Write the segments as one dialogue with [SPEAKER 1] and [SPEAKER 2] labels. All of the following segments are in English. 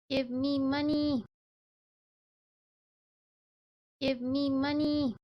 [SPEAKER 1] Give me money. Give me money.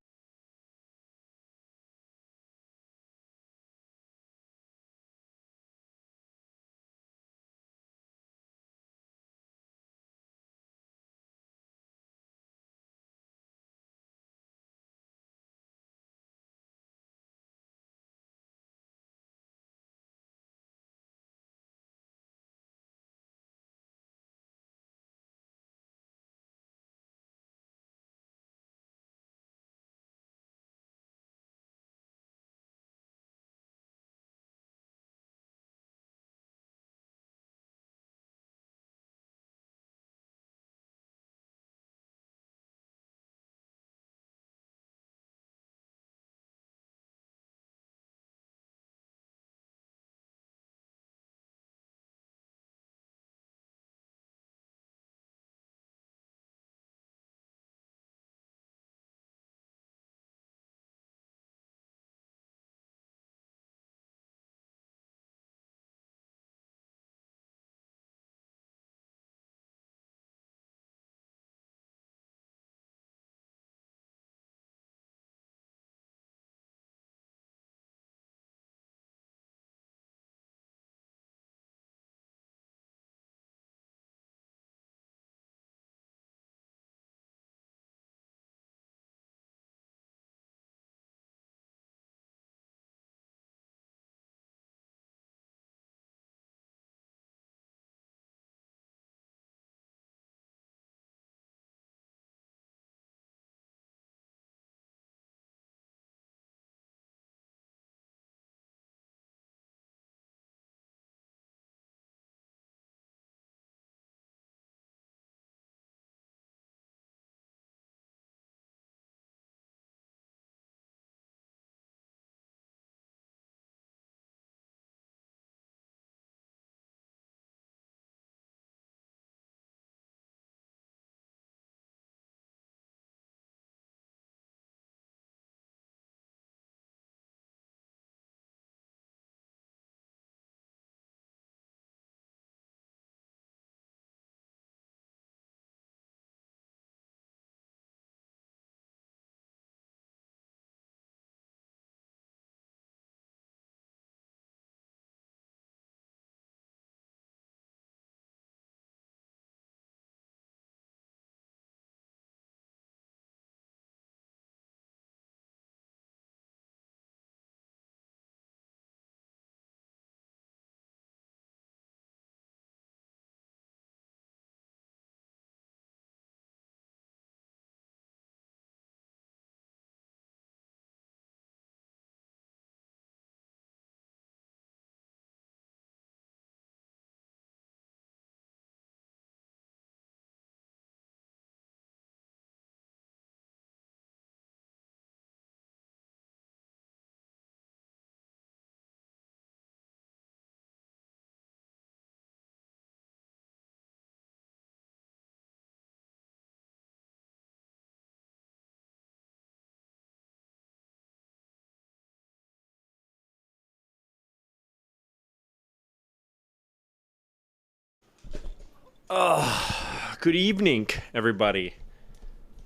[SPEAKER 2] Good evening, everybody.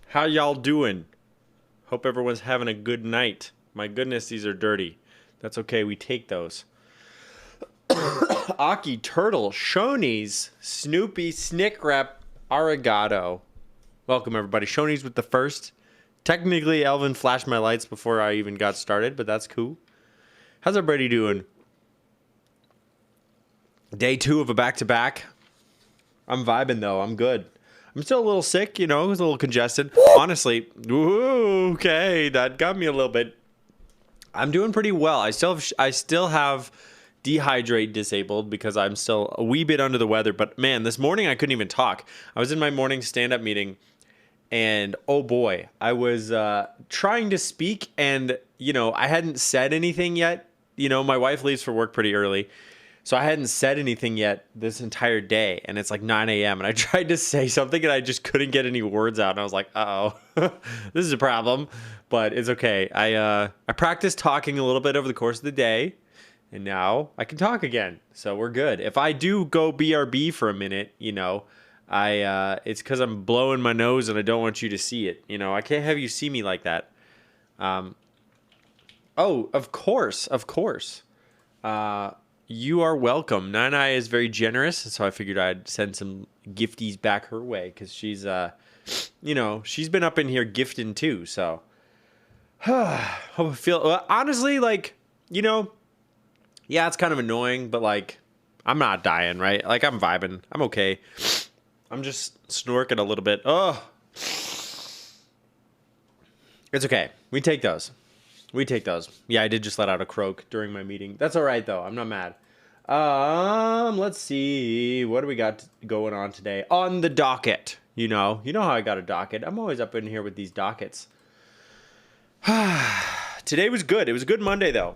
[SPEAKER 2] How y'all doing? Hope everyone's having a good night. My goodness, these are dirty. That's okay, we take those. Aki, Turtle, Shoney's, Snoopy, Snick Wrap, Arigato. Welcome, everybody. Shoney's with the first. Technically, Elvin flashed my lights before I even got started, but that's cool. How's everybody doing? Day 2 of a back-to-back. I'm vibing, though. I'm good. I'm still a little sick, you know, I was a little congested. Honestly, okay, that got me a little bit. I'm doing pretty well. I still have dehydrate disabled because I'm still a wee bit under the weather. But man, this morning I couldn't even talk. I was in my morning stand-up meeting, and oh boy, I was trying to speak, and I hadn't said anything yet. My wife leaves for work pretty early. So I hadn't said anything yet this entire day, and it's like 9 a.m. And I tried to say something, and I just couldn't get any words out. And I was like, "Uh-oh, this is a problem," but it's okay. I practiced talking a little bit over the course of the day, and now I can talk again. So we're good. If I do go BRB for a minute, It's because I'm blowing my nose and I don't want you to see it. You know, I can't have you see me like that. Oh, of course, of course. You are welcome. Nine is very generous, so I figured I'd send some gifties back her way because she's, she's been up in here gifting too. So, hope I feel honestly like, yeah, it's kind of annoying, but like, I'm not dying, right? Like, I'm vibing. I'm okay. I'm just snorking a little bit. Oh, it's okay. We take those. Yeah, I did just let out a croak during my meeting. That's all right though. I'm not mad. Let's see. What do we got going on today on the docket? You know how I got a docket. I'm always up in here with these dockets. Today was good. It was a good Monday though.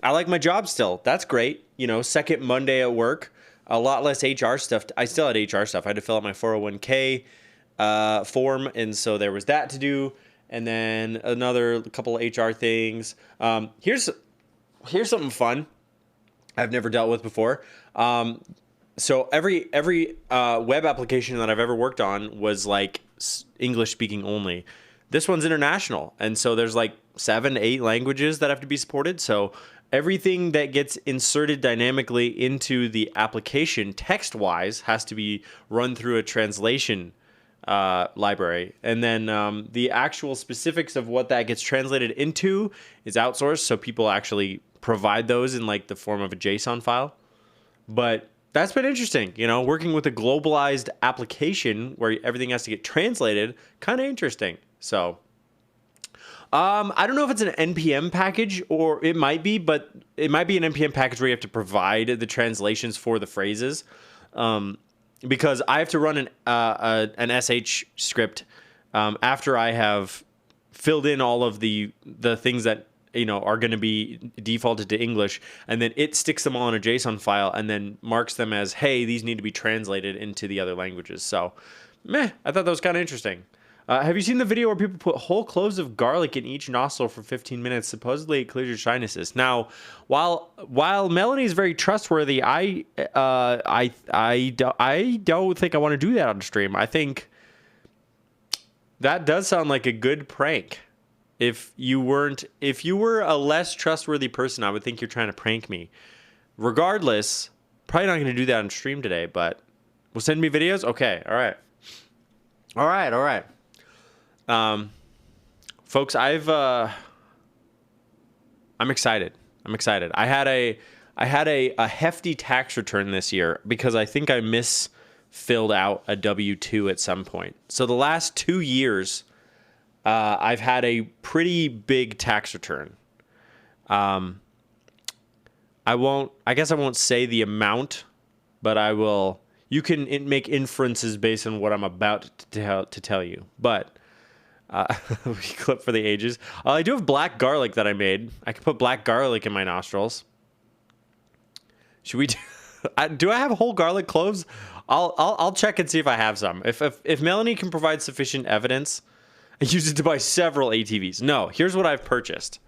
[SPEAKER 2] I like my job still. That's great. Second Monday at work. A lot less HR stuff. I still had HR stuff. I had to fill out my 401k form, and so there was that to do. And then another couple of HR things. Here's something fun I've never dealt with before. So every web application that I've ever worked on was like English speaking only. This one's international, and so there's like 7-8 languages that have to be supported. So everything that gets inserted dynamically into the application text-wise has to be run through a translation library. And then the actual specifics of what that gets translated into is outsourced. So people actually provide those in like the form of a JSON file. But that's been interesting, working with a globalized application where everything has to get translated, kind of interesting. So I don't know if it's an NPM package, or it might be, but it might be an NPM package where you have to provide the translations for the phrases. Because I have to run an SH script after I have filled in all of the things that are going to be defaulted to English, and then it sticks them all in a JSON file and then marks them as, hey, these need to be translated into the other languages. So, I thought that was kind of interesting. Have you seen the video where people put whole cloves of garlic in each nostril for 15 minutes? Supposedly it clears your sinuses. Now, while Melanie is very trustworthy, I don't think I want to do that on stream. I think that does sound like a good prank. If you were a less trustworthy person, I would think you're trying to prank me. Regardless, probably not going to do that on stream today, but will send me videos? Okay, all right. Folks, I'm excited. I had a hefty tax return this year because I think I misfilled out a W-2 at some point. So the last 2 years, I've had a pretty big tax return. I guess I won't say the amount, but I will. You can make inferences based on what I'm about to tell you. But we clip for the ages. I do have black garlic that I made. I can put black garlic in my nostrils. Should we? Do I have whole garlic cloves? I'll check and see if I have some. If Melanie can provide sufficient evidence, I use it to buy several ATVs. No, here's what I've purchased.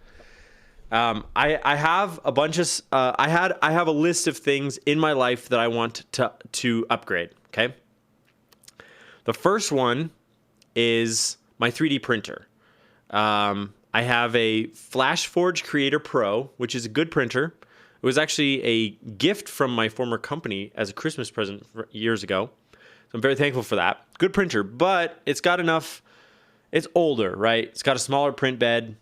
[SPEAKER 2] I have a bunch of I have a list of things in my life that I want to upgrade. Okay. The first one is my 3D printer. I have a FlashForge Creator Pro, which is a good printer. It was actually a gift from my former company as a Christmas present years ago. So I'm very thankful for that. Good printer, but it's got enough. It's older, right? It's got a smaller print bed.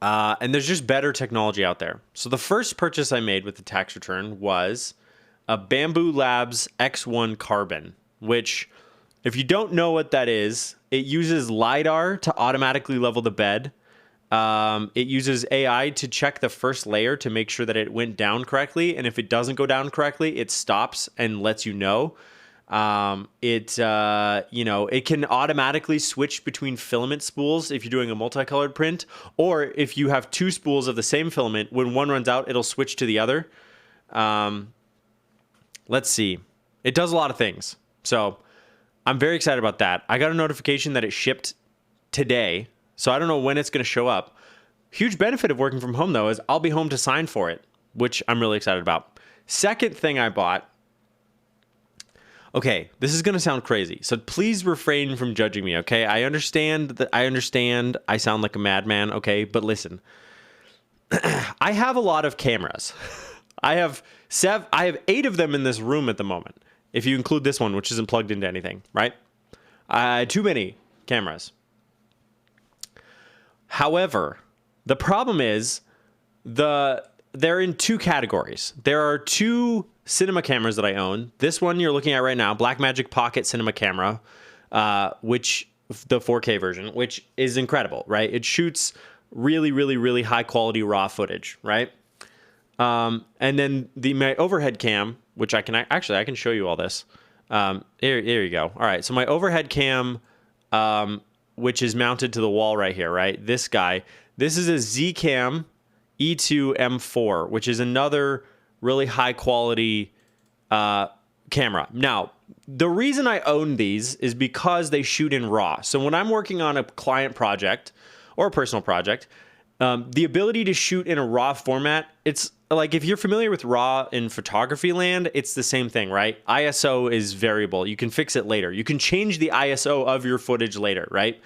[SPEAKER 2] And there's just better technology out there. So the first purchase I made with the tax return was a Bamboo Labs X1 Carbon, which, if you don't know what that is, it uses LiDAR to automatically level the bed. It uses AI to check the first layer to make sure that it went down correctly. And if it doesn't go down correctly, it stops and lets you know. It can automatically switch between filament spools if you're doing a multicolored print, or if you have two spools of the same filament, when one runs out, it'll switch to the other. Let's see. It does a lot of things. So I'm very excited about that. I got a notification that it shipped today, so I don't know when it's going to show up. Huge benefit of working from home, though, is I'll be home to sign for it, which I'm really excited about. Second thing I bought, Okay, this is going to sound crazy. So please refrain from judging me, okay? I understand I sound like a madman, okay? But listen. I have a lot of cameras. I have 8 of them in this room at the moment. If you include this one, which isn't plugged into anything, right? Too many cameras. However, the problem is they're in 2 categories. There are 2 cinema cameras that I own. This one you're looking at right now, Blackmagic Pocket Cinema Camera, which the 4K version, which is incredible, right? It shoots really, really, really high quality raw footage, right? And then my overhead cam, which I can show you all this. Here you go. All right, so my overhead cam, which is mounted to the wall right here, right? This guy. This is a Zcam E2 M4, which is another really high quality camera. Now, the reason I own these is because they shoot in RAW. So when I'm working on a client project or a personal project, the ability to shoot in a RAW format, it's like if you're familiar with RAW in photography land, it's the same thing, right? ISO is variable. You can fix it later. You can change the ISO of your footage later, right?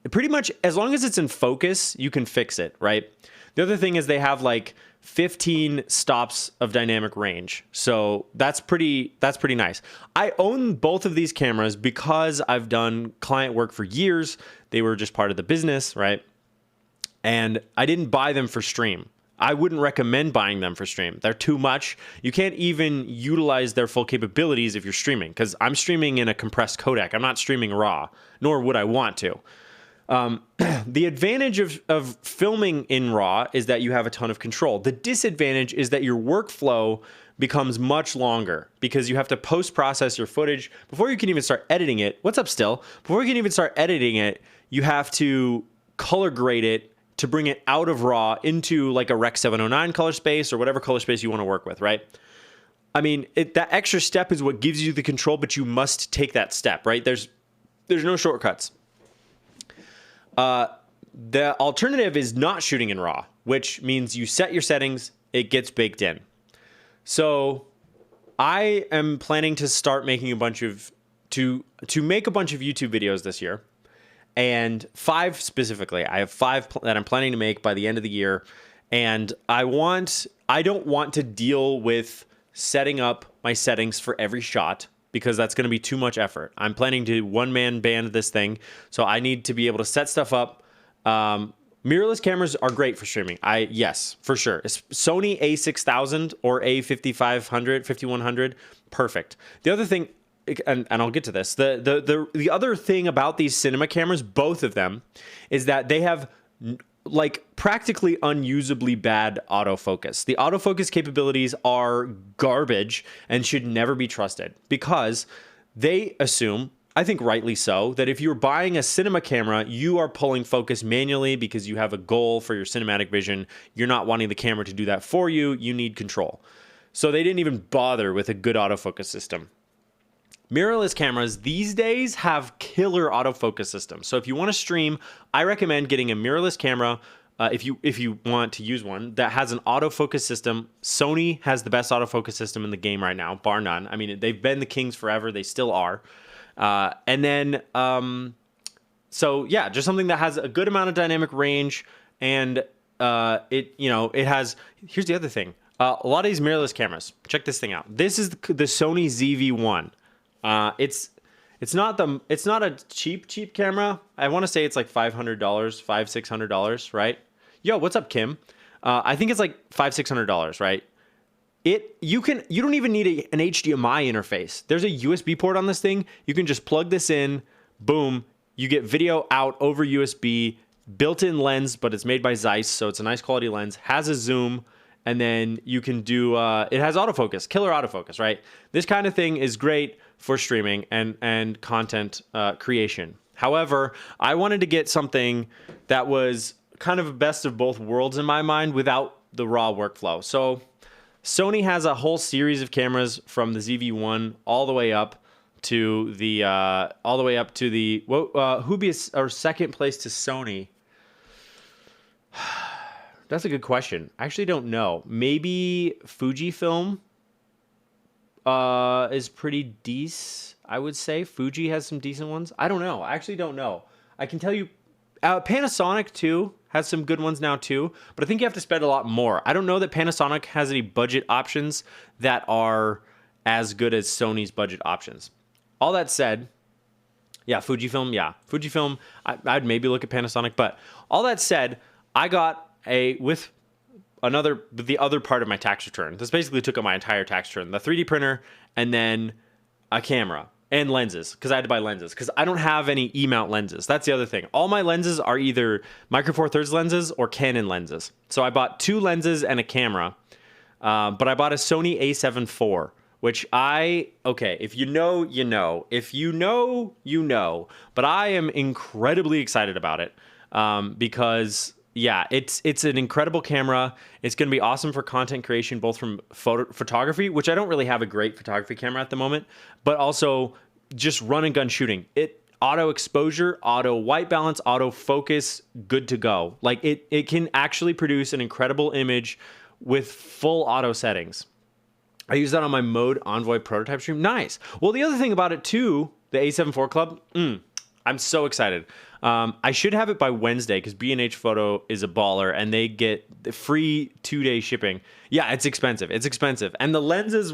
[SPEAKER 2] Pretty much as long as it's in focus, you can fix it, right? The other thing is they have like 15 stops of dynamic range. So that's pretty nice. I own both of these cameras because I've done client work for years. They were just part of the business, right? And I didn't buy them for stream. I wouldn't recommend buying them for stream. They're too much. You can't even utilize their full capabilities if you're streaming, because I'm streaming in a compressed codec. I'm not streaming RAW, nor would I want to. The advantage of filming in RAW is that you have a ton of control. The disadvantage is that your workflow becomes much longer because you have to post-process your footage before you can even start editing it. What's up, Still? Before you can even start editing it, you have to color grade it to bring it out of RAW into like a Rec 709 color space or whatever color space you want to work with, right? I mean, that extra step is what gives you the control, but you must take that step, right? There's no shortcuts. The alternative is not shooting in RAW, which means you set your settings, it gets baked in. So I am planning to start making to make a bunch of YouTube videos this year, and 5 specifically. I have 5 that I'm planning to make by the end of the year, and I don't want to deal with setting up my settings for every shot, because that's going to be too much effort. I'm planning to one-man band this thing, so I need to be able to set stuff up. Mirrorless cameras are great for streaming. Yes, for sure. Sony A6000 or A5500, 5100, perfect. The other thing, and I'll get to this, the other thing about these cinema cameras, both of them, is that they have like practically unusably bad autofocus. The autofocus capabilities are garbage and should never be trusted because they assume, I think rightly so, that if you're buying a cinema camera, you are pulling focus manually because you have a goal for your cinematic vision. You're not wanting the camera to do that for you. You need control. So they didn't even bother with a good autofocus system. Mirrorless cameras these days have killer autofocus systems. So if you want to stream, I recommend getting a mirrorless camera if you want to use one that has an autofocus system. Sony has the best autofocus system in the game right now, bar none. I mean, they've been the kings forever. They still are. So yeah, just something that has a good amount of dynamic range, and it has. Here's the other thing. A lot of these mirrorless cameras. Check this thing out. This is the Sony ZV-1. It's not a cheap camera. I want to say it's like $500, $600, right? Yo, what's up, Kim? I think it's like $600, right? You don't even need an HDMI interface. There's a USB port on this thing. You can just plug this in, boom, you get video out over USB, built-in lens, but it's made by Zeiss, so it's a nice quality lens, has a zoom, and then you can do, it has autofocus, killer autofocus, right? This kind of thing is great for streaming and content creation. However, I wanted to get something that was kind of a best of both worlds in my mind without the RAW workflow. So Sony has a whole series of cameras from the ZV-1 all the way up to the who'd be our second place to Sony? That's a good question. I actually don't know. Maybe Fujifilm. is pretty decent, I would say. Fuji has some decent ones. I don't know. I actually don't know. I can tell you Panasonic too has some good ones now too, but I think you have to spend a lot more. I don't know that Panasonic has any budget options that are as good as Sony's budget options. All that said, yeah, Fujifilm, I'd maybe look at Panasonic, but all that said, I got the other part of my tax return. This basically took up my entire tax return. The 3D printer and then a camera and lenses, because I had to buy lenses because I don't have any E-mount lenses. That's the other thing. All my lenses are either Micro Four Thirds lenses or Canon lenses. So I bought 2 lenses and a camera, but I bought a Sony A7 IV, which if you know, you know. If you know, you know. But I am incredibly excited about it because, yeah, it's an incredible camera. It's going to be awesome for content creation, both from photography, which I don't really have a great photography camera at the moment, but also just run and gun shooting. Auto exposure, auto white balance, auto focus, good to go. Like it can actually produce an incredible image with full auto settings. I use that on my Mode Envoy prototype stream. Nice. Well, the other thing about it too, the A7 IV Club, I'm so excited. I should have it by Wednesday because B&H Photo is a baller and they get the free 2-day shipping. Yeah, it's expensive. And the lenses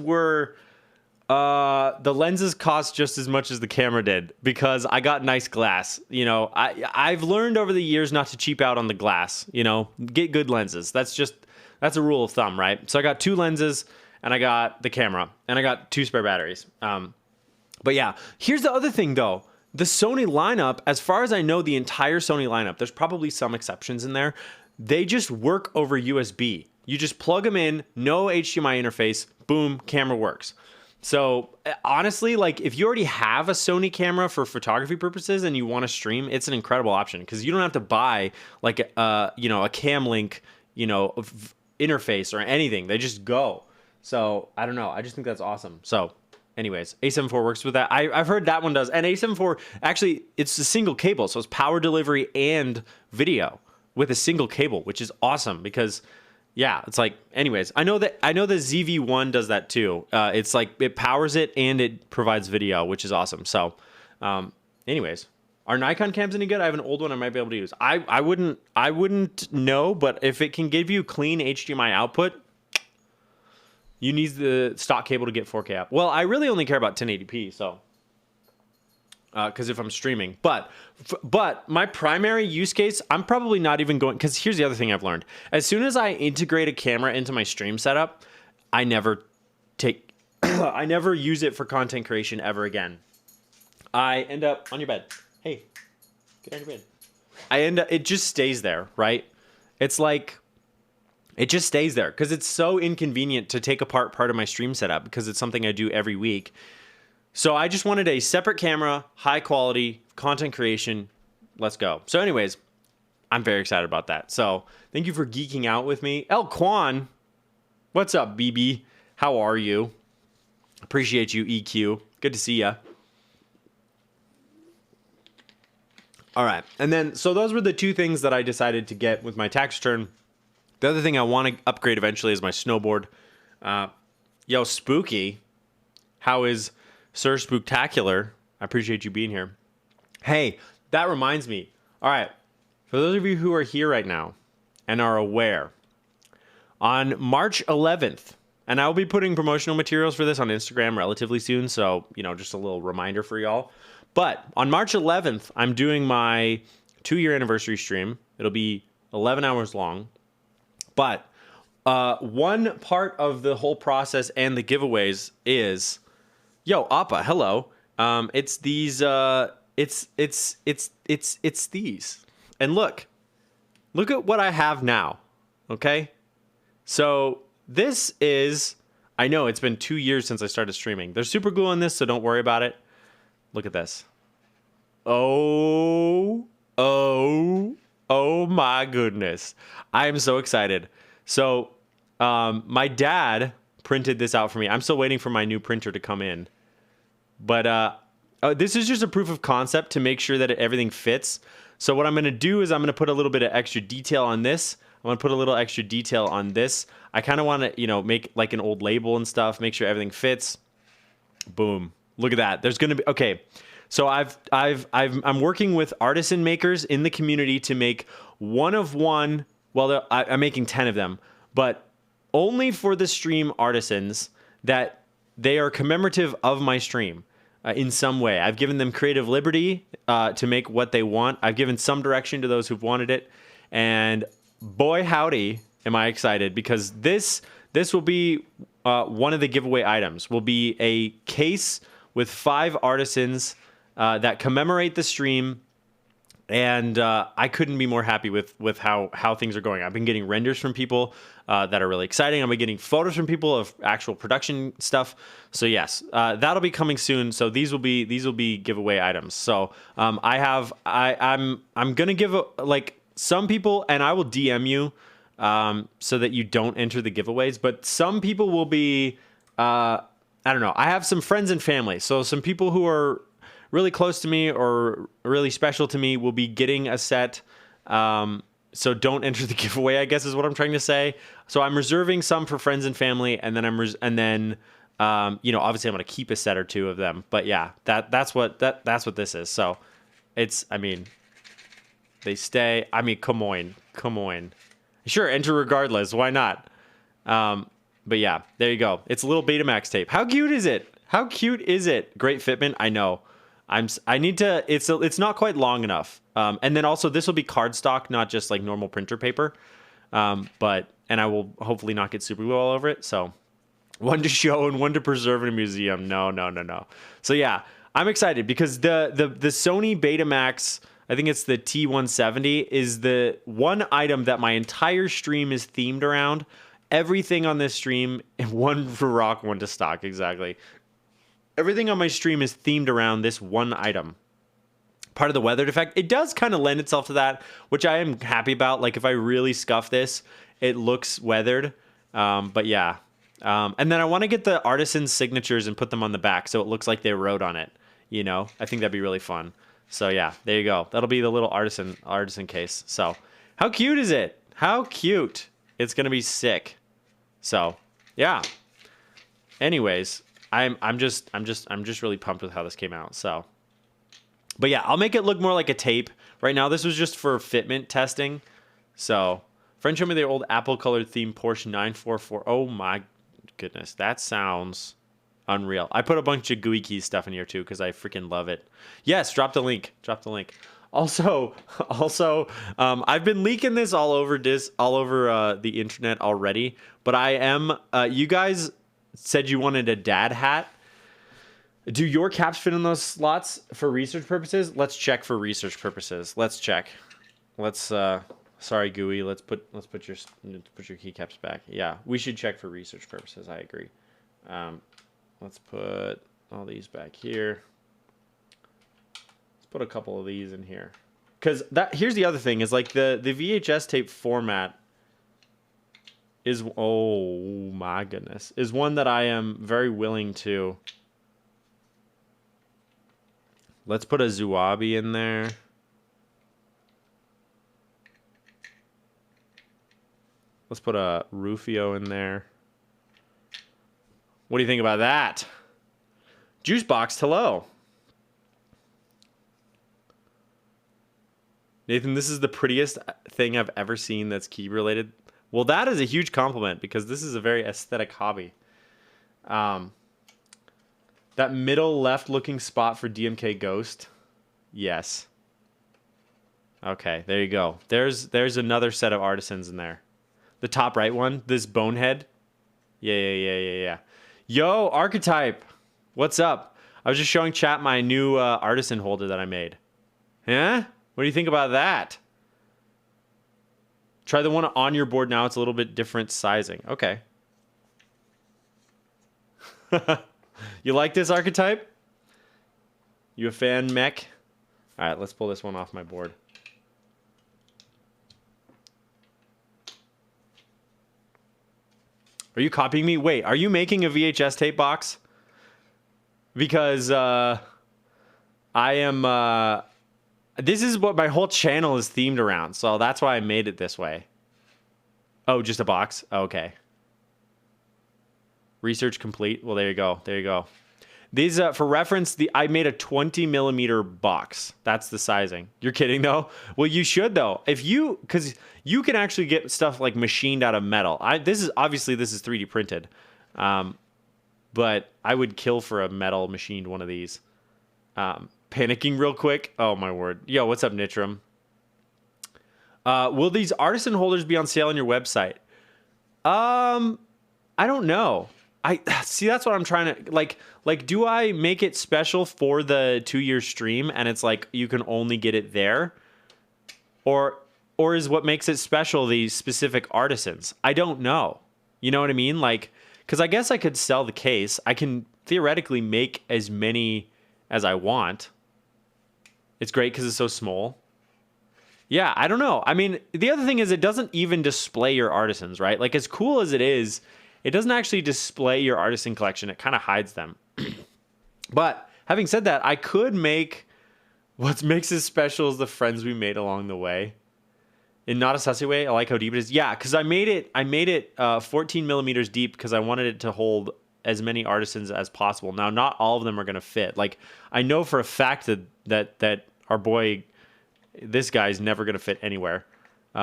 [SPEAKER 2] cost just as much as the camera did because I got nice glass. You know, I've learned over the years not to cheap out on the glass. You know, get good lenses. That's a rule of thumb, right? So I got 2 lenses and I got the camera and I got 2 spare batteries. But yeah, here's the other thing though. The Sony lineup, as far as I know, the entire Sony lineup, there's probably some exceptions in there. They just work over USB. You just plug them in, no HDMI interface, boom, camera works. So honestly, like if you already have a Sony camera for photography purposes and you want to stream, it's an incredible option because you don't have to buy like a Cam Link, interface or anything. They just go. So I don't know. I just think that's awesome. So anyways, A7 IV works with that. I've heard that one does. And A7 IV, actually, it's a single cable. So it's power delivery and video with a single cable, which is awesome because, yeah, it's like, anyways, I know the ZV-1 does that too. It's like it powers it and it provides video, which is awesome. So anyways, are Nikon cams any good? I have an old one I might be able to use. I wouldn't know, but if it can give you clean HDMI output, you need the stock cable to get 4K out. Well, I really only care about 1080p, so because if I'm streaming, but my primary use case, I'm probably not even going. Because here's the other thing I've learned: as soon as I integrate a camera into my stream setup, I never use it for content creation ever again. I end up on your bed. Hey, get on your bed. It just stays there, right? It's like. It just stays there because it's so inconvenient to take apart part of my stream setup because it's something I do every week. So I just wanted a separate camera, high quality, content creation. Let's go. So anyways, I'm very excited about that. So thank you for geeking out with me. El Quan, what's up, BB? How are you? Appreciate you, EQ. Good to see ya. All right. And then, so those were the 2 things that I decided to get with my tax return. The other thing I want to upgrade eventually is my snowboard. Yo, Spooky, how is Sir Spooktacular? I appreciate you being here. Hey, that reminds me. All right, for those of you who are here right now and are aware, on March 11th, and I'll be putting promotional materials for this on Instagram relatively soon, so, just a little reminder for y'all. But on March 11th, I'm doing my 2-year anniversary stream. It'll be 11 hours long. But one part of the whole process and the giveaways is, yo, Appa, hello. It's these. It's these. And look at what I have now. Okay, so this is. I know it's been 2 years since I started streaming. There's super glue on this, so don't worry about it. Look at this. Oh my goodness. I am so excited. So my dad printed this out for me. I'm still waiting for my new printer to come in. But this is just a proof of concept to make sure that everything fits. So what I'm going to do is I'm going to put a little bit of extra detail on this. I'm going to put a little extra detail on this. I kind of want to, make like an old label and stuff, make sure everything fits. Boom. Look at that. There's going to be, okay. So I'm working with artisan makers in the community to make one of one. Well, I'm making 10 of them, but only for the stream artisans that they are commemorative of my stream in some way. I've given them creative liberty to make what they want. I've given some direction to those who've wanted it. And boy, howdy, am I excited, because this will be one of the giveaway items. Will be a case with 5 artisans that commemorate the stream. And I couldn't be more happy with how things are going. I've been getting renders from people that are really exciting. I've been getting photos from people of actual production stuff. So yes, that'll be coming soon. So these will be giveaway items. So I'm gonna give like some people, and I will DM you so that you don't enter the giveaways. But some people will be I don't know. I have some friends and family. So some people who are really close to me or really special to me will be getting a set. So don't enter the giveaway, I guess is what I'm trying to say. So I'm reserving some for friends and family, and then you know, obviously I'm going to keep a set or 2 of them. But yeah, that's what this is. So it's, I mean, they stay. I mean, come on. Sure, enter regardless. Why not? But yeah, there you go. It's a little Betamax tape. How cute is it? Great fitment. I know. I need to, it's not quite long enough. And then also this will be cardstock, not just like normal printer paper. And I will hopefully not get super glue all over it. So one to show and one to preserve in a museum. No. So yeah, I'm excited because the Sony Betamax, I think it's the T170, is the one item that my entire stream is themed around. Everything on this stream, one for rock, one to stock, exactly. Everything on my stream is themed around this one item. Part of the weathered effect, it does kind of lend itself to that, which I am happy about. Like if I really scuff this, it looks weathered. But yeah. And then I want to get the artisan signatures and put them on the back so it looks like they wrote on it. You know, I think that'd be really fun. So yeah, there you go. That'll be the little artisan case. So how cute is it? How cute. It's going to be sick. So yeah. Anyways, I'm just really pumped with how this came out. So, but yeah, I'll make it look more like a tape. Right now, this was just for fitment testing. So, friend showed me the old apple colored theme Porsche 944. Oh my goodness, that sounds unreal. I put a bunch of GUI keys stuff in here too because I freaking love it. Yes, drop the link. Also, I've been leaking this all over the internet already. But I am. You guys said you wanted a dad hat. Do your caps fit in those slots for research purposes? Let's check for research purposes. Let's check. Sorry, GUI. Let's put your keycaps back. Yeah, we should check for research purposes. I agree. Let's put all these back here. Let's put a couple of these in here. Because here's the other thing is like the VHS tape format is, oh my goodness, is one that I am very willing to. Let's put a Zuabi in there. Let's put a Rufio in there. What do you think about that? Juicebox, hello. Nathan, this is the prettiest thing I've ever seen that's key related. Well, that is a huge compliment because this is a very aesthetic hobby. That middle left looking spot for DMK Ghost. Yes. Okay, there you go. There's another set of artisans in there. The top right one, this bonehead. Yeah. Yo, Archetype. What's up? I was just showing chat my new artisan holder that I made. Huh? What do you think about that? Try the one on your board now. It's a little bit different sizing. Okay. You like this archetype? You a fan, mech? All right, let's pull this one off my board. Are you copying me? Wait, are you making a VHS tape box? Because I am... this is what my whole channel is themed around, so that's why I made it this way. Oh, just a box? Okay. Research complete. Well, there you go. These, for reference, I made a 20 millimeter box. That's the sizing. You're kidding though? Well, you should though. Because you can actually get stuff like machined out of metal. This is 3D printed, but I would kill for a metal machined one of these. Panicking real quick. Oh my word. Yo, what's up, Nitram? Will these artisan holders be on sale on your website? I don't know. I see. That's what I'm trying to like. Do I make it special for the 2-year stream, and it's like you can only get it there, or is what makes it special these specific artisans? I don't know. You know what I mean? Like, because I guess I could sell the case. I can theoretically make as many as I want. It's great because it's so small. Yeah, I don't know. I mean, the other thing is it doesn't even display your artisans, right? Like, as cool as it is, it doesn't actually display your artisan collection. It kind of hides them. But having said that, I could make what makes it special is the friends we made along the way. In not a sussy way, I like how deep it is. Yeah, because I made it 14 millimeters deep because I wanted it to hold as many artisans as possible. Now, not all of them are going to fit. Like, I know for a fact that our boy, this guy's never going to fit anywhere.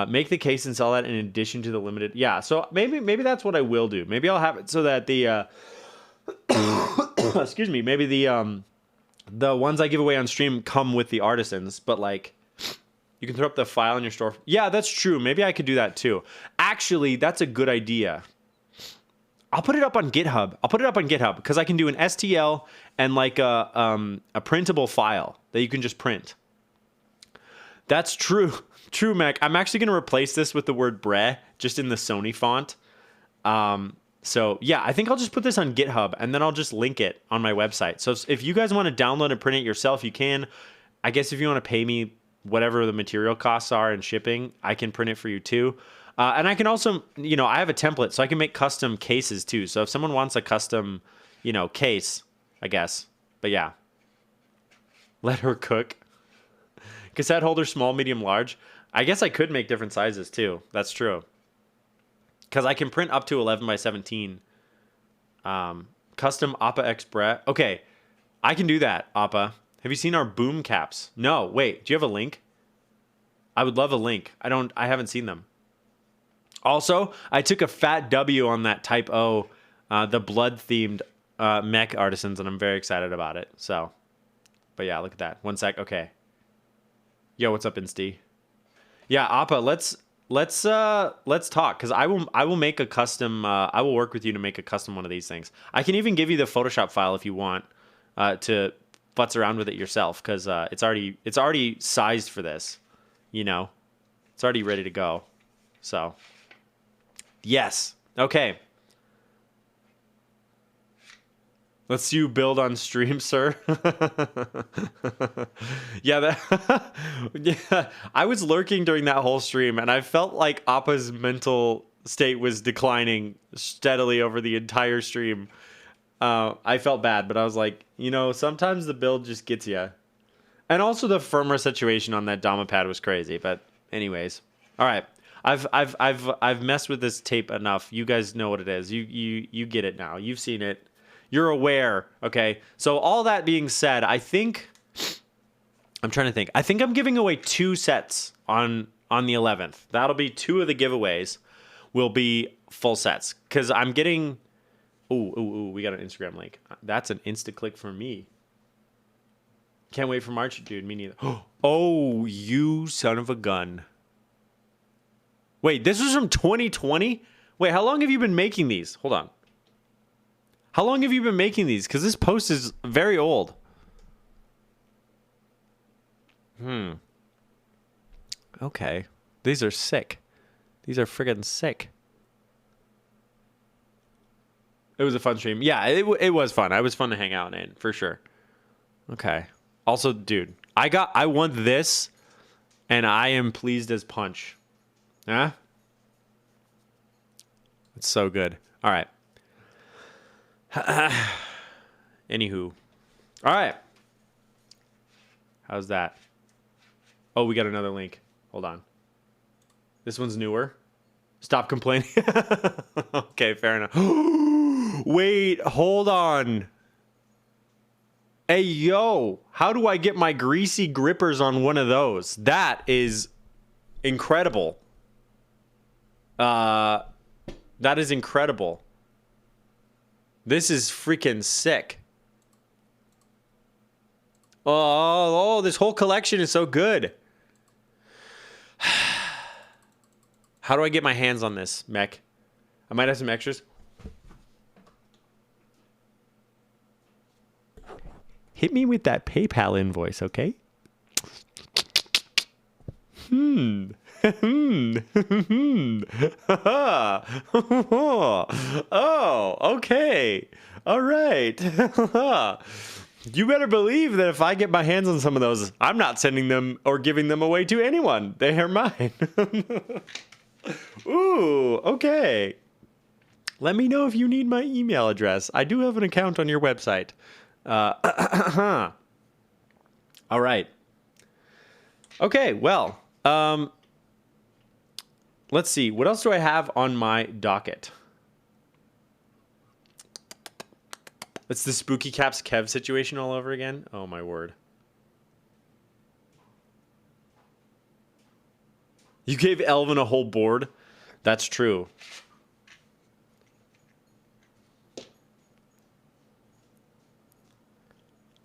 [SPEAKER 2] Make the case and sell that in addition to the limited. Yeah, so maybe that's what I will do. Maybe I'll have it so that the excuse me, maybe the ones I give away on stream come with the artisans, but like you can throw up the file in your store. Yeah, that's true. Maybe I could do that too. Actually, that's a good idea. I'll put it up on GitHub. Because I can do an STL and like a printable file that you can just print. That's true. True, Mac. I'm actually going to replace this with the word bre just in the Sony font. So yeah, I think I'll just put this on GitHub and then I'll just link it on my website. So if you guys want to download and print it yourself, you can. I guess if you want to pay me whatever the material costs are and shipping, I can print it for you too. And I can also, I have a template, so I can make custom cases too. So if someone wants a custom, case, I guess. But yeah. Let her cook. Cassette holder, small, medium, large. I guess I could make different sizes too. That's true. Because I can print up to 11 by 17. Custom Appa X Brett. Okay, I can do that, Appa. Have you seen our boom caps? No, wait. Do you have a link? I would love a link. I haven't seen them. Also, I took a fat W on that Type O, the blood-themed mech artisans, and I'm very excited about it. So, but yeah, look at that. One sec. Okay. Yo, what's up, Insty? Yeah, Appa, let's talk, because I will make a custom. I will work with you to make a custom one of these things. I can even give you the Photoshop file if you want to futz around with it yourself, because it's already sized for this. It's already ready to go. So, yes, okay. Let's see you build on stream, sir. Yeah, yeah. I was lurking during that whole stream, and I felt like Appa's mental state was declining steadily over the entire stream. I felt bad, but I was like, sometimes the build just gets you. And also the firmware situation on that Dama pad was crazy. But anyways, all right. I've messed with this tape enough. You guys know what it is. You get it now. You've seen it. You're aware, okay? So all that being said, I'm trying to think. I think I'm giving away 2 sets on the 11th. That'll be 2 of the giveaways will be full sets. Because I'm getting... Ooh, we got an Instagram link. That's an insta-click for me. Can't wait for March, dude. Me neither. Oh, you son of a gun. Wait, this was from 2020? Wait, how long have you been making these? Hold on. How long have you been making these? Because this post is very old. Okay. These are sick. These are friggin' sick. It was a fun stream. Yeah, it was fun. I was fun to hang out in, for sure. Okay. Also, dude, I won this, and I am pleased as punch. Huh? It's so good. All right. Anywho. All right. How's that? Oh, we got another link. Hold on. This one's newer. Stop complaining. Okay, fair enough. Wait, hold on. Hey, yo, how do I get my greasy grippers on one of those? That is incredible. That is incredible. This is freaking sick. Oh, this whole collection is so good. How do I get my hands on this, mech? I might have some extras. Hit me with that PayPal invoice, okay? Oh, okay. All right. You better believe that if I get my hands on some of those, I'm not sending them or giving them away to anyone. They are mine. Ooh, okay. Let me know if you need my email address. I do have an account on your website. All right. Okay, well, let's see. What else do I have on my docket? It's the Spooky Caps Kev situation all over again. Oh, my word. You gave Elvin a whole board? That's true.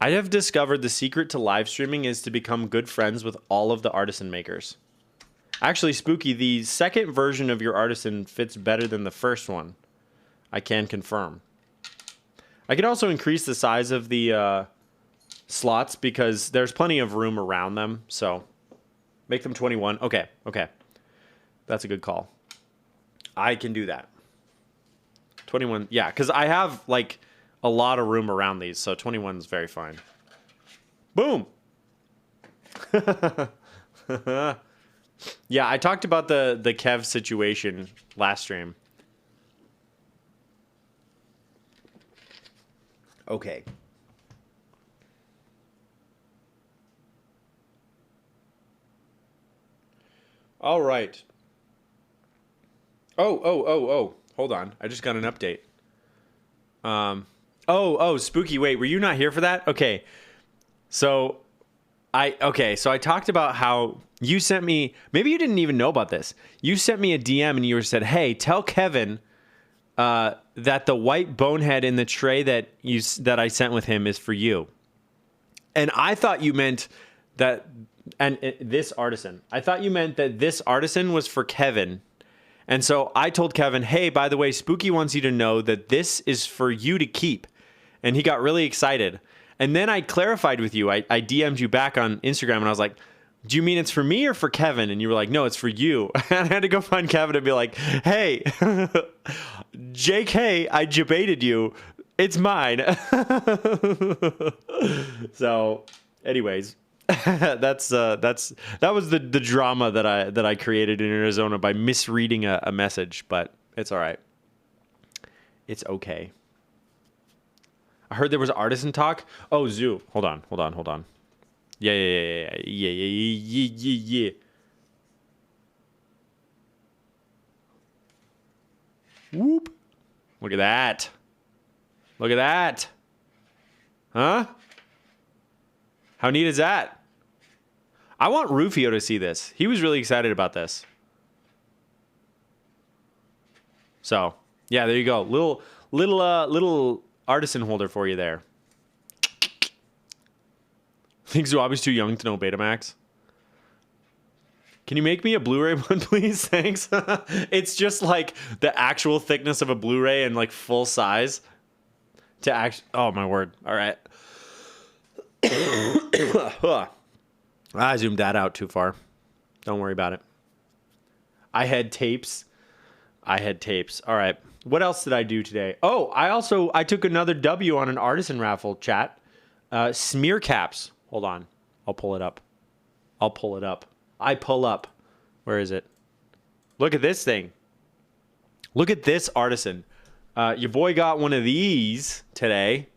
[SPEAKER 2] I have discovered the secret to live streaming is to become good friends with all of the artisan makers. Actually, Spooky, the second version of your artisan fits better than the first one. I can confirm. I could also increase the size of the slots because there's plenty of room around them. So make them 21. Okay. That's a good call. I can do that. 21. Yeah, because I have like a lot of room around these. So 21 is very fine. Boom. Yeah, I talked about the Kev situation last stream. Okay. All right. Oh. Hold on. I just got an update. Spooky, wait, were you not here for that? Okay. So I talked about how you sent me, maybe you didn't even know about this. You sent me a DM and you said, "Hey, tell Kevin that the white bonehead in the tray that I sent with him is for you." And I thought you meant that, this artisan. I thought you meant that this artisan was for Kevin. And so I told Kevin, "Hey, by the way, Spooky wants you to know that this is for you to keep." And he got really excited. And then I clarified with you. I DM'd you back on Instagram and I was like, "Do you mean it's for me or for Kevin?" And you were like, "No, it's for you." And I had to go find Kevin and be like, "Hey, JK, I debated you. It's mine." So, anyways, that was the drama that I created in Arizona by misreading a message, but it's all right. It's okay. I heard there was artisan talk. Oh, Zoo. Hold on. Yeah. Whoop. Look at that. Huh? How neat is that? I want Rufio to see this. He was really excited about this. So, yeah, there you go. Little artisan holder for you there. Think Zuabi's too young to know Betamax? Can you make me a Blu-ray one, please? Thanks. It's just like the actual thickness of a Blu-ray and like full size. Oh my word. All right. I zoomed that out too far. Don't worry about it. I had tapes. All right. What else did I do today? Oh, I took another W on an artisan raffle, chat. Smear caps. Hold on. I'll pull it up. I pull up. Where is it? Look at this thing. Look at this artisan. Your boy got one of these today.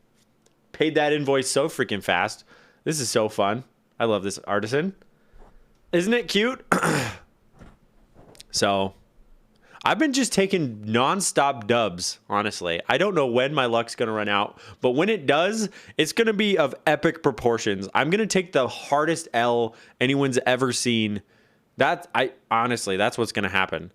[SPEAKER 2] Paid that invoice so freaking fast. This is so fun. I love this artisan. Isn't it cute? So, I've been just taking nonstop dubs, honestly. I don't know when my luck's going to run out, but when it does, it's going to be of epic proportions. I'm going to take the hardest L anyone's ever seen. Honestly, that's what's going to happen.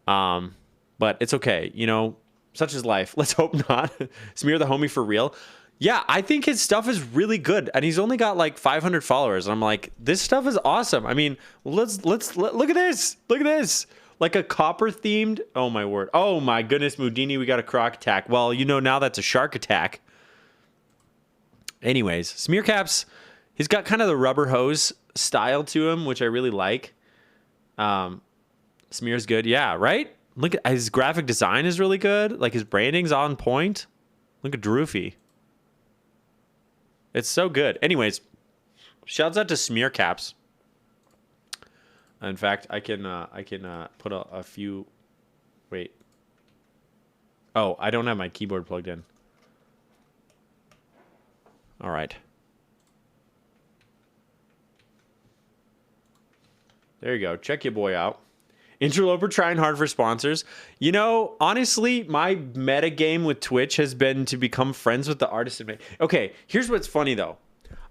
[SPEAKER 2] But it's okay. You know, such is life. Let's hope not. Smear the homie for real. Yeah, I think his stuff is really good, and he's only got like 500 followers. And I'm like, this stuff is awesome. I mean, let's look at this. Look at this. Like a copper themed. Oh my word. Oh my goodness, Mudini, we got a croc attack. Well, you know, now that's a shark attack. Anyways, smear caps. He's got kind of the rubber hose style to him, which I really like. Smear's good. Yeah, right? Look at his graphic design is really good. Like his branding's on point. Look at Droofy. It's so good. Anyways, shouts out to smear caps. In fact, I can put a few. Wait. Oh, I don't have my keyboard plugged in. All right. There you go. Check your boy out. Interloper trying hard for sponsors. You know, honestly, my meta game with Twitch has been to become friends with the artisan. Okay, here's what's funny though.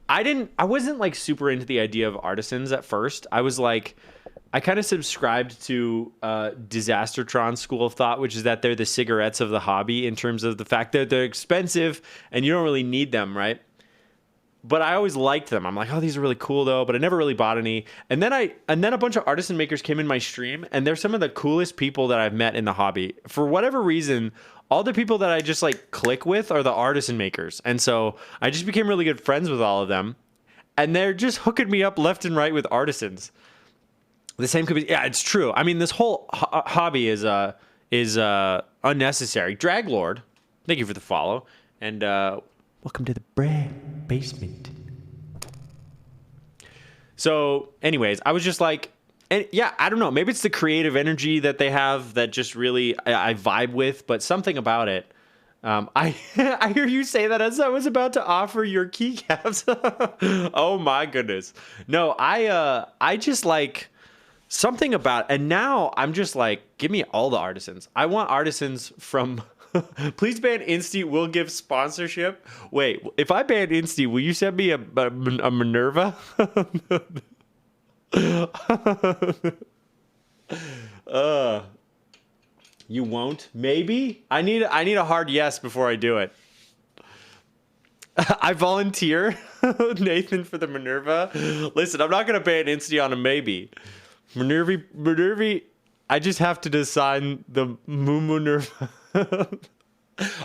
[SPEAKER 2] I wasn't like super into the idea of artisans at first. I was like, I kind of subscribed to Disastertron's school of thought, which is that they're the cigarettes of the hobby in terms of the fact that they're expensive and you don't really need them, right? But I always liked them. I'm like, oh, these are really cool though, but I never really bought any. And then a bunch of artisan makers came in my stream, and they're some of the coolest people that I've met in the hobby. For whatever reason, all the people that I just like click with are the artisan makers. And so I just became really good friends with all of them. And they're just hooking me up left and right with artisans. The same could be, yeah, it's true. I mean, this whole hobby is unnecessary. Draglord, thank you for the follow. And welcome to the brand basement. So, anyways, I was just like, and yeah, I don't know. Maybe it's the creative energy that they have that just really I vibe with, but something about it. I I hear you say that as I was about to offer your keycaps. Oh my goodness. No, I just like something about, and now I'm just like, give me all the artisans. I want artisans from. Please ban Insty. We'll give sponsorship. Wait, if I ban Insty, will you send me a Minerva? You won't? Maybe. I need a hard yes before I do it. I volunteer, Nathan, for the Minerva. Listen, I'm not gonna ban Insty on a maybe. Minerva. I just have to design the Minerva.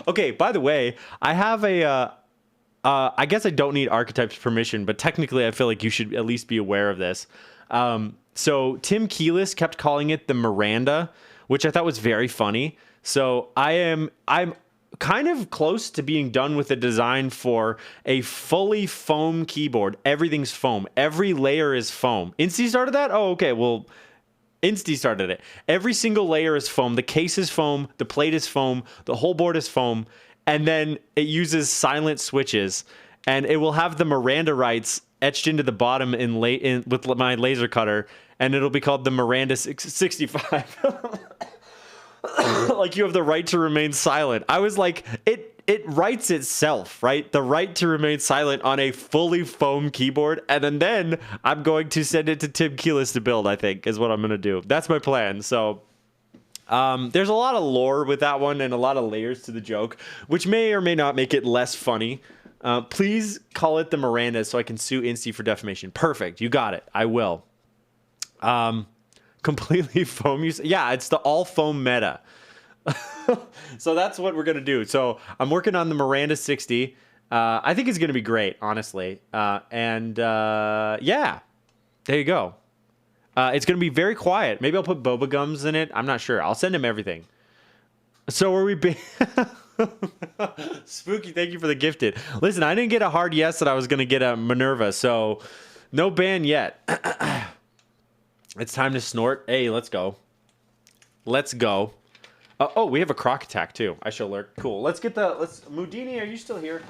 [SPEAKER 2] Okay, by the way, I have I guess I don't need archetype's permission, but technically I feel like you should at least be aware of this. So Tim Keelis kept calling it the Miranda, which I thought was very funny. So I'm kind of close to being done with the design for a fully foam keyboard. Everything's foam. Every layer is foam. Insty started that? Oh, okay. Well, Insty started it. Every single layer is foam. The case is foam. The plate is foam. The whole board is foam. And then it uses silent switches. And it will have the Miranda rights etched into the bottom with my laser cutter. And it'll be called the Miranda 65. Like you have the right to remain silent. I was like, it writes itself, right? The right to remain silent on a fully foam keyboard. And then I'm going to send it to Tim Keelis to build, I think, is what I'm going to do. That's my plan. So there's a lot of lore with that one and a lot of layers to the joke, which may or may not make it less funny. Please call it the Miranda so I can sue Insty for defamation. Perfect. You got it. I will. Completely foam use. Yeah, it's the all foam meta. So that's what we're going to do. So I'm working on the Miranda 60. I think it's going to be great, honestly. Yeah, there you go. It's going to be very quiet. Maybe I'll put boba gums in it. I'm not sure. I'll send him everything. So are we... Spooky, thank you for the gifted. Listen, I didn't get a hard yes that I was going to get a Minerva, so no ban yet. It's time to snort. Hey, let's go. Let's go. Oh, we have a croc attack too. I shall lurk. Cool. Mudini, are you still here?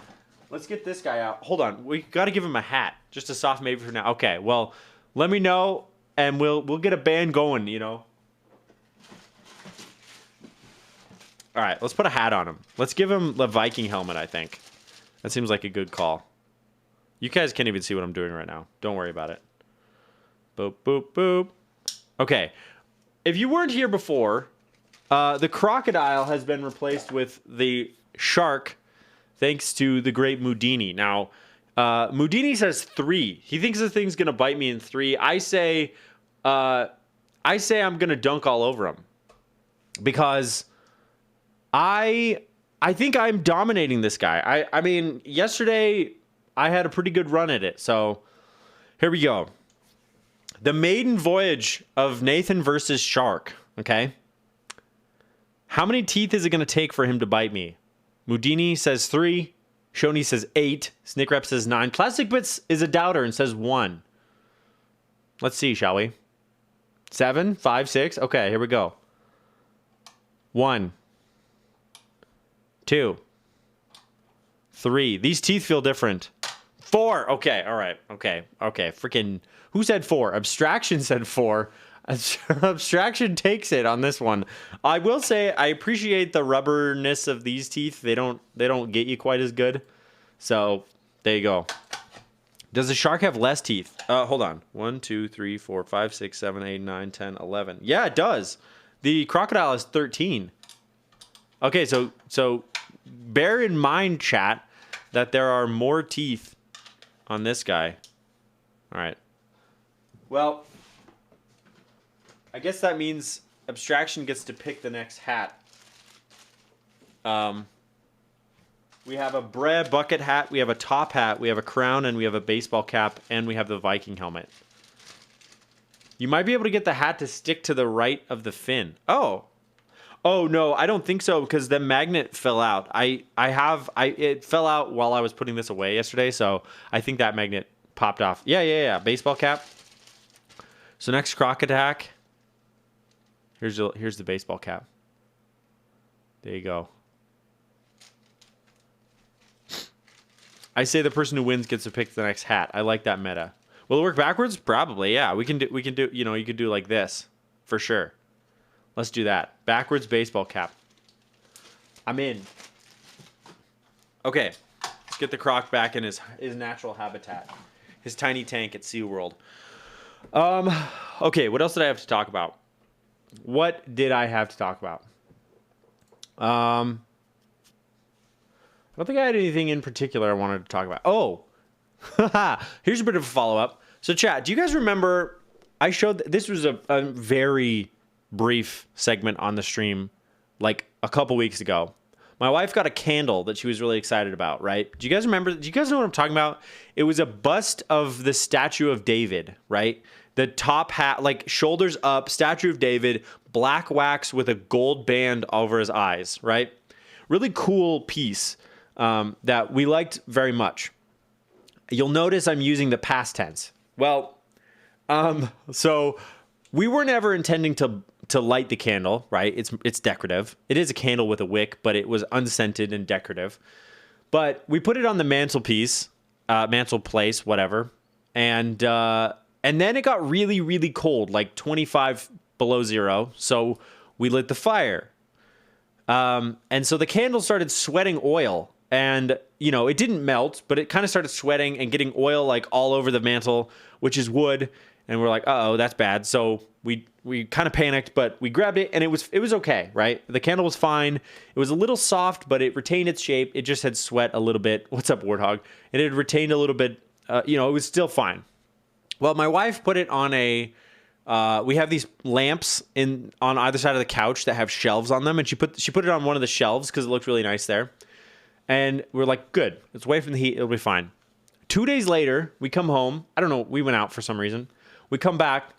[SPEAKER 2] Let's get this guy out. Hold on. We got to give him a hat. Just a soft maybe for now. Okay. Well, let me know and we'll get a band going, you know. All right, let's put a hat on him. Let's give him the Viking helmet, I think. That seems like a good call. You guys can't even see what I'm doing right now. Don't worry about it. Boop, boop, boop. Okay. If you weren't here before, the crocodile has been replaced with the shark thanks to the great Mudini. Now, Mudini says 3. He thinks the thing's going to bite me in 3. I say I'm going to dunk all over him. Because I think I'm dominating this guy. I mean, yesterday I had a pretty good run at it. So here we go. The maiden voyage of Nathan versus Shark. Okay. How many teeth is it going to take for him to bite me? Mudini says 3. Shoni says 8. Snickrep says 9. Plastic Bits is a doubter and says 1. Let's see, shall we? 7, 5, 6. Okay, here we go. 1, 2, 3. These teeth feel different. 4. Okay, all right. Okay. Freaking. Who said 4? Abstraction said 4. Abstraction takes it on this one. I will say I appreciate the rubberness of these teeth. They don't get you quite as good. So there you go. Does the shark have less teeth? Hold on. 1, 2, 3, 4, 5, 6, 7, 8, 9, 10, 11. Yeah, it does. The crocodile is 13. Okay, so bear in mind, chat, that there are more teeth on this guy. All right. Well, I guess that means Abstraction gets to pick the next hat. We have a bread bucket hat, we have a top hat, we have a crown, and we have a baseball cap, and we have the Viking helmet. You might be able to get the hat to stick to the right of the fin. Oh no, I don't think so because the magnet fell out. It fell out while I was putting this away yesterday, so I think that magnet popped off. Yeah. Baseball cap. So next croc attack. Here's the baseball cap. There you go. I say the person who wins gets to pick the next hat. I like that meta. Will it work backwards? Probably, yeah. We can do, you could do like this. For sure. Let's do that. Backwards baseball cap. I'm in. Okay. Let's get the croc back in his natural habitat. His tiny tank at SeaWorld. Okay, what else did I have to talk about? What did I have to talk about? I don't think I had anything in particular I wanted to talk about. Oh, here's a bit of a follow-up. So, chat, do you guys remember I showed... This was a very brief segment on the stream, like a couple weeks ago. My wife got a candle that she was really excited about, right? Do you guys remember? Do you guys know what I'm talking about? It was a bust of the statue of David, right? The top hat, like shoulders up, statue of David, black wax with a gold band over his eyes, right? Really cool piece that we liked very much. You'll notice I'm using the past tense. Well, so we weren't ever intending to light the candle, right? It's decorative. It is a candle with a wick, but it was unscented and decorative. But we put it on the mantelpiece, mantel place, whatever, and then it got really, really cold, like 25 below zero. So we lit the fire. And so the candle started sweating oil. And, it didn't melt, but it kind of started sweating and getting oil like all over the mantle, which is wood. And we're like, uh-oh, that's bad. So we kind of panicked, but we grabbed it and it was okay, right? The candle was fine. It was a little soft, but it retained its shape. It just had sweat a little bit. What's up, Warthog? It had retained a little bit. It was still fine. Well, my wife put it on we have these lamps on either side of the couch that have shelves on them, and she put it on one of the shelves because it looked really nice there. And we're like, good, it's away from the heat, it'll be fine. 2 days later, we come home. I don't know, we went out for some reason. We come back,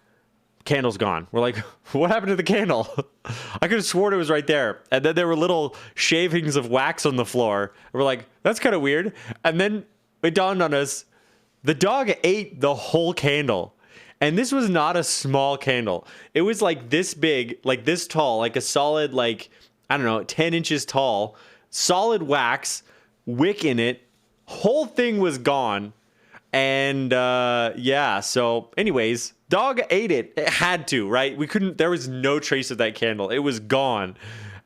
[SPEAKER 2] candle's gone. We're like, what happened to the candle? I could have sworn it was right there. And then there were little shavings of wax on the floor. We're like, that's kind of weird. And then it dawned on us, the dog ate the whole candle. And this was not a small candle. It was like this big, like this tall, like a solid, 10 inches tall, solid wax, wick in it. Whole thing was gone. And so anyways, dog ate it. It had to, right? There was no trace of that candle. It was gone.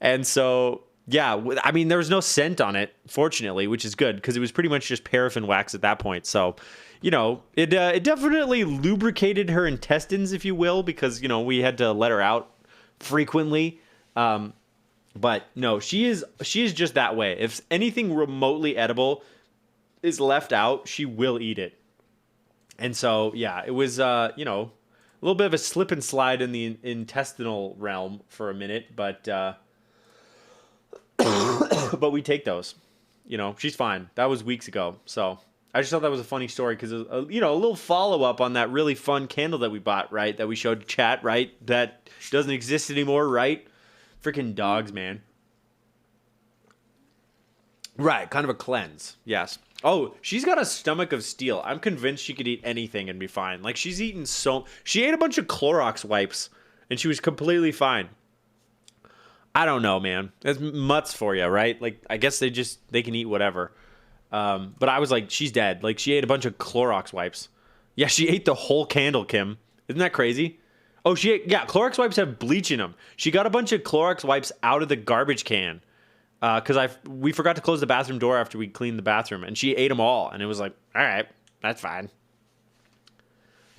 [SPEAKER 2] And so Yeah, I mean, there was no scent on it, fortunately, which is good because it was pretty much just paraffin wax at that point. So, it definitely lubricated her intestines, if you will, because we had to let her out frequently. But no, she is just that way. If anything remotely edible is left out, she will eat it. And so, yeah, it was a little bit of a slip and slide in the intestinal realm for a minute, but but we take those. She's fine. That was weeks ago. So I just thought that was a funny story because, a little follow up on that really fun candle that we bought, right? That we showed chat, right? That doesn't exist anymore, right? Freaking dogs, man. Right. Kind of a cleanse. Yes. Oh, she's got a stomach of steel. I'm convinced she could eat anything and be fine. Like, she ate a bunch of Clorox wipes and she was completely fine. I don't know, man. That's mutts for you, right? Like, I guess they can eat whatever. But I was like, she's dead. Like, she ate a bunch of Clorox wipes. Yeah, she ate the whole candle, Kim. Isn't that crazy? Oh, Clorox wipes have bleach in them. She got a bunch of Clorox wipes out of the garbage can. Because we forgot to close the bathroom door after we cleaned the bathroom. And she ate them all. And it was like, all right, that's fine.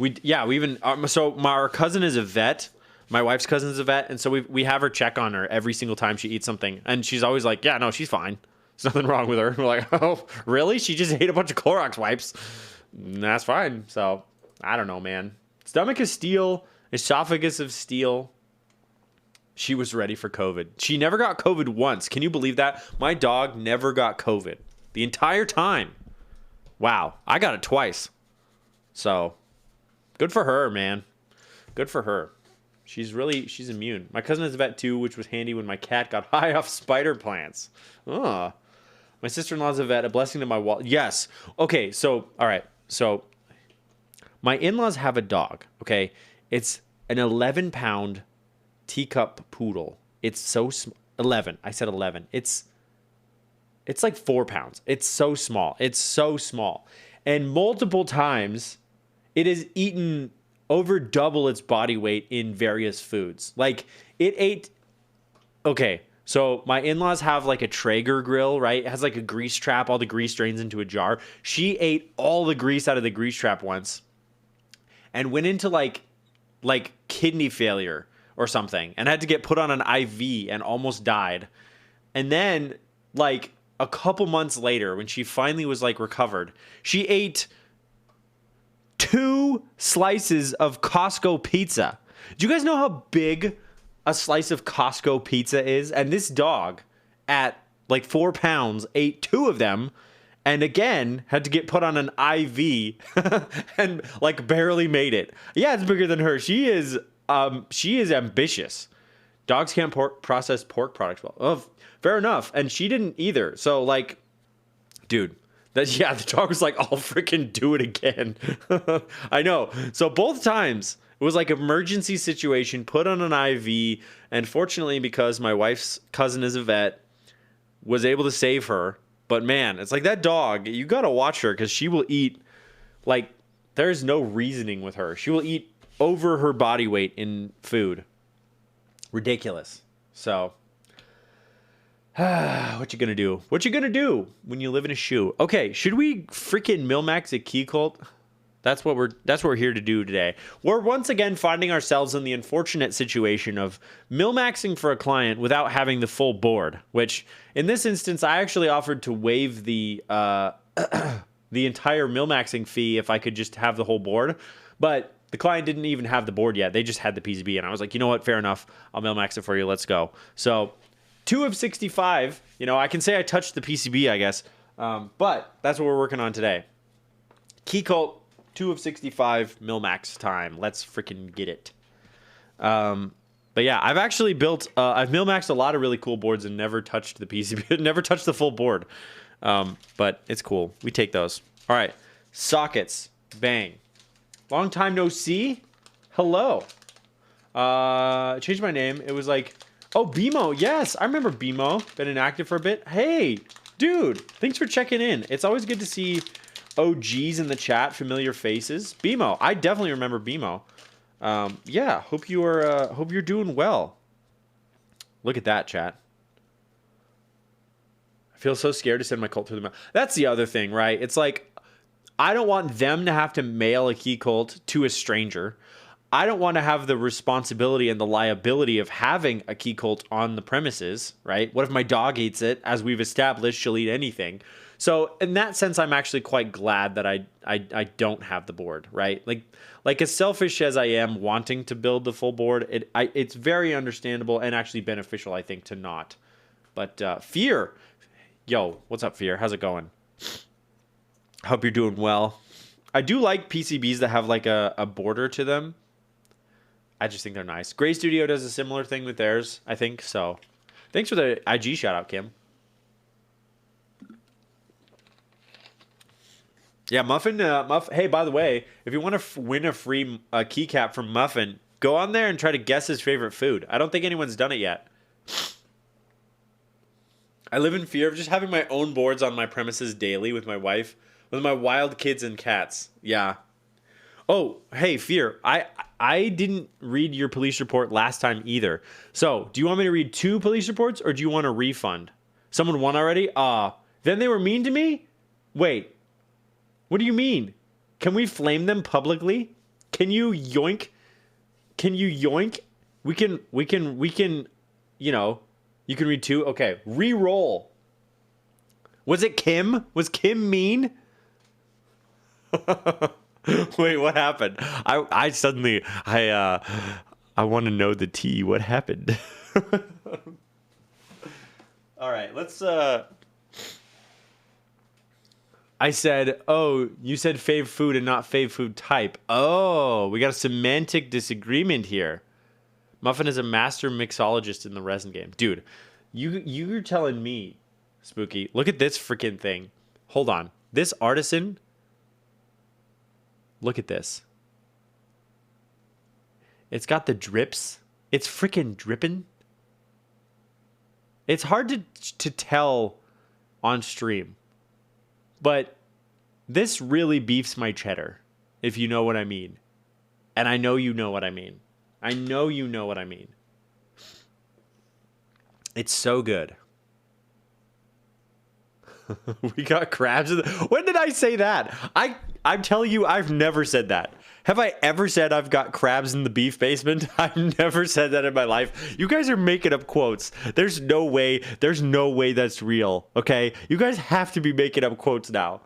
[SPEAKER 2] Our cousin is a vet. My wife's cousin is a vet, and so we have her check on her every single time she eats something, and she's always like, "Yeah, no, she's fine. There's nothing wrong with her." We're like, "Oh, really? She just ate a bunch of Clorox wipes. That's fine." So I don't know, man. Stomach of steel, esophagus of steel. She was ready for COVID. She never got COVID once. Can you believe that? My dog never got COVID the entire time. Wow, I got it twice. So good for her, man. Good for her. She's immune. My cousin is a vet too, which was handy when my cat got high off spider plants. My sister-in-law's a vet, a blessing to my wall. Yes. Okay, so, all right. So, my in-laws have a dog, okay? It's an 11-pound teacup poodle. It's so 11. I said 11. It's like 4 pounds. It's so small. It's so small. And multiple times, it has eaten over double its body weight in various foods. Like, it ate... Okay, so my in-laws have like a Traeger grill, right? It has like a grease trap. All the grease drains into a jar. She ate all the grease out of the grease trap once and went into like kidney failure or something and had to get put on an IV and almost died. And then, like, a couple months later, when she finally was like recovered, she ate 2 slices of Costco pizza. Do you guys know how big a slice of Costco pizza is? And this dog, at like 4 pounds, ate 2 of them, and again had to get put on an IV and like barely made it. Yeah, it's bigger than her. She is ambitious. Dogs can't process pork products well. Oh, fair enough. And she didn't either. So, like, dude. The dog was like, I'll freaking do it again. I know. So both times it was like emergency situation, put on an IV. And fortunately, because my wife's cousin is a vet, was able to save her. But man, it's like that dog, you got to watch her because she will eat, like, there's no reasoning with her. She will eat over her body weight in food. Ridiculous. So... what you gonna do? What you gonna do when you live in a shoe? Okay, should we freaking Milmax a Keycult? That's what we're here to do today. We're once again finding ourselves in the unfortunate situation of Milmaxing for a client without having the full board, which in this instance I actually offered to waive the the entire Milmaxing fee if I could just have the whole board. But the client didn't even have the board yet. They just had the PCB, and I was like, you know what? Fair enough. I'll Milmax it for you. Let's go. So 2 of 65. I can say I touched the PCB, I guess. But that's what we're working on today. Keycult, 2 of 65, Milmax time. Let's freaking get it. But yeah, I've actually I've Milmaxed a lot of really cool boards and never touched the PCB, never touched the full board. But it's cool. We take those. All right. Sockets. Bang. Long time no see. Hello. Changed my name. It was like... Oh, BMO. Yes, I remember BMO. Been inactive for a bit. Hey, dude. Thanks for checking in. It's always good to see OGs in the chat, familiar faces. BMO. I definitely remember BMO. Yeah, hope you're doing well. Look at that, chat. I feel so scared to send my cult through the mail. That's the other thing, right? It's like, I don't want them to have to mail a Keycult to a stranger. I don't want to have the responsibility and the liability of having a Keycult on the premises, right? What if my dog eats it? As we've established, she'll eat anything. So in that sense, I'm actually quite glad that I don't have the board, right? Like as selfish as I am wanting to build the full board, it's very understandable and actually beneficial, I think, to not. But Fear, yo, what's up, Fear? How's it going? Hope you're doing well. I do like PCBs that have like a border to them. I just think they're nice. Gray Studio does a similar thing with theirs, I think. So thanks for the IG shout out, Kim. Yeah, Muffin. Hey, by the way, if you want to win a free keycap from Muffin, go on there and try to guess his favorite food. I don't think anyone's done it yet. I live in fear of just having my own boards on my premises daily with my wife, with my wild kids and cats. Yeah. Oh, hey, Fear. I didn't read your police report last time either. So, do you want me to read 2 police reports or do you want a refund? Someone won already? Then they were mean to me? Wait. What do you mean? Can we flame them publicly? Can you yoink? Can you yoink? We can, you know, you can read 2. Okay, re-roll. Was it Kim? Was Kim mean? Wait, what happened? I suddenly I want to know the tea. What happened? All right, let's I said, "Oh, you said fave food and not fave food type." Oh, we got a semantic disagreement here. Muffin is a master mixologist in the resin game. Dude, you're telling me, Spooky. Look at this freaking thing. Hold on. This artisan. Look at this. It's got the drips. It's freaking dripping. It's hard to tell on stream. But this really beefs my cheddar, if you know what I mean. And I know you know what I mean. I know you know what I mean. It's so good. We got crabs. When did I say that? I'm telling you, I've never said that. Have I ever said I've got crabs in the beef basement? I've never said that in my life. You guys are making up quotes. There's no way. There's no way that's real. Okay? You guys have to be making up quotes now.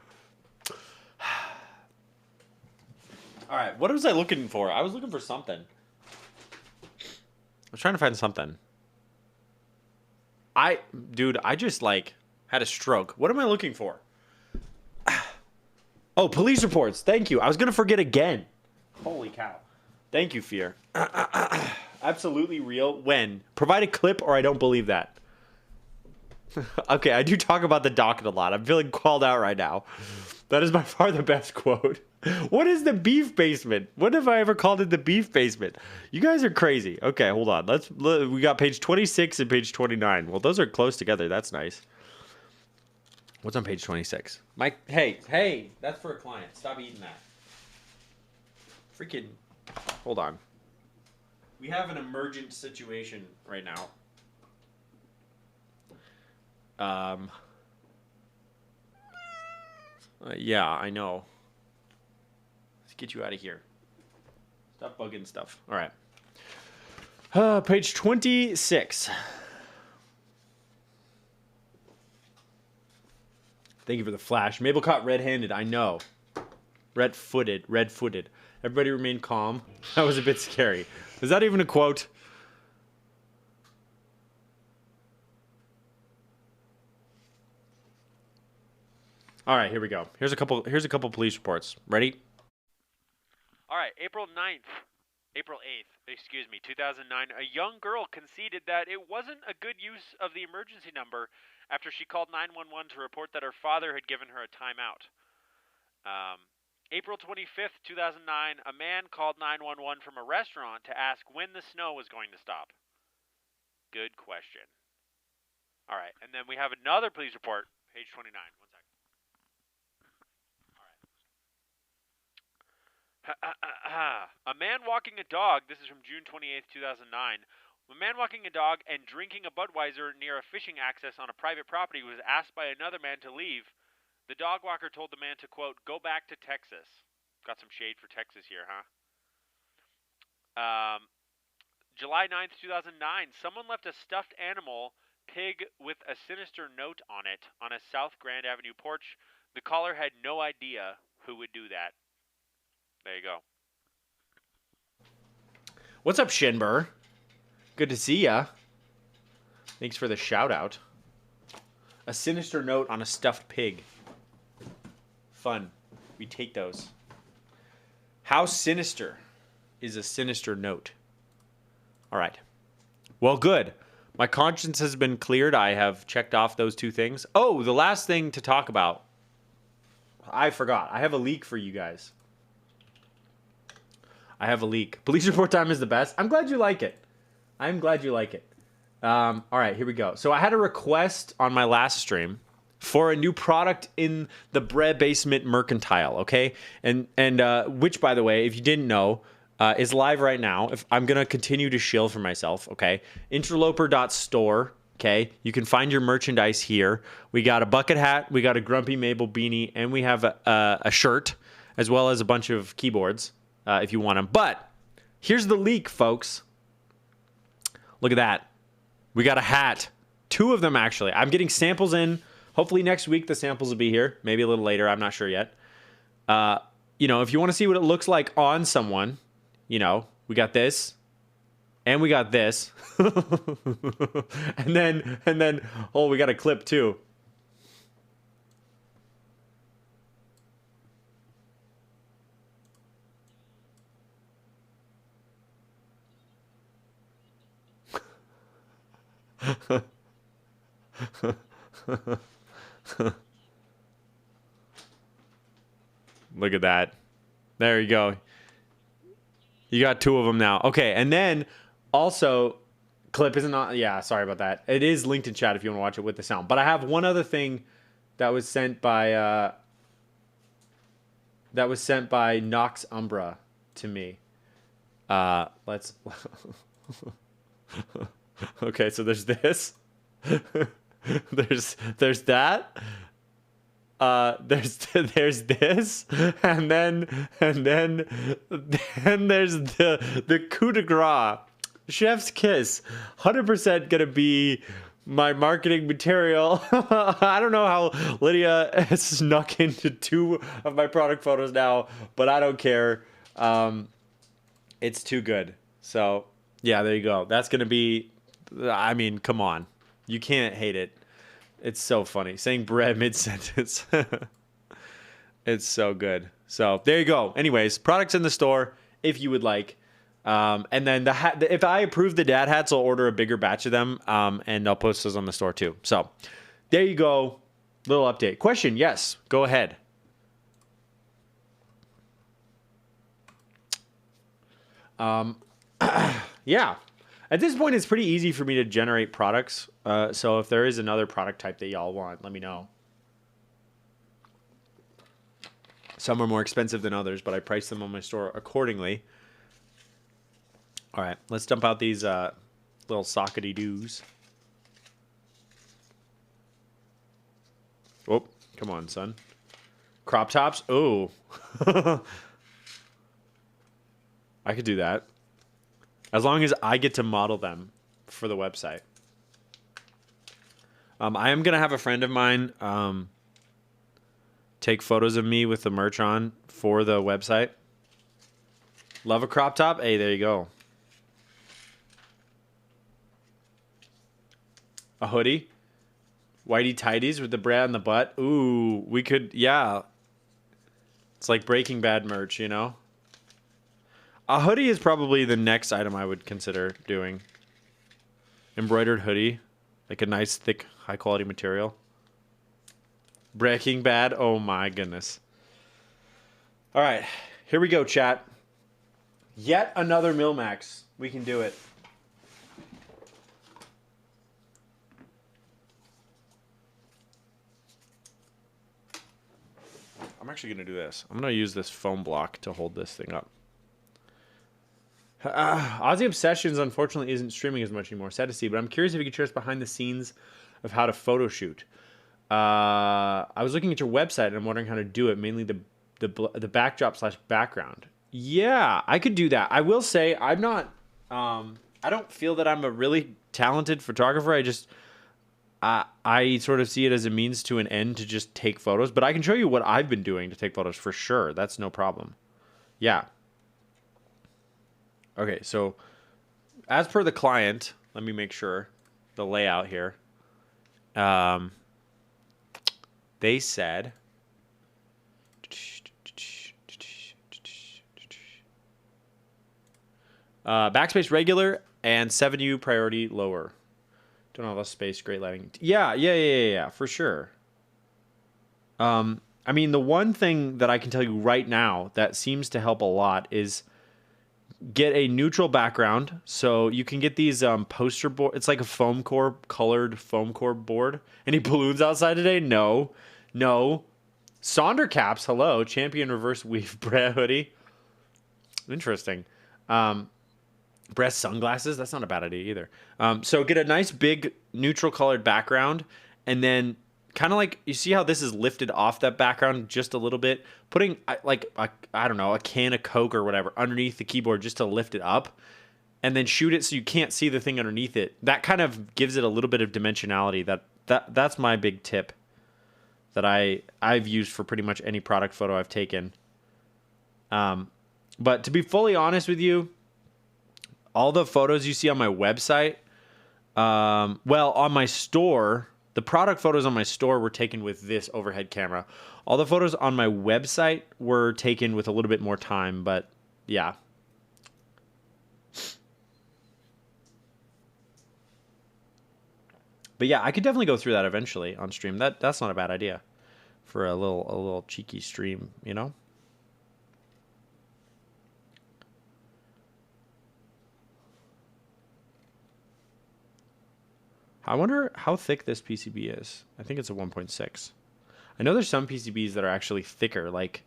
[SPEAKER 2] All right. What was I looking for? I was looking for something. I was trying to find something. Dude, I just like had a stroke. What am I looking for? Oh, police reports. Thank you. I was going to forget again. Holy cow. Thank you, Fear. Absolutely real. When? Provide a clip or I don't believe that. Okay, I do talk about the docket a lot. I'm feeling called out right now. That is by far the best quote. What is the beef basement? When have I ever called it the beef basement? You guys are crazy. Okay, hold on. We got page 26 and page 29. Well, those are close together. That's nice. What's on page 26? Mike, hey, that's for a client. Stop eating that. Freaking, hold on. We have an emergent situation right now. Yeah, I know. Let's get you out of here. Stop bugging stuff. All right. Page 26. Thank you for the flash. Mabel caught red-handed. I know. Red-footed. Everybody remain calm. That was a bit scary. Is that even a quote? All right, here we go. Here's a couple police reports. Ready?
[SPEAKER 3] All right, April 8th, 2009, a young girl conceded that it wasn't a good use of the emergency number after she called 911 to report that her father had given her a timeout. April 25th, 2009, a man called 911 from a restaurant to ask when the snow was going to stop. Good question. All right, and then we have another police report, page 29. One second. All right. A man walking a dog, this is from June 28th, 2009, A man walking a dog and drinking a Budweiser near a fishing access on a private property was asked by another man to leave. The dog walker told the man to, quote, go back to Texas. Got some shade for Texas here, huh? July 9th, 2009, someone left a stuffed animal pig with a sinister note on it on a South Grand Avenue porch. The caller had no idea who would do that. There you go.
[SPEAKER 2] What's up, Shinbur? Good to see ya. Thanks for the shout out. A sinister note on a stuffed pig. Fun. We take those. How sinister is a sinister note? All right. Well, good. My conscience has been cleared. I have checked off those two things. Oh, the last thing to talk about. I forgot. I have a leak for you guys. I have a leak. Police report time is the best. I'm glad you like it. I'm glad you like it. All right, here we go. So I had a request on my last stream for a new product in the Bread Basement Mercantile, okay? And which, by the way, if you didn't know, is live right now. If I'm going to continue to shill for myself, okay? Interloper.store, okay? You can find your merchandise here. We got a bucket hat, we got a Grumpy Mabel beanie, and we have a shirt, as well as a bunch of keyboards, if you want them. But here's the leak, folks. Look at that. We got a hat. 2 of them, actually. I'm getting samples in. Hopefully next week the samples will be here. Maybe a little later. I'm not sure yet. You know, if you want to see what it looks like on someone, you know, we got this. And we got this. and then, oh, we got a clip too. Look at that. There you go. You got 2 of them now. Okay, and then also, clip isn't on. Yeah, sorry about that. It is linked in chat if you want to watch it with the sound. But I have one other thing that was sent by Nox Umbra to me. Let's. Okay, so there's this. there's that. There's this, and then there's the coup de grace, chef's kiss, 100% gonna be my marketing material. I don't know how Lydia has snuck into 2 of my product photos now, but I don't care. It's too good. So yeah, there you go. That's gonna be. I mean, come on, you can't hate it. It's so funny. Saying bread mid-sentence. It's so good. So there you go. Anyways, products in the store if you would like. And then the hat. If I approve the dad hats, I'll order a bigger batch of them. And I'll post those on the store too. So there you go. Little update. Question? Yes. Go ahead. Yeah. At this point, it's pretty easy for me to generate products. So if there is another product type that y'all want, let me know. Some are more expensive than others, but I price them on my store accordingly. All right, let's dump out these little sockety-doos. Oh, come on, son. Crop tops? Oh. I could do that. As long as I get to model them for the website. I am going to have a friend of mine take photos of me with the merch on for the website. Love a crop top? Hey, there you go. A hoodie? Whitey tighties with the bra on the butt? Ooh, we could, yeah. It's like Breaking Bad merch, you know? A hoodie is probably the next item I would consider doing. Embroidered hoodie. Like a nice, thick, high-quality material. Breaking Bad. Oh, my goodness. All right. Here we go, chat. Yet another Milmax. We can do it. I'm actually going to do this. I'm going to use this foam block to hold this thing up. Aussie Obsessions, unfortunately, isn't streaming as much anymore. Sad to see, but I'm curious if you could share us behind the scenes of how to photo shoot. I was looking at your website and I'm wondering how to do it, mainly the backdrop / background. Yeah, I could do that. I will say I'm not. I don't feel that I'm a really talented photographer. I sort of see it as a means to an end to just take photos. But I can show you what I've been doing to take photos for sure. That's no problem. Yeah. Okay, so as per the client, let me make sure the layout here. They said backspace regular and 7U priority lower. Don't have less space, great lighting. Yeah, for sure. I mean, the one thing that I can tell you right now that seems to help a lot is get a neutral background. So you can get these poster board. It's like a foam core, colored foam core board. Any balloons outside today? No. Sonder caps, hello. Champion reverse weave Brea hoodie. Interesting. Breast sunglasses, that's not a bad idea either. So get a nice big neutral colored background, and then kind of like, you see how this is lifted off that background just a little bit, putting like I don't know, a can of Coke or whatever underneath the keyboard just to lift it up, and then shoot it so you can't see the thing underneath it. That kind of gives it a little bit of dimensionality. That's my big tip that I've used for pretty much any product photo I've taken. But to be fully honest with you, all the photos you see on my website, well, on my store, the product photos on my store were taken with this overhead camera. All the photos on my website were taken with a little bit more time, but yeah. But yeah, I could definitely go through that eventually on stream. That's not a bad idea for a little cheeky stream, you know? I wonder how thick this PCB is. I think it's a 1.6. I know there's some PCBs that are actually thicker, like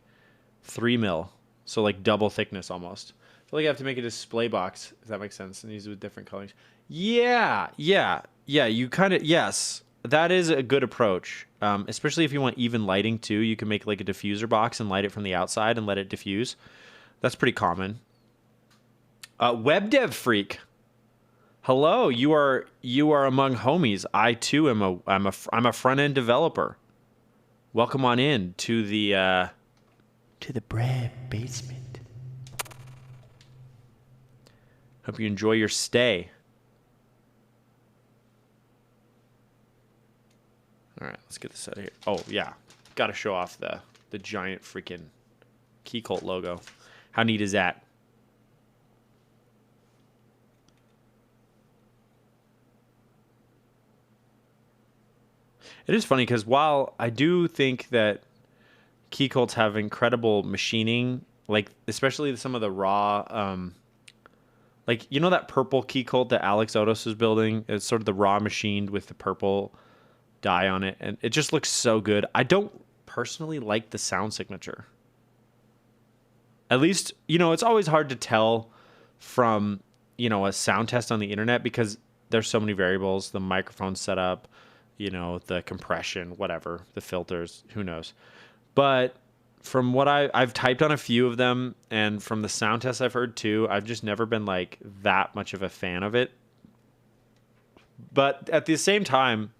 [SPEAKER 2] 3 mil. So like double thickness almost. I feel like I have to make a display box, if that makes sense, and these with different colors. Yeah, you kind of, yes, that is a good approach. Especially if you want even lighting too. You can make like a diffuser box and light it from the outside and let it diffuse. That's pretty common. Web dev freak. Hello, you are among homies. I too am I'm a front end developer. Welcome on in to the bread basement. Hope you enjoy your stay. All right, let's get this out of here. Oh yeah, got to show off the giant freaking Keycult logo. How neat is that? It is funny because while I do think that Keycults have incredible machining, like especially some of the raw, like you know that purple Keycult that Alex Otos is building, it's sort of the raw machined with the purple dye on it, and it just looks so good. I don't personally like the sound signature. At least, you know, it's always hard to tell from, you know, a sound test on the internet because there's so many variables, the microphone setup, you know, the compression, whatever, the filters, who knows. But from what I've typed on a few of them, and from the sound tests I've heard too, I've just never been like that much of a fan of it. But at the same time,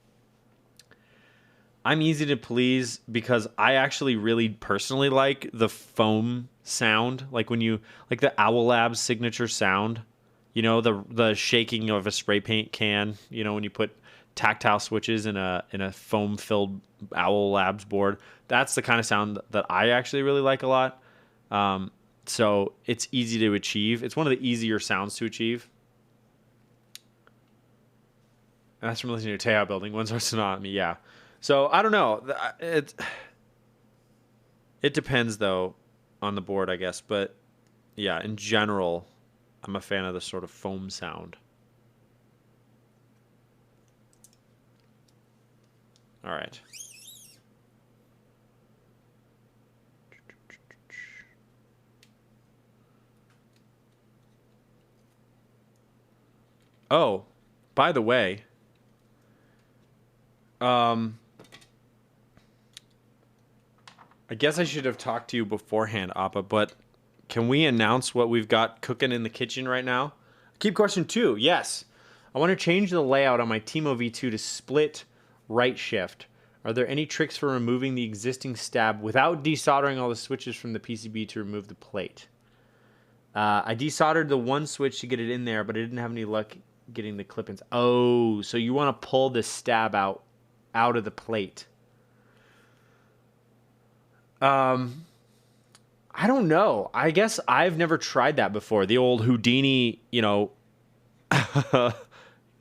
[SPEAKER 2] I'm easy to please because I actually really personally like the foam sound, like when you like the Owl Labs signature sound, you know, the shaking of a spray paint can, you know, when you put tactile switches in a foam filled Owl Labs board. That's the kind of sound that I actually really like a lot. So it's easy to achieve. It's one of the easier sounds to achieve. And that's from listening to Teja Building. One's Sonata, yeah. So I don't know. It depends though on the board, I guess. But yeah, in general, I'm a fan of the sort of foam sound. All right. Oh, by the way, I guess I should have talked to you beforehand, Appa, but can we announce what we've got cooking in the kitchen right now? Keep question 2. Yes. I want to change the layout on my Timo V2 to split right shift. Are there any tricks for removing the existing stab without desoldering all the switches from the PCB to remove the plate? I desoldered the one switch to get it in there, but I didn't have any luck getting the clip-ins. Oh, so you want to pull the stab out of the plate. I don't know. I guess I've never tried that before. The old Houdini,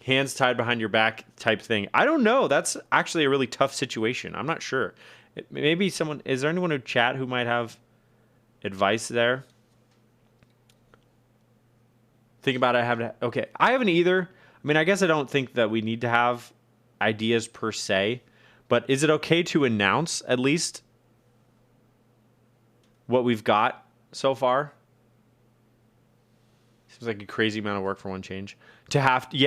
[SPEAKER 2] hands tied behind your back type thing. I don't know. That's actually a really tough situation. I'm not sure. Maybe someone, is there anyone in chat who might have advice there? Think about it. Okay. I haven't either. I mean, I guess I don't think that we need to have ideas per se, but is it okay to announce at least what we've got so far? Seems like a crazy amount of work for one change. To have to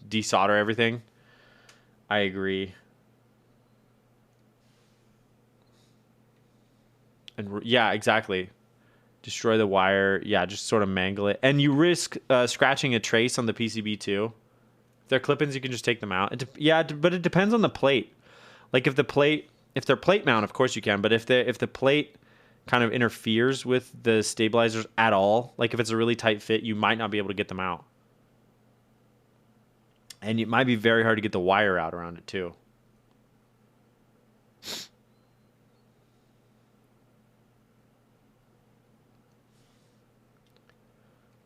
[SPEAKER 2] desolder everything. I agree. And yeah, exactly. Destroy the wire. Yeah, just sort of mangle it. And you risk scratching a trace on the PCB too. If they're clip-ins, you can just take them out. But it depends on the plate. Like if they're plate mount, of course you can. But if the plate kind of interferes with the stabilizers at all, like if it's a really tight fit, you might not be able to get them out. And it might be very hard to get the wire out around it too.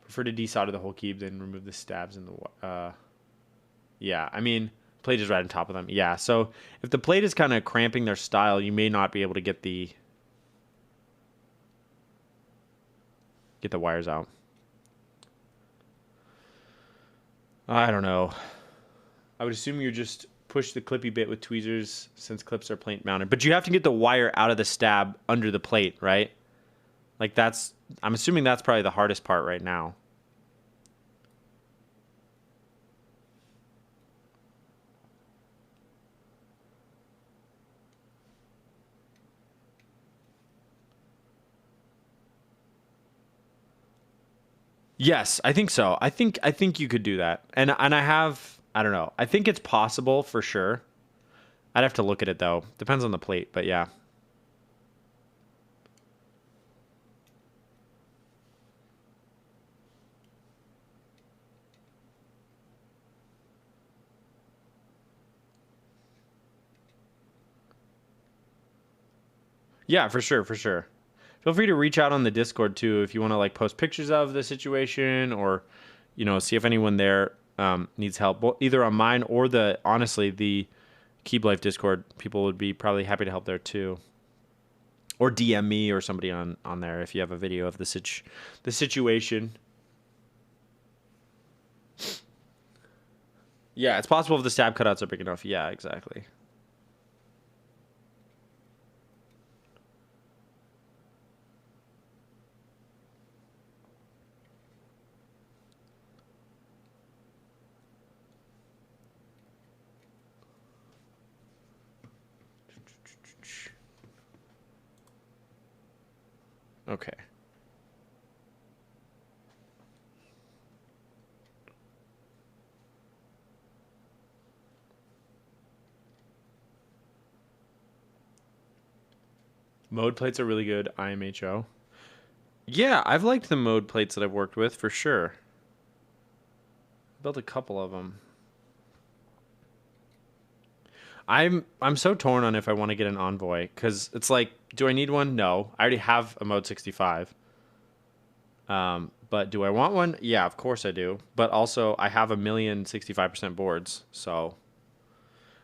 [SPEAKER 2] Prefer to desolder the whole cube, then remove the stabs in the... yeah, I mean, plate is right on top of them. Yeah, so if the plate is kind of cramping their style, you may not be able to get the wires out. I don't know. I would assume you just push the clippy bit with tweezers since clips are plate mounted. But you have to get the wire out of the stab under the plate, right? Like I'm assuming that's probably the hardest part right now. Yes, I think so. I think you could do that. And I don't know. I think it's possible for sure. I'd have to look at it though. Depends on the plate, but yeah. Yeah, for sure, for sure. Feel free to reach out on the Discord too if you want to like post pictures of the situation or, see if anyone there needs help. Well, either on mine or honestly the Keep Life Discord. People would be probably happy to help there too. Or DM me or somebody on there if you have a video of the situation. Yeah, it's possible if the stab cutouts are big enough. Yeah, exactly. Okay. Mode plates are really good. IMHO. Yeah, I've liked the mode plates that I've worked with for sure. Built a couple of them. I'm so torn on if I want to get an Envoy because it's like, do I need one? No, I already have a Mode 65. But do I want one? Yeah, of course I do. But also, I have 1,065% boards, so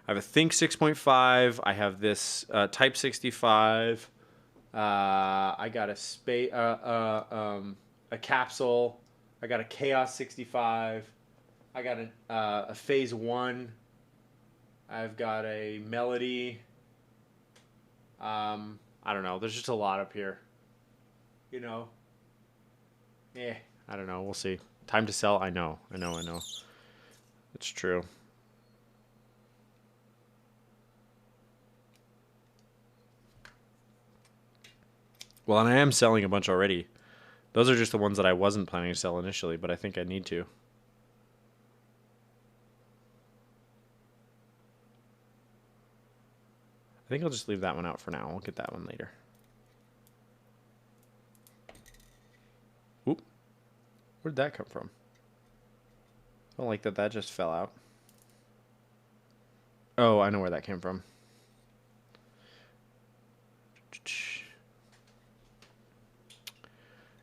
[SPEAKER 2] I have a Think 6.5. I have this Type 65. I got a capsule. I got a Chaos 65. I got a Phase 1. I've got a Melody. I don't know. There's just a lot up here. Yeah, I don't know. We'll see. Time to sell. I know. It's true. Well, and I am selling a bunch already. Those are just the ones that I wasn't planning to sell initially, but I think I need to. I think I'll just leave that one out for now. We'll get that one later. Oop. Where'd that come from? I don't like that that just fell out. Oh, I know where that came from.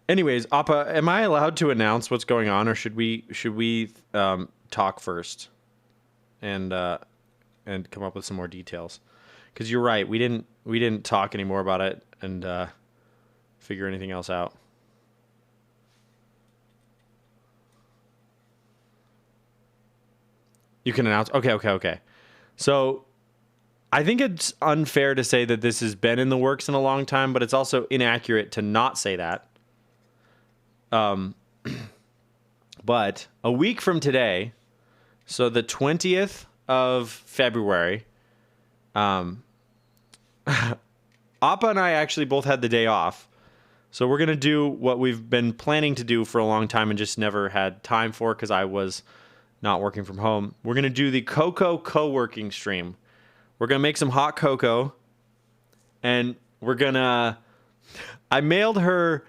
[SPEAKER 2] Anyways, Appa, am I allowed to announce what's going on, or should we talk first and come up with some more details? Because you're right, we didn't talk anymore about it and figure anything else out. You can announce. Okay. So I think it's unfair to say that this has been in the works in a long time, but it's also inaccurate to not say that. But a week from today, so the 20th of February, Appa and I actually both had the day off. So we're going to do what we've been planning to do for a long time and just never had time for because I was not working from home. We're going to do the cocoa co-working stream. We're going to make some hot cocoa and we're going to... I mailed her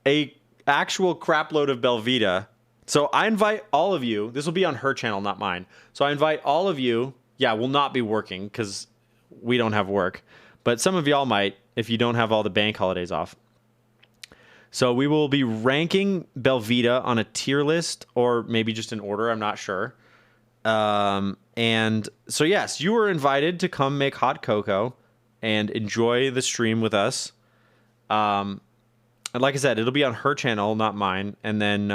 [SPEAKER 2] a actual crap load of Belvita. So I invite all of you. This will be on her channel, not mine. So I invite all of you. Yeah, we'll not be working because we don't have work. But some of y'all might if you don't have all the bank holidays off. So we will be ranking Belvita on a tier list or maybe just in order. I'm not sure. And so, yes, you are invited to come make hot cocoa and enjoy the stream with us. And like I said, it'll be on her channel, not mine. And then,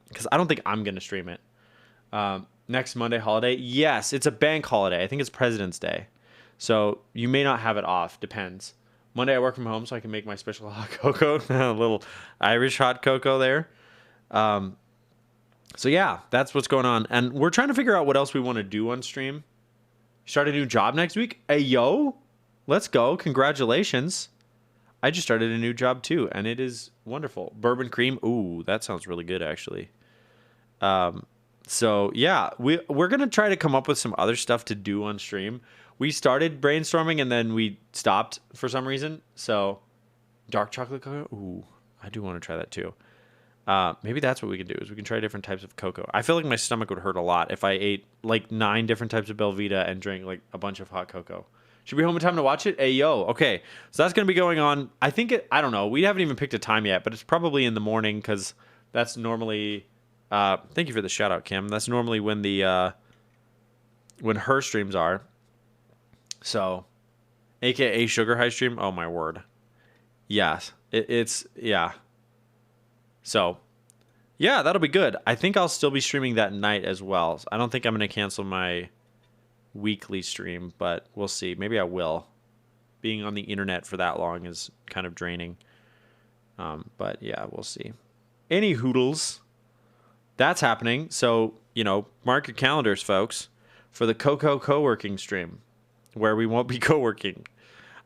[SPEAKER 2] because I don't think I'm going to stream it. Next Monday holiday. Yes, it's a bank holiday. I think it's President's Day. So you may not have it off. Depends. Monday I work from home so I can make my special hot cocoa. A little Irish hot cocoa there. So yeah, that's what's going on. And we're trying to figure out what else we want to do on stream. Start a new job next week. Hey, yo, let's go. Congratulations. I just started a new job too, and it is wonderful. Bourbon cream. Ooh, that sounds really good, actually. So yeah, we're going to try to come up with some other stuff to do on stream. We started brainstorming and then we stopped for some reason. So dark chocolate cocoa. Ooh, I do want to try that too. Maybe that's what we can do is we can try different types of cocoa. I feel like my stomach would hurt a lot if I ate like 9 different types of Belvita and drank like a bunch of hot cocoa. Should we be home in time to watch it? Hey, yo. Okay. So that's going to be going on. I think I don't know. We haven't even picked a time yet, but it's probably in the morning because that's normally, thank you for the shout out, Kim. That's normally when when her streams are. So, AKA Sugar High stream. Oh my word. Yes. Yeah. So, yeah, that'll be good. I think I'll still be streaming that night as well. I don't think I'm going to cancel my weekly stream, but we'll see. Maybe I will. Being on the internet for that long is kind of draining. But yeah, we'll see. Any hoodles. That's happening. So, mark your calendars, folks, for the Cocoa co-working stream where we won't be co-working.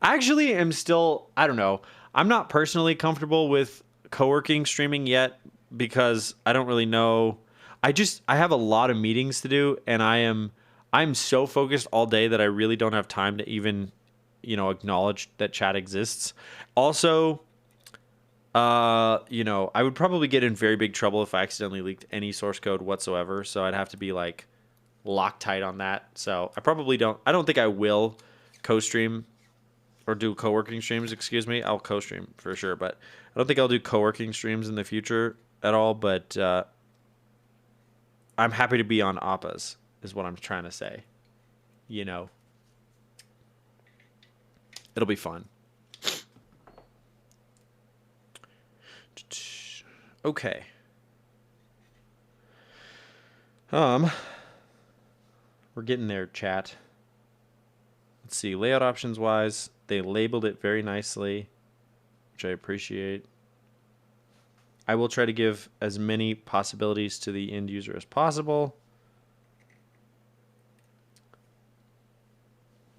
[SPEAKER 2] I actually am still, I don't know. I'm not personally comfortable with co-working streaming yet because I don't really know. I have a lot of meetings to do and I'm so focused all day that I really don't have time to even, acknowledge that chat exists. Also, I would probably get in very big trouble if I accidentally leaked any source code whatsoever. So I'd have to be like Loctite on that. So I don't think I will co-stream or do co-working streams, excuse me. I'll co-stream for sure, but I don't think I'll do co-working streams in the future at all, but I'm happy to be on Appa's is what I'm trying to say. It'll be fun. Okay. We're getting there, chat. Let's see. Layout options wise, they labeled it very nicely, which I appreciate. I will try to give as many possibilities to the end user as possible.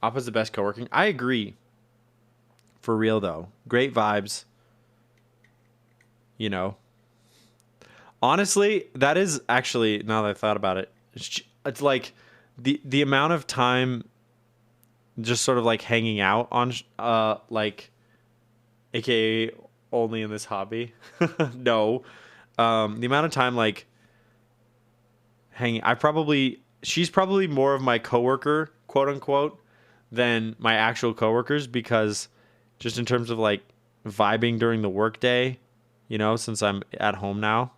[SPEAKER 2] Oppa's the best co-working. I agree. For real, though. Great vibes. You know. Honestly, that is actually, now that I thought about it, it's like the amount of time just sort of like hanging out on, like, AKA only in this hobby. No. The amount of time, like, hanging, she's probably more of my coworker, quote unquote, than my actual coworkers, because just in terms of like vibing during the workday, you know, since I'm at home now.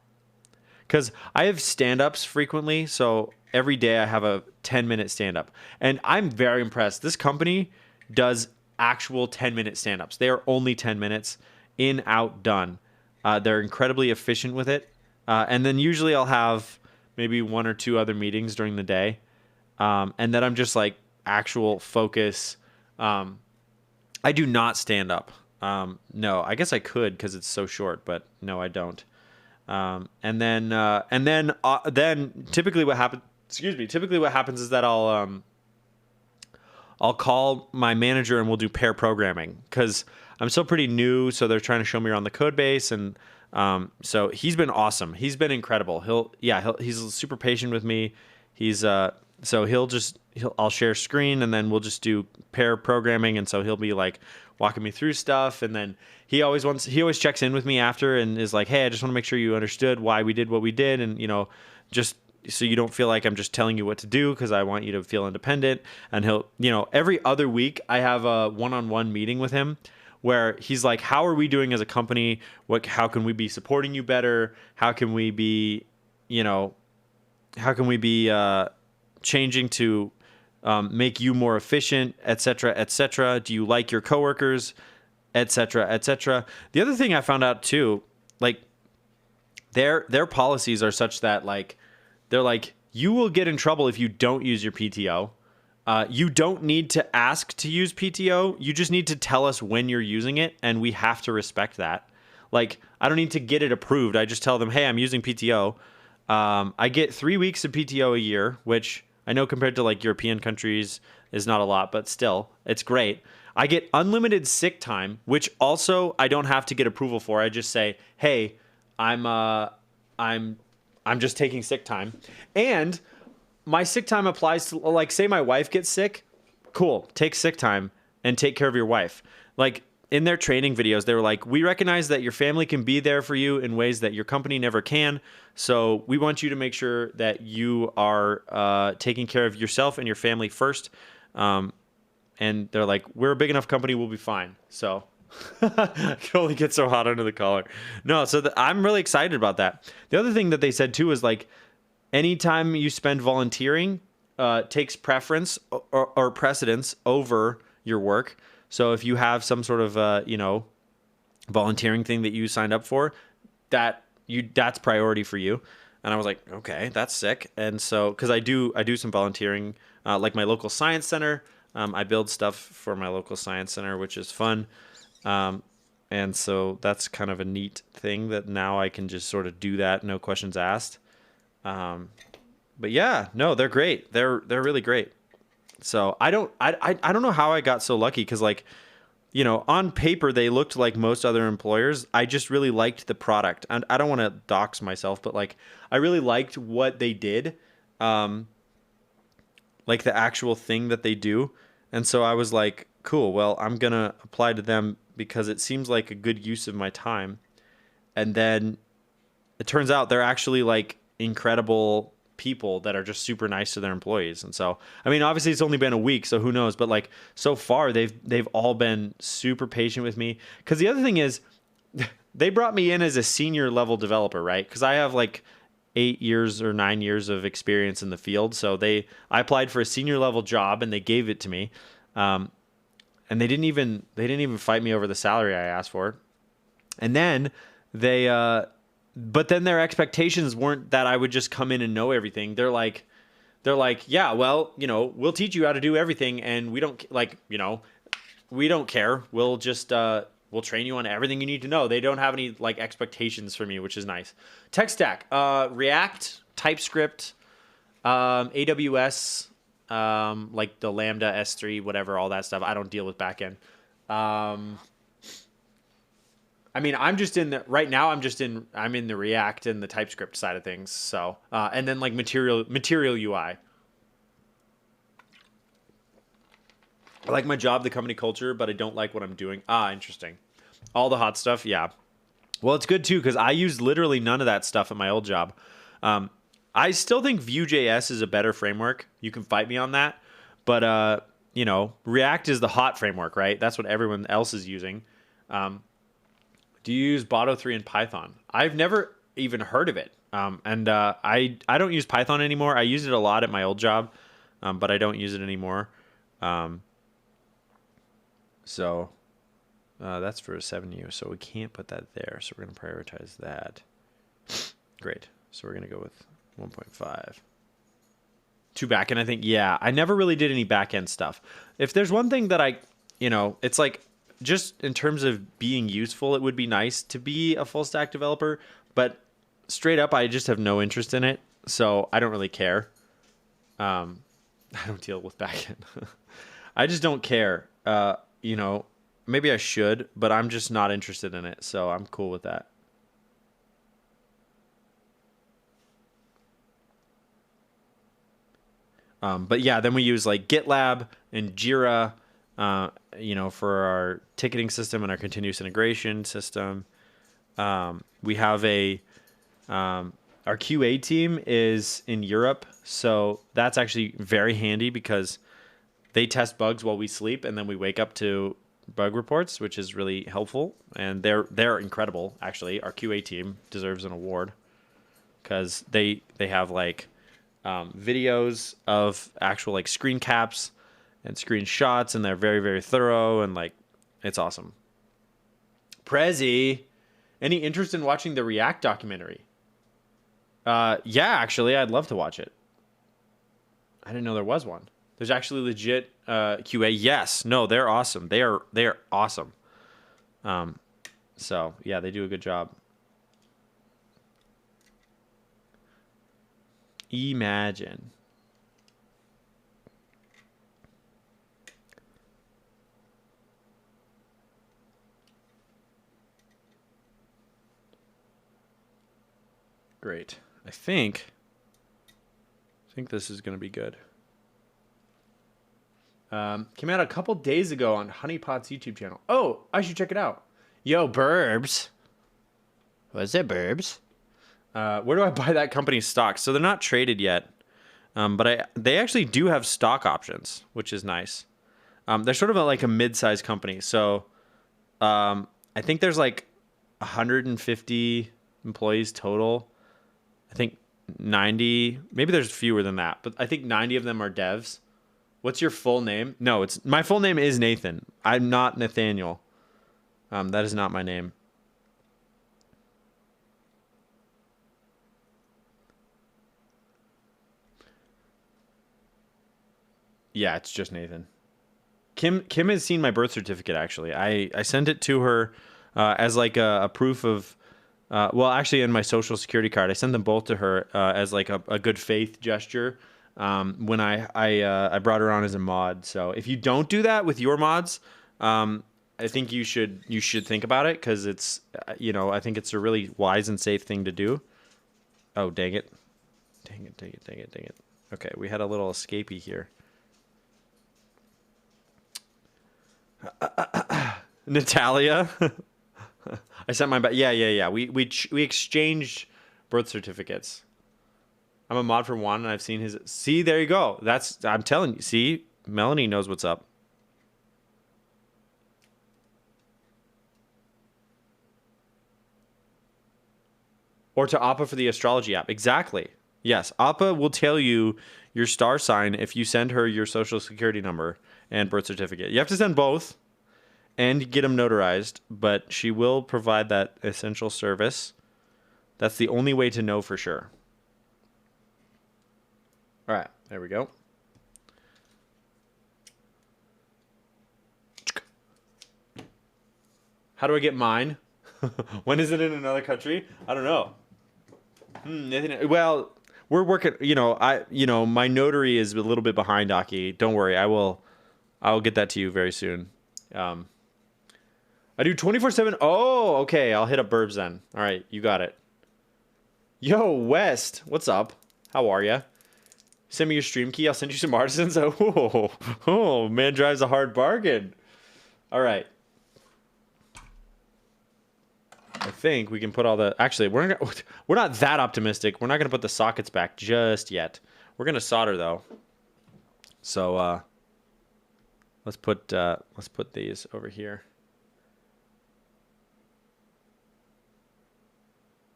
[SPEAKER 2] Because I have stand-ups frequently, so every day I have a 10-minute stand-up. And I'm very impressed. This company does actual 10-minute stand-ups. They are only 10 minutes, in, out, done. They're incredibly efficient with it. And then usually I'll have maybe one or two other meetings during the day. And then I'm just like actual focus. I do not stand up. No, I guess I could because it's so short, but no, I don't. And then typically what happens, typically what happens is that I'll call my manager and we'll do pair programming, because I'm still pretty new. So they're trying to show me around the code base. And, so he's been awesome. He's been incredible. He's super patient with me. So I'll share screen and then we'll just do pair programming. And so he'll be like walking me through stuff. And then he always checks in with me after and is like, hey, I just want to make sure you understood why we did what we did. And, you know, just so you don't feel like I'm just telling you what to do, because I want you to feel independent. And he'll, you know, every other week I have a one-on-one meeting with him where he's like, how are we doing as a company? How can we be supporting you better? How can we be, changing to make you more efficient, et cetera, et cetera? Do you like your coworkers, et cetera, et cetera? The other thing I found out too, like their policies are such that like, they're like, you will get in trouble if you don't use your PTO. You don't need to ask to use PTO. You just need to tell us when you're using it, and we have to respect that. Like, I don't need to get it approved. I just tell them, hey, I'm using PTO. I get 3 weeks of PTO a year, which I know compared to like European countries is not a lot, but still, it's great. I get unlimited sick time, which also I don't have to get approval for. I just say, hey, I'm just taking sick time. And my sick time applies to, like, say my wife gets sick, cool, take sick time and take care of your wife. Like, in their training videos, they were like, we recognize that your family can be there for you in ways that your company never can. So we want you to make sure that you are taking care of yourself and your family first. And they're like, we're a big enough company, we'll be fine. So I can only get so hot under the collar. No, so I'm really excited about that. The other thing that they said too is like, anytime you spend volunteering, takes preference or precedence over your work. So if you have some sort of volunteering thing that you signed up for, that's priority for you. And I was like, okay, that's sick. And so, because I do some volunteering, like my local science center. I build stuff for my local science center, which is fun. And so that's kind of a neat thing that now I can just sort of do that, no questions asked. But yeah, no, they're great. They're really great. So I don't know how I got so lucky, because like, you know, on paper they looked like most other employers. I just really liked the product, and I don't want to dox myself, but like I really liked what they did, like the actual thing that they do. And so I was like, cool, well, I'm gonna apply to them because it seems like a good use of my time. And then it turns out they're actually like incredible people that are just super nice to their employees. And so, I mean, obviously it's only been a week, so who knows, but like so far they've all been super patient with me. Because the other thing is, they brought me in as a senior level developer, right? Because I have like 8 years or 9 years of experience in the field. So I applied for a senior level job and they gave it to me. And they didn't even fight me over the salary I asked for. And then but then their expectations weren't that I would just come in and know everything. They're like, yeah, well, you know, we'll teach you how to do everything, and we don't care. We'll just, will train you on everything you need to know. They don't have any like expectations for me, which is nice. Tech stack, React, TypeScript, AWS, like the Lambda S3, whatever, all that stuff. I don't deal with backend. I mean, I'm in the React and the TypeScript side of things. So, and then like material UI. I like my job, the company culture, but I don't like what I'm doing. Interesting. All the hot stuff. Yeah. Well, it's good too, because I used literally none of that stuff at my old job. I still think Vue.js is a better framework. You can fight me on that. But, React is the hot framework, right? That's what everyone else is using. Do you use Boto 3 in Python? I've never even heard of it. I don't use Python anymore. I used it a lot at my old job, but I don't use it anymore. So that's for a 7U, so we can't put that there. So we're going to prioritize that. Great. So we're going to go with 1.5. 2 backend, I think. Yeah, I never really did any backend stuff. If there's one thing that it's like, just in terms of being useful, it would be nice to be a full stack developer, but straight up, I just have no interest in it. So I don't really care. I don't deal with backend. I just don't care. Maybe I should, but I'm just not interested in it. So I'm cool with that. But yeah, then we use like GitLab and Jira, for our ticketing system and our continuous integration system. We have our QA team is in Europe. So that's actually very handy because they test bugs while we sleep, and then we wake up to bug reports, which is really helpful. And they're incredible. Actually, our QA team deserves an award because they have like videos of actual like screen caps and screenshots, and they're very, very thorough, and like it's awesome. Prezi, any interest in watching the React documentary? Yeah, actually, I'd love to watch it. I didn't know there was one. There's actually legit QA. Yes, no, they're awesome. They are awesome. So yeah, they do a good job. Imagine. Great. I think this is going to be good. Came out a couple days ago on Honeypot's YouTube channel. Oh, I should check it out. Yo, Burbs. What's it, Burbs? Where do I buy that company's stock? So they're not traded yet, but they actually do have stock options, which is nice. They're sort of like a mid-sized company. So I think there's like 150 employees total. I think 90, maybe there's fewer than that, but I think 90 of them are devs. What's your full name? No, my full name is Nathan. I'm not Nathaniel. That is not my name. Yeah, it's just Nathan. Kim has seen my birth certificate, actually. I sent it to her as like a proof of, actually in my social security card. I sent them both to her as like a good faith gesture when I brought her on as a mod. So if you don't do that with your mods, I think you should think about it, because it's, I think it's a really wise and safe thing to do. Oh, dang it. Dang it. Okay, we had a little escapee here. Natalia. I sent mine back. Yeah. We exchanged birth certificates. I'm a mod for Juan, and I've seen his. See, there you go. I'm telling you. See, Melanie knows what's up. Or to Appa for the astrology app. Exactly. Yes, Appa will tell you your star sign if you send her your social security number and birth certificate. You have to send both and get them notarized, but she will provide that essential service. That's the only way to know for sure. All right, there we go. How do I get mine? When is it in another country? I don't know. Well, we're working. My notary is a little bit behind, Aki. Don't worry. I'll get that to you very soon. I do 24/7. Oh, okay. I'll hit up Burbs then. All right, you got it. Yo, West, what's up? How are ya? Send me your stream key. I'll send you some artisans. Oh, man drives a hard bargain. All right. I think we can put all the... Actually, we're not that optimistic. We're not going to put the sockets back just yet. We're going to solder, though. So, let's put these over here.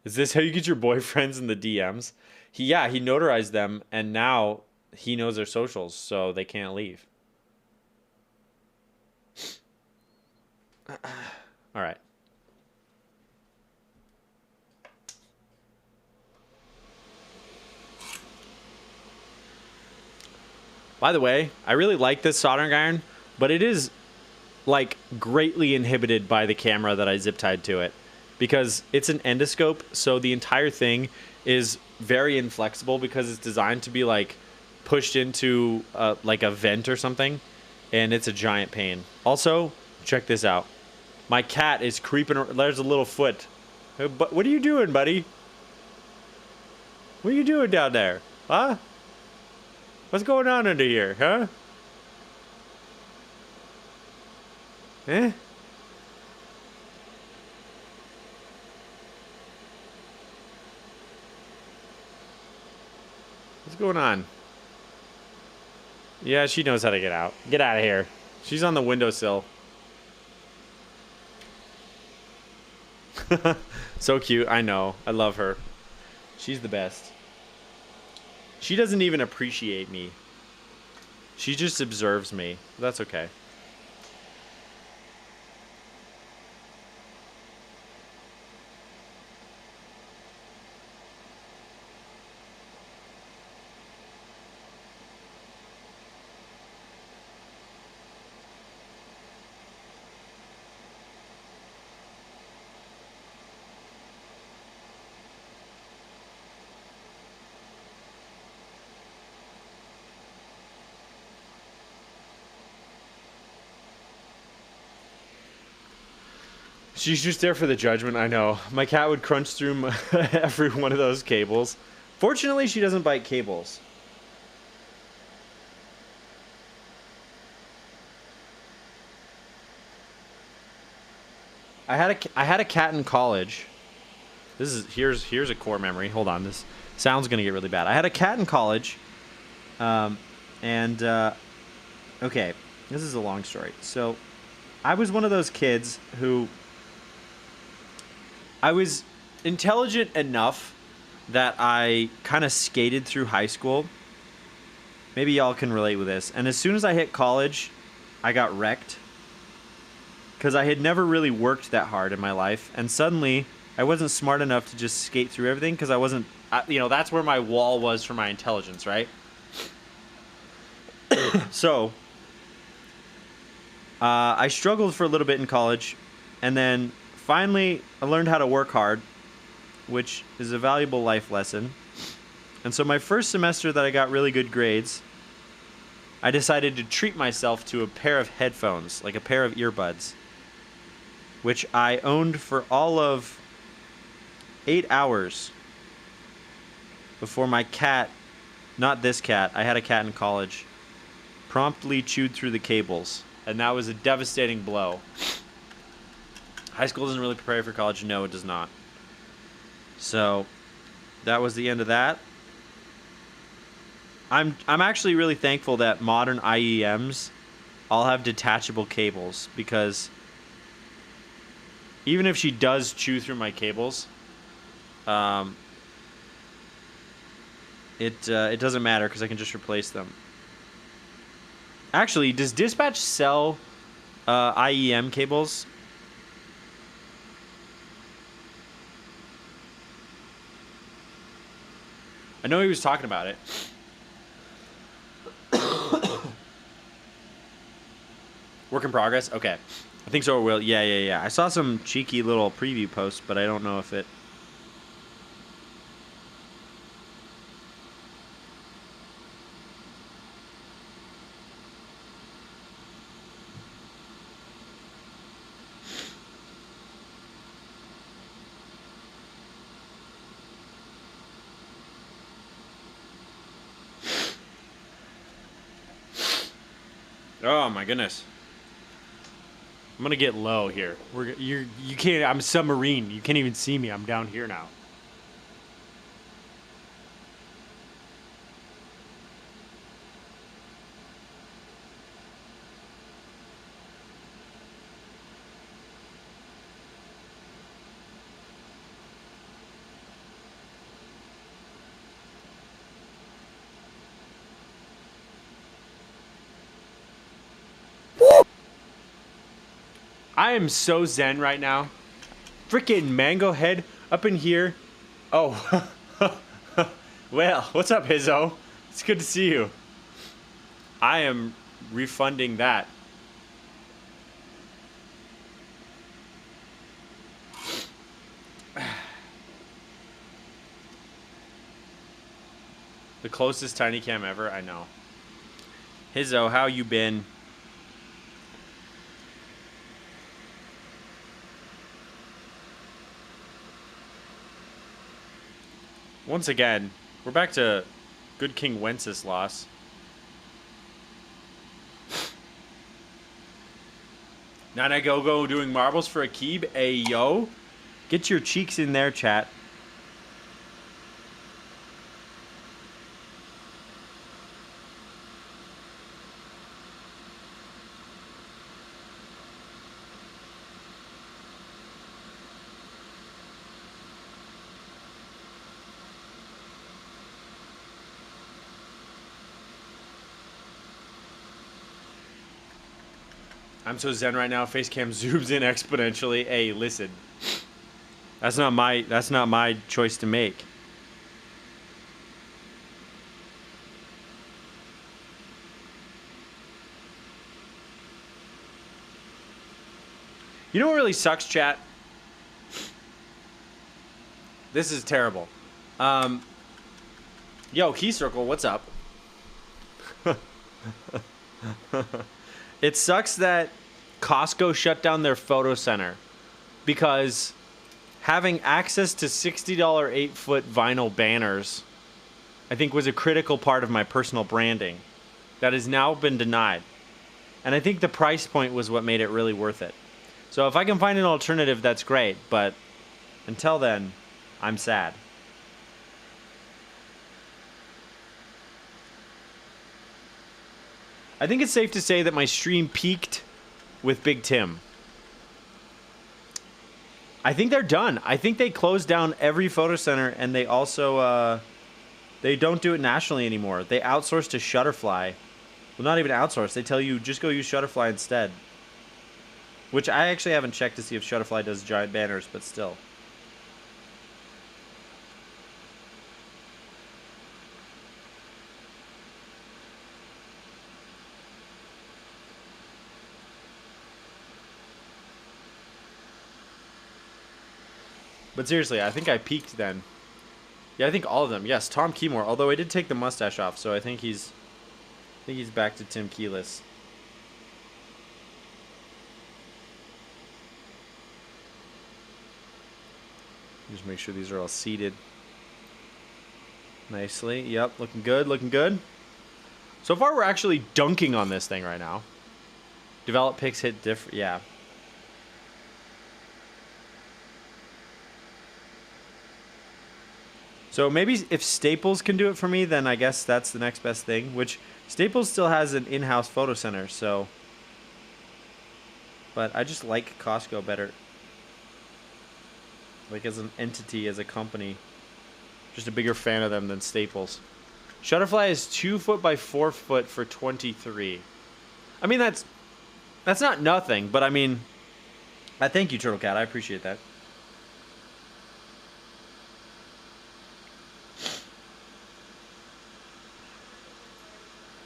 [SPEAKER 2] Is this how you get your boyfriends in the DMs? He notarized them, and now he knows their socials, so they can't leave. All right. By the way, I really like this soldering iron, but it is like greatly inhibited by the camera that I zip tied to it, because it's an endoscope, so the entire thing is very inflexible because it's designed to be like pushed into like a vent or something, and it's a giant pain. Also, check this out. My cat is creeping. There's a little foot. But what are you doing, buddy? What are you doing down there? Huh? What's going on under here, huh? Eh? What's going on? Yeah, she knows how to get out. Get out of here. She's on the windowsill. So cute. I know. I love her. She's the best. She doesn't even appreciate me. She just observes me. That's okay. She's just there for the judgment, I know. My cat would crunch through every one of those cables. Fortunately, she doesn't bite cables. I had a cat in college. Here's a core memory. Hold on, this sound's gonna get really bad. I had a cat in college, okay, this is a long story. So, I was one of those kids who... I was intelligent enough that I kind of skated through high school. Maybe y'all can relate with this. And as soon as I hit college, I got wrecked. Because I had never really worked that hard in my life. And suddenly, I wasn't smart enough to just skate through everything. Because I wasn't, that's where my wall was for my intelligence, right? So, I struggled for a little bit in college. And then... finally, I learned how to work hard, which is a valuable life lesson. And so my first semester that I got really good grades, I decided to treat myself to a pair of headphones, like a pair of earbuds, which I owned for all of 8 hours before my cat, not this cat, I had a cat in college, promptly chewed through the cables. And that was a devastating blow. High school doesn't really prepare you for college. No, it does not. So, that was the end of that. I'm actually really thankful that modern IEMs all have detachable cables, because even if she does chew through my cables, it doesn't matter because I can just replace them. Actually, does Dispatch sell IEM cables? I know he was talking about it. Work in progress? Okay. I think so. It will. Yeah. I saw some cheeky little preview posts, but I don't know if it. Oh my goodness. I'm gonna get low here. You can't. I'm submarine. You can't even see me. I'm down here now. I am so zen right now. Freaking mango head up in here. Oh. Well, what's up, Hizzo? It's good to see you. I am refunding that. The closest tiny cam ever, I know. Hizzo, how you been? Once again, we're back to good King Wenceslas. Nana Go doing marbles for Akib. Ayo. Get your cheeks in there, chat. I'm so zen right now. Facecam zooms in exponentially. Hey, listen. That's not my choice to make. You know what really sucks, chat? This is terrible. Yo, Key Circle, what's up? It sucks that Costco shut down their photo center because having access to $60 8-foot vinyl banners, I think, was a critical part of my personal branding that has now been denied. And I think the price point was what made it really worth it. So if I can find an alternative, that's great. But until then, I'm sad. I think it's safe to say that my stream peaked with Big Tim. I think they're done. I think they closed down every photo center, and they also they don't do it nationally anymore. They outsource to Shutterfly. Well, not even outsource. They tell you just go use Shutterfly instead. Which I actually haven't checked to see if Shutterfly does giant banners, but still. But seriously, I think I peaked then. Yeah, I think all of them. Yes, Tom Keymore. Although I did take the mustache off, so I think he's back to Tim Keyless. Just make sure these are all seated nicely. Yep, looking good, looking good. So far, we're actually dunking on this thing right now. Develop pics, hit diff. Yeah. So maybe if Staples can do it for me, then I guess that's the next best thing. Which Staples still has an in-house photo center, so. But I just like Costco better. Like as an entity, as a company. Just a bigger fan of them than Staples. Shutterfly is 2 foot by 4 foot for 23. I mean, that's not nothing, but I mean, I thank you, Turtle Cat. I appreciate that.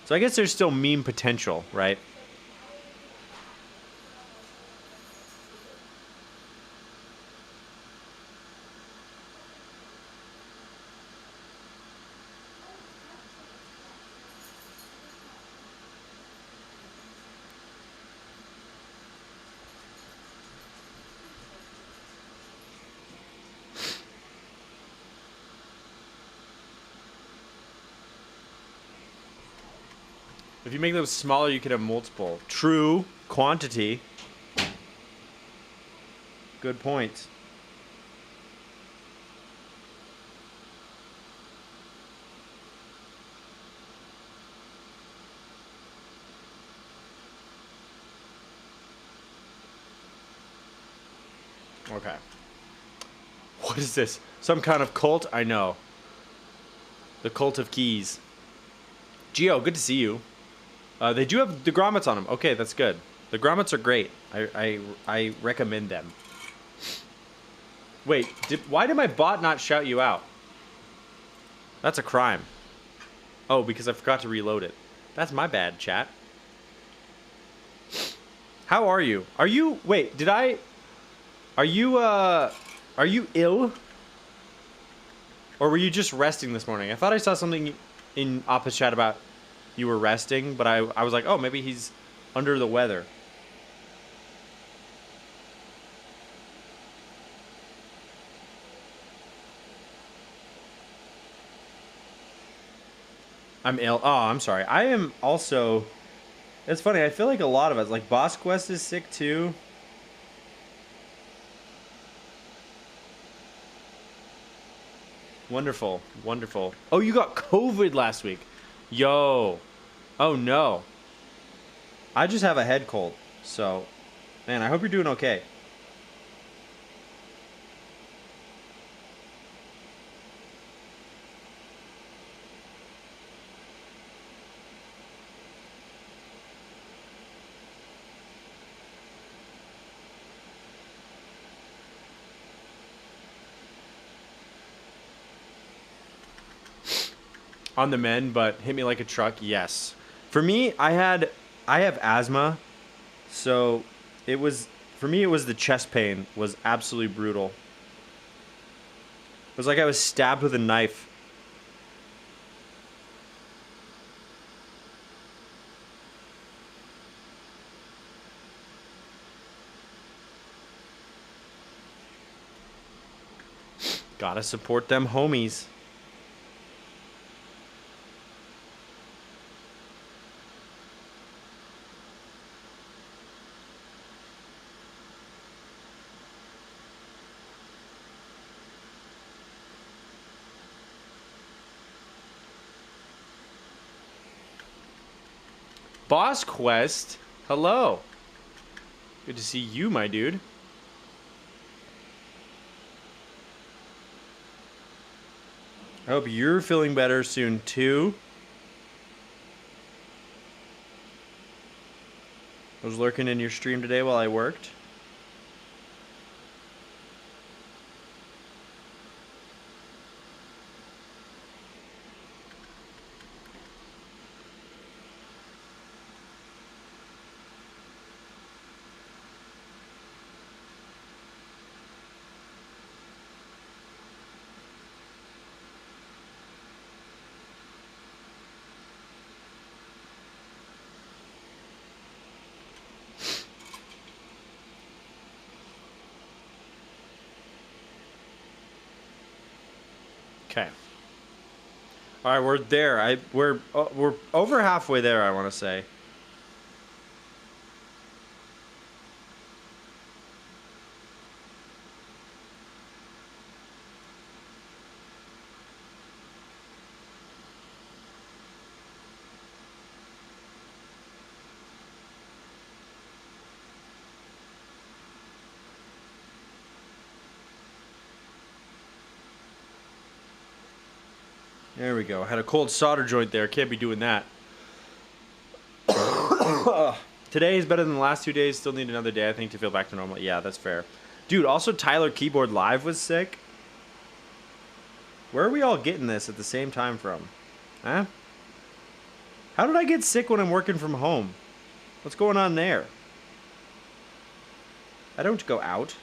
[SPEAKER 2] So I guess there's still meme potential, right? If you make those smaller, you can have multiple. True. Quantity. Good point. Okay. What is this? Some kind of cult? I know. The cult of keys. Gio, good to see you. They do have the grommets on them. Okay, that's good. The grommets are great. I recommend them. Wait, why did my bot not shout you out? That's a crime. Oh, because I forgot to reload it. That's my bad, chat. How are you? Are you... Wait, did I... Are you ill? Or were you just resting this morning? I thought I saw something in Oppa's chat about you were resting, but I was like, oh, maybe he's under the weather. I'm ill. Oh, I'm sorry. I am also... It's funny. I feel like a lot of us, like Boss Quest is sick too. Wonderful. Wonderful. Oh, you got COVID last week. Yo. Oh, no. I just have a head cold. So, man, I hope you're doing okay. On the mend, but hit me like a truck. Yes. For me, I have asthma, so it was the chest pain was absolutely brutal. It was like I was stabbed with a knife. Gotta support them homies. Boss Quest, hello. Good to see you, my dude. I hope you're feeling better soon, too. I was lurking in your stream today while I worked. Okay. All right, we're there. We're over halfway there, I want to say. There we go. I had a cold solder joint there. Can't be doing that. Today is better than the last 2 days. Still need another day, I think, to feel back to normal. Yeah, that's fair. Dude, also Tyler Keyboard Live was sick. Where are we all getting this at the same time from? Huh? How did I get sick when I'm working from home? What's going on there? I don't go out.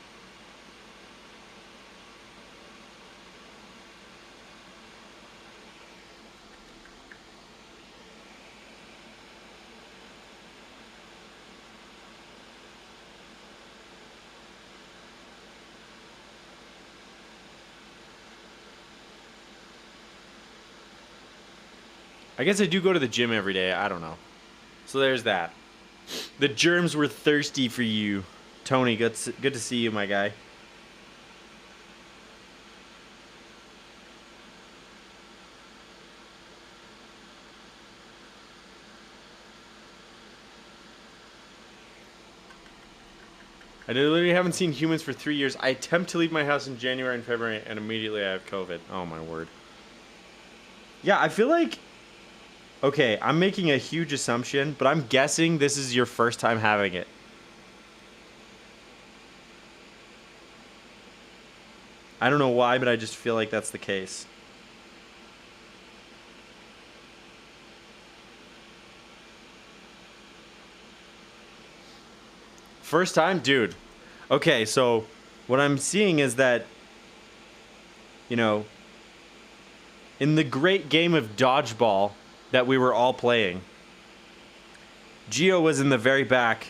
[SPEAKER 2] I guess I do go to the gym every day. I don't know. So there's that. The germs were thirsty for you. Tony, good to see you, my guy. I literally haven't seen humans for 3 years. I attempt to leave my house in January and February, and immediately I have COVID. Oh, my word. Yeah, I feel like... Okay, I'm making a huge assumption, but I'm guessing this is your first time having it. I don't know why, but I just feel like that's the case. First time? Dude. Okay, so what I'm seeing is that, you know, in the great game of dodgeball that we were all playing, Gio was in the very back,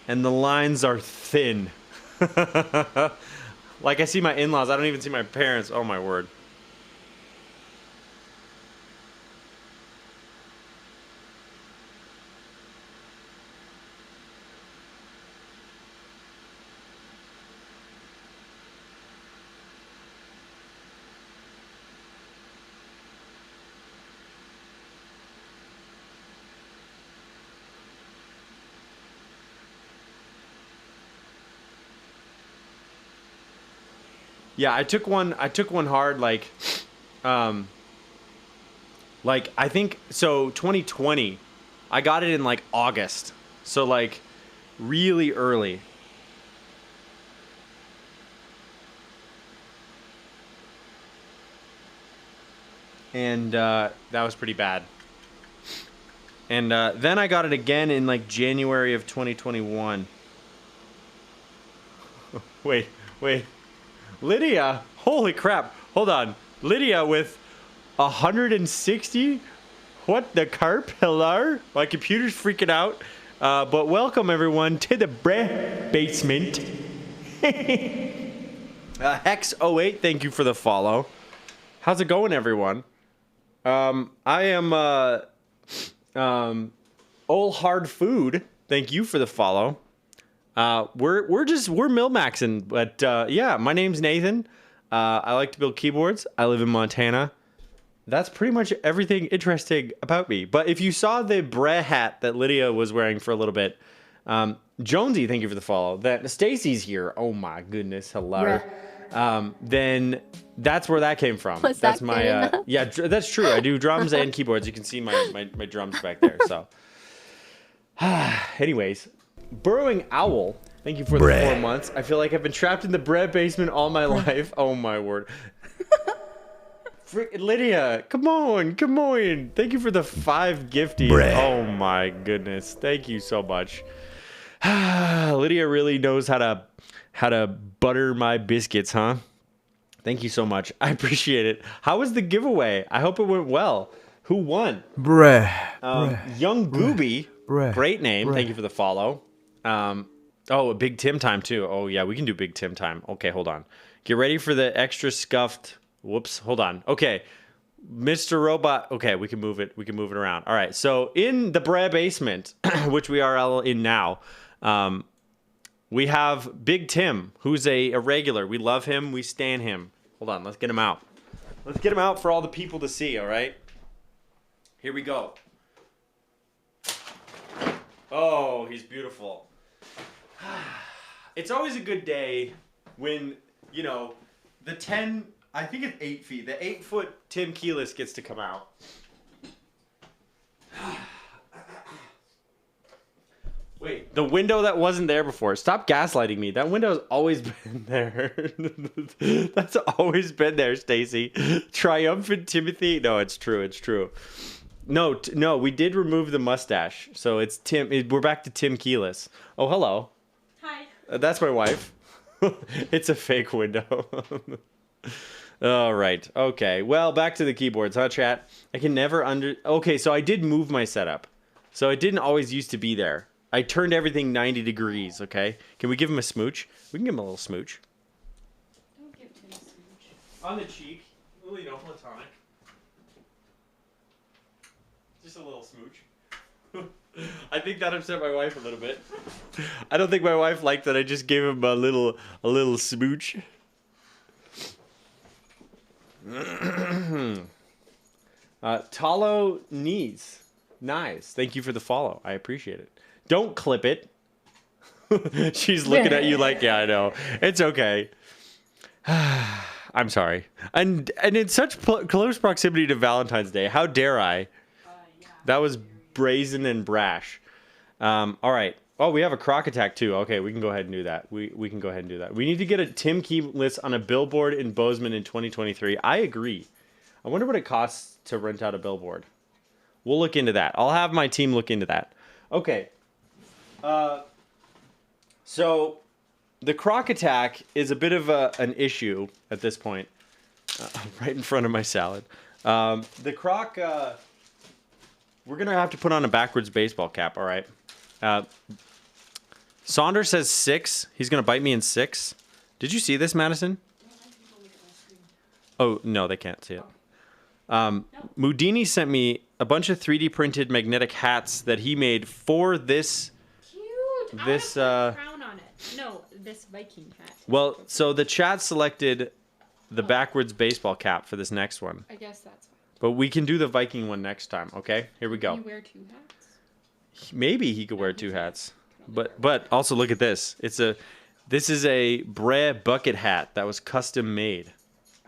[SPEAKER 2] and the lines are thin. Like, I see my in-laws. I don't even see my parents. Oh, my word. Yeah, I took one hard, like I think, so 2020, I got it in like August. So like really early. And that was pretty bad. And then I got it again in like January of 2021. Wait. Lydia, holy crap. Hold on. Lydia with 160? What the carp? Hello? My computer's freaking out. But welcome everyone to the basement. Hex08, thank you for the follow. How's it going, everyone? I am Old Hard Food. Thank you for the follow. We're Milmaxing, but yeah, my name's Nathan. I like to build keyboards. I live in Montana. That's pretty much everything interesting about me. But if you saw the Bre hat that Lydia was wearing for a little bit, Jonesy, thank you for the follow. That Stacy's here. Oh my goodness, hello. Then that's where that came from.
[SPEAKER 1] Was
[SPEAKER 2] that's
[SPEAKER 1] that
[SPEAKER 2] my
[SPEAKER 1] good enough?
[SPEAKER 2] yeah, that's true. I do drums and keyboards. You can see my drums back there. So, anyways. Burrowing Owl, thank you for the 4 months. I feel like I've been trapped in the bread basement all my life. Oh my word. Lydia, come on. Thank you for the 5 gifties. Oh my goodness. Thank you so much. Lydia really knows how to butter my biscuits, huh? Thank you so much. I appreciate it. How was the giveaway? I hope it went well. Who won? Young Gooby. Great name. Thank you for the follow. Oh, Big Tim time too. Oh yeah, we can do Big Tim time. Okay, hold on. Get ready for the extra scuffed. Whoops, hold on. Okay, Mr. Robot. Okay, we can move it. We can move it around. All right. So in the Brea basement, which we are all in now, we have Big Tim, who's a regular. We love him. We stan him. Hold on. Let's get him out. Let's get him out for all the people to see. All right. Here we go. Oh, he's beautiful. It's always a good day when, you know, the 10, I think it's 8 feet, the 8-foot Tim Keyless gets to come out. Wait, the window that wasn't there before. Stop gaslighting me. That window's always been there. That's always been there, Stacy. Triumphant Timothy. No, it's true. It's true. No, we did remove the mustache. So it's Tim. We're back to Tim Keyless. Oh, hello.
[SPEAKER 4] Hi.
[SPEAKER 2] That's my wife. It's a fake window. All right. Okay. Well, back to the keyboards, huh, chat? I can never Okay, so I did move my setup. So it didn't always used to be there. I turned everything 90 degrees, okay? Can we give him a smooch? We can give him a little smooch.
[SPEAKER 4] Don't give Tim a smooch.
[SPEAKER 2] On the cheek. Well, you know, platonic. Just a little smooch. I think that upset my wife a little bit. I don't think my wife liked that I just gave him a little smooch. Talo knees. Nice. Thank you for the follow. I appreciate it. Don't clip it. She's looking at you like, yeah, I know. It's okay. I'm sorry. And in such close proximity to Valentine's Day, how dare I? That was brazen and brash. All right. Oh, we have a croc attack too. Okay, we can go ahead and do that. We can go ahead and do that. We need to get a Tim Key list on a billboard in Bozeman in 2023. I agree. I wonder what it costs to rent out a billboard. We'll look into that. I'll have my team look into that. Okay. So the croc attack is a bit of an issue at this point. Right in front of my salad. The croc, we're going to have to put on a backwards baseball cap, all right? Saunders says 6. He's going to bite me in 6. Did you see this, Madison? Oh, no, they can't see it. Mudini sent me a bunch of 3D printed magnetic hats that he made for this.
[SPEAKER 4] Cute.
[SPEAKER 2] This,
[SPEAKER 4] I want to put a crown on it. No, this Viking hat.
[SPEAKER 2] Well, so the chat selected the backwards baseball cap for this next one.
[SPEAKER 4] I guess that's fine.
[SPEAKER 2] But we can do the Viking one next time, okay? Here we go.
[SPEAKER 4] Can you wear 2 hats?
[SPEAKER 2] Maybe he could wear 2 hats. But also look at this. This is a Brea bucket hat that was custom made.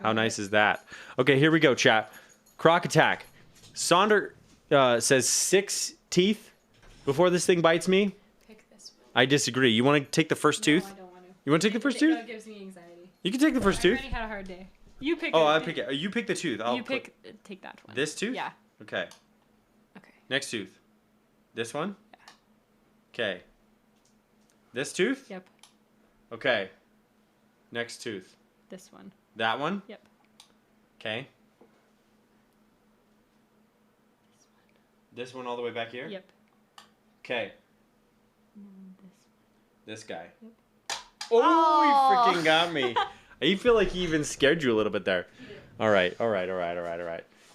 [SPEAKER 2] How nice is that? Okay, here we go, chat. Croc attack. Saunder says 6 teeth before this thing bites me.
[SPEAKER 4] Pick this one.
[SPEAKER 2] I disagree. You want to take the first tooth?
[SPEAKER 4] No, I don't want to.
[SPEAKER 2] You want to take the first tooth?
[SPEAKER 4] That gives me anxiety.
[SPEAKER 2] You can take the first
[SPEAKER 4] I
[SPEAKER 2] tooth.
[SPEAKER 4] already had a hard day. You pick.
[SPEAKER 2] Oh, I pick it. You pick the tooth.
[SPEAKER 4] You pick. Take that one.
[SPEAKER 2] This tooth?
[SPEAKER 4] Yeah.
[SPEAKER 2] Okay.
[SPEAKER 4] Okay.
[SPEAKER 2] Next tooth. This one? Yeah. Okay. This tooth?
[SPEAKER 4] Yep.
[SPEAKER 2] Okay. Next tooth.
[SPEAKER 4] This one.
[SPEAKER 2] That one?
[SPEAKER 4] Yep.
[SPEAKER 2] Okay. This one all the way back here?
[SPEAKER 4] Yep.
[SPEAKER 2] Okay.
[SPEAKER 4] This
[SPEAKER 2] This guy.
[SPEAKER 4] Yep.
[SPEAKER 2] Oh, he freaking got me. I feel like he even scared you a little bit there. All right.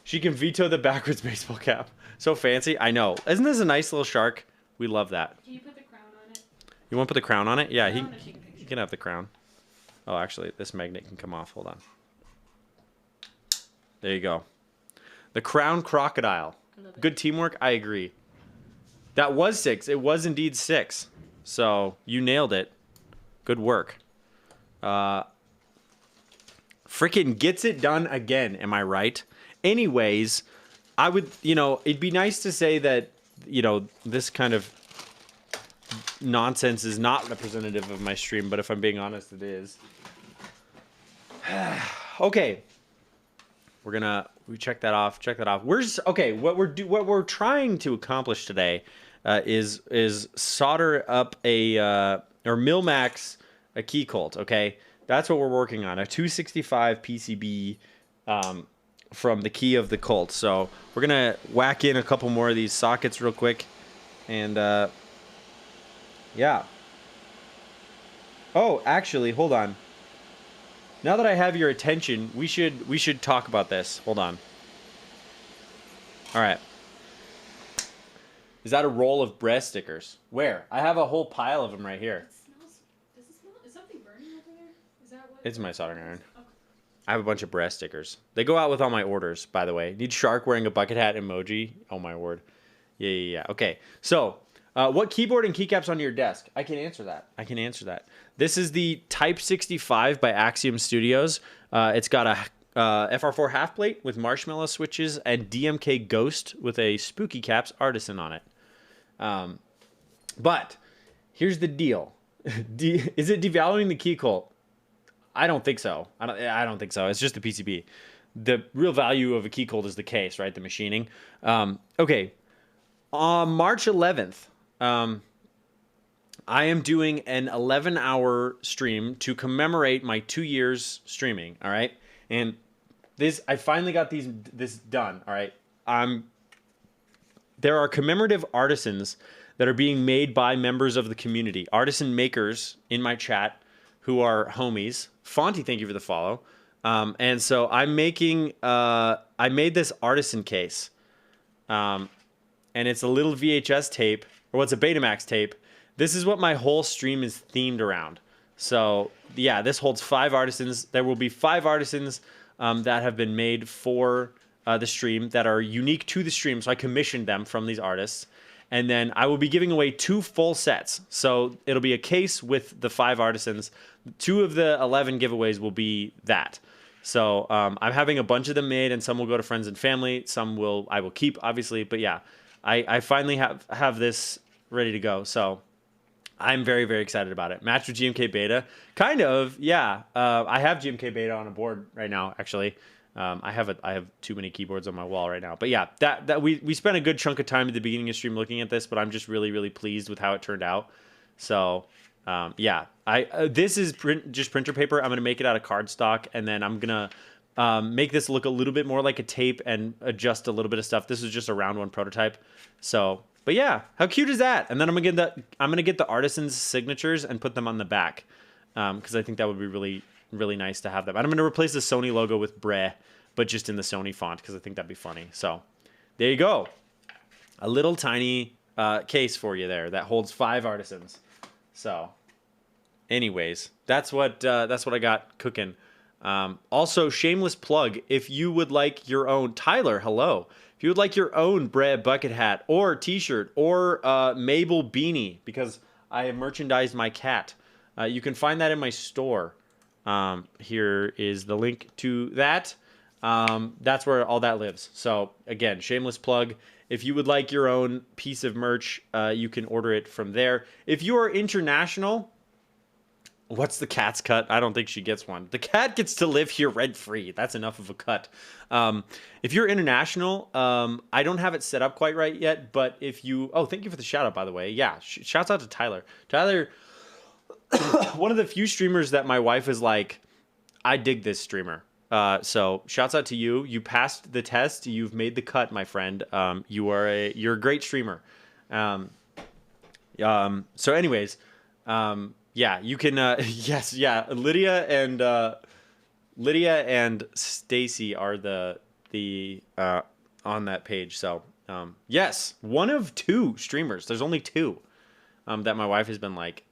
[SPEAKER 2] She can veto the backwards baseball cap. So fancy. I know. Isn't this a nice little shark? We love that.
[SPEAKER 4] Can you put the crown on it?
[SPEAKER 2] You want to put the crown on it? Yeah,
[SPEAKER 4] I wanna take a picture.
[SPEAKER 2] he can have the crown. Oh, actually, this magnet can come off. Hold on. There you go. The crown crocodile.
[SPEAKER 4] I love it.
[SPEAKER 2] Good teamwork. I agree. That was 6. It was indeed 6. So you nailed it. Good work. Freaking gets it done again. Am I right? Anyways, I would, it'd be nice to say that, this kind of nonsense is not representative of my stream, but if I'm being honest, it is. Okay. We check that off. What we're trying to accomplish today is solder up or Milmax a Keycult, okay? That's what we're working on. A 265 PCB from the key of the cult. So we're going to whack in a couple more of these sockets real quick. And yeah. Oh, actually, hold on. Now that I have your attention, we should talk about this. Hold on. All right. Is that a roll of breast stickers? Where? I have a whole pile of them right here.
[SPEAKER 4] It smells. Does it smell? Is something burning over there? Is that what?
[SPEAKER 2] It's my soldering iron.
[SPEAKER 4] Okay.
[SPEAKER 2] I have a bunch of breast stickers. They go out with all my orders, by the way. Need shark wearing a bucket hat emoji. Oh my word. Yeah. Okay. So, what keyboard and keycaps on your desk? I can answer that. This is the Type 65 by Axiom Studios. It's got a FR4 half plate with marshmallow switches and DMK Ghost with a Spooky Caps Artisan on it. But here's the deal. Is it devaluing the Keycult? I don't think so. I don't think so. It's just the PCB. The real value of a Keycult is the case, right? The machining. Okay. On March 11th, I am doing an 11-hour stream to commemorate my 2 years streaming. All right, and I finally got this done. All right, there are commemorative artisans that are being made by members of the community, artisan makers in my chat who are homies. Fonty, thank you for the follow. And so I'm making. I made this artisan case. and it's a little VHS tape, or what's a Betamax tape. This is what my whole stream is themed around. So yeah, this holds 5 artisans. There will be 5 artisans that have been made for the stream that are unique to the stream. So I commissioned them from these artists. And then I will be giving away 2 full sets. So it'll be a case with the 5 artisans. 2 of the 11 giveaways will be that. So I'm having a bunch of them made, and some will go to friends and family. Some I will keep, obviously. But yeah, I finally have this ready to go. So I'm very, very excited about it. Match with GMK Beta. Kind of, yeah. I have GMK Beta on a board right now, actually. I have too many keyboards on my wall right now. But yeah, that we spent a good chunk of time at the beginning of stream looking at this, but I'm just really, really pleased with how it turned out. So yeah, this is just printer paper. I'm going to make it out of cardstock, and then I'm going to make this look a little bit more like a tape and adjust a little bit of stuff. This is just a round 1 prototype. So, but yeah, how cute is that? And then I'm gonna get the artisans' signatures and put them on the back, because I think that would be really, really nice to have them. And I'm gonna replace the Sony logo with Bre, but just in the Sony font, because I think that'd be funny. So there you go, a little tiny case for you there that holds 5 artisans. So anyways, that's what I got cooking. Also, shameless plug, if you would like your own, Tyler, hello. If you would like your own Bre bucket hat or t-shirt or Mabel beanie, because I have merchandised my cat, you can find that in my store. Here is the link to that. That's where all that lives. So again, shameless plug. If you would like your own piece of merch, you can order it from there. If you are international, what's the cat's cut? I don't think she gets one. The cat gets to live here rent-free. That's enough of a cut. If you're international, I don't have it set up quite right yet, but if you... Oh, thank you for the shout-out, by the way. Yeah, shouts out to Tyler. Tyler, one of the few streamers that my wife is like, I dig this streamer. So shouts out to you. You passed the test. You've made the cut, my friend. You're a great streamer. So anyways... yeah, you can. Yes, yeah. Lydia and Stacy are the on that page. So yes, one of 2 streamers. There's only 2 that my wife has been like,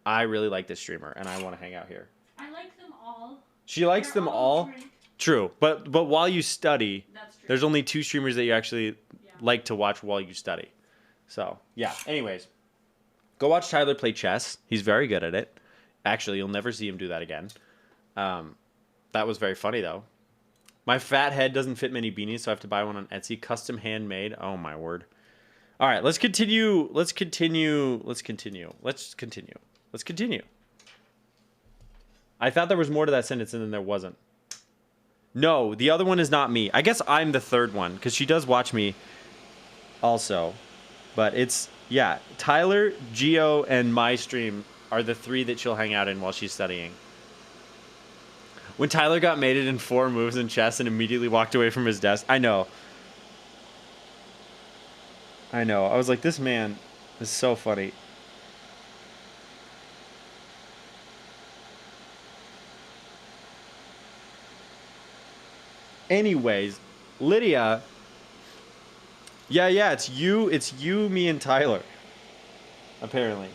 [SPEAKER 2] I really like this streamer and I want to hang out here.
[SPEAKER 4] I like them all.
[SPEAKER 2] She likes
[SPEAKER 4] They're
[SPEAKER 2] them all.
[SPEAKER 4] Different.
[SPEAKER 2] True, but while you study,
[SPEAKER 4] That's true.
[SPEAKER 2] there's only 2 streamers that you actually like to watch while you study. So yeah. Anyways. Go watch Tyler play chess. He's very good at it. Actually, you'll never see him do that again. That was very funny, though. My fat head doesn't fit many beanies, so I have to buy one on Etsy. Custom handmade. Oh, my word. All right, let's continue. Let's continue. I thought there was more to that sentence, and then there wasn't. No, the other one is not me. I guess I'm the third one, because she does watch me also. But it's... Yeah, Tyler, Geo, and my stream are the 3 that she'll hang out in while she's studying. When Tyler got mated in 4 moves in chess and immediately walked away from his desk. I know. I was like, this man is so funny. Anyways, Lydia... Yeah, it's you, me, and Tyler. Apparently.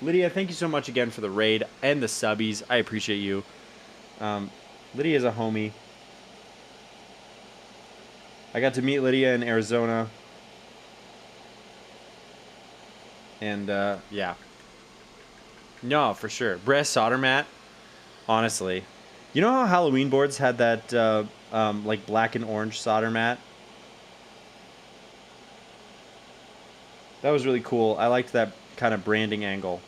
[SPEAKER 2] Lydia, thank you so much again for the raid and the subbies. I appreciate you. Lydia's a homie. I got to meet Lydia in Arizona. And, yeah. No, for sure. Breast solder mat. Honestly, you know how Halloween boards had that like black and orange solder mat? That was really cool. I liked that kind of branding angle.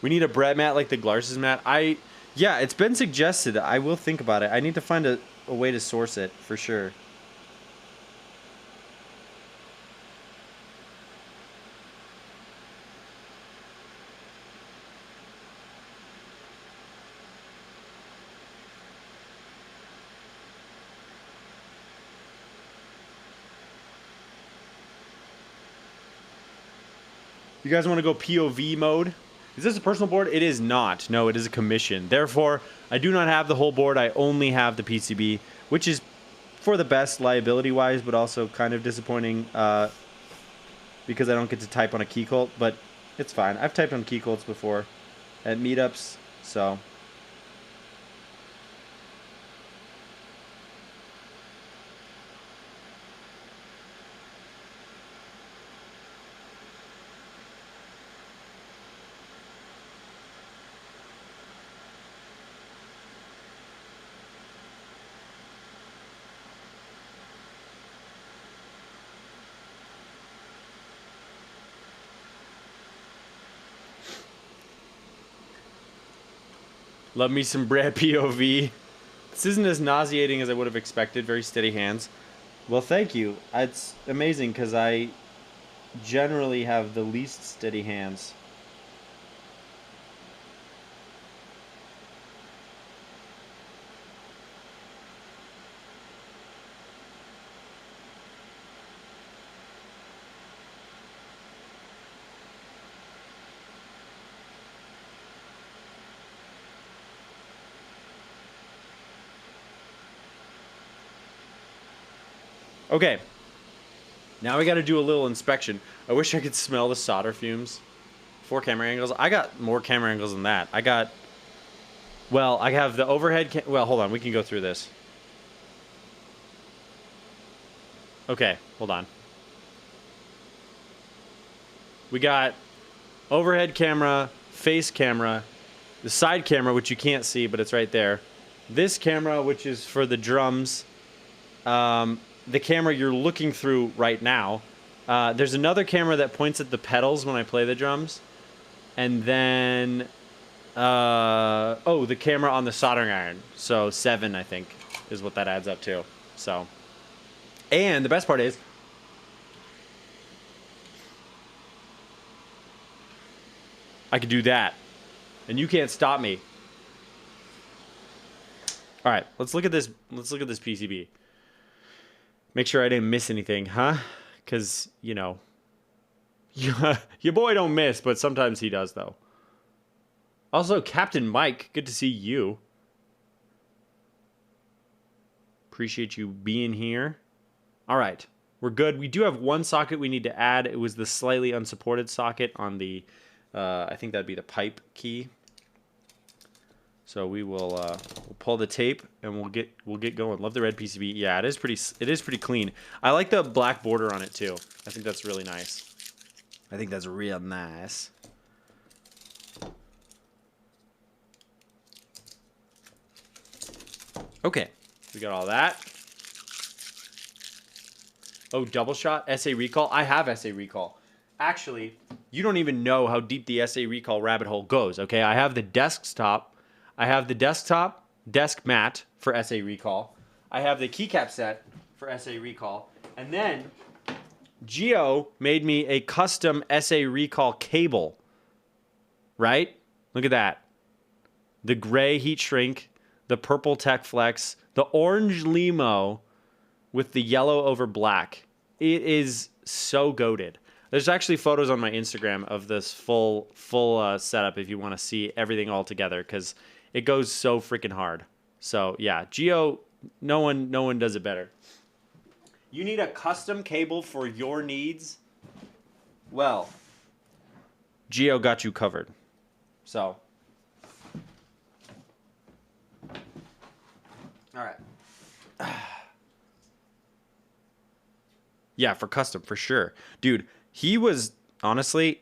[SPEAKER 2] We need a bread mat like the Glarses mat. Yeah, it's been suggested. I will think about it. I need to find a way to source it for sure. You guys want to go POV mode? Is this a personal board? It is not. No, it is a commission. Therefore, I do not have the whole board. I only have the PCB, which is for the best liability-wise, but also kind of disappointing because I don't get to type on a Keycult, but it's fine. I've typed on Keycults before at meetups, so... Love me some Brad POV. This isn't as nauseating as I would have expected. Very steady hands. Well, thank you. It's amazing because I generally have the least steady hands. Okay, now we got to do a little inspection. I wish I could smell the solder fumes. 4 camera angles. I got more camera angles than that. I got, well, I have the overhead. Well, hold on. We can go through this. Okay, hold on. We got overhead camera, face camera, the side camera, which you can't see, but it's right there. This camera, which is for the drums. The camera you're looking through right now. There's another camera that points at the pedals when I play the drums. And then, oh, the camera on the soldering iron. So 7, I think, is what that adds up to. So, and the best part is, I could do that. And you can't stop me. All right, let's look at this. Let's look at this PCB. Make sure I didn't miss anything, huh? Because, you know, your boy don't miss, but sometimes he does, though. Also, Captain Mike, good to see you. Appreciate you being here. All right, we're good. We do have one socket we need to add. It was the slightly unsupported socket on the, I think that'd be the pipe key. So we will we'll pull the tape and we'll get going. Love the red PCB. Yeah, it is pretty clean. I like the black border on it too. I think that's really nice. I think that's real nice. Okay, we got all that. Oh, double shot SA recall. I have SA recall. Actually, you don't even know how deep the SA recall rabbit hole goes. Okay, I have the desktop. I have the desktop desk mat for SA recall. I have the keycap set for SA recall. And then Geo made me a custom SA recall cable. Right? Look at that. The gray heat shrink, the purple tech flex, the orange limo with the yellow over black. It is so goated. There's actually photos on my Instagram of this full setup if you want to see everything all together, because it goes so freaking hard. So yeah, Geo, no one does it better. You need a custom cable for your needs? Well, Geo got you covered. So, all right. Yeah, for custom, for sure. Dude, he was, honestly,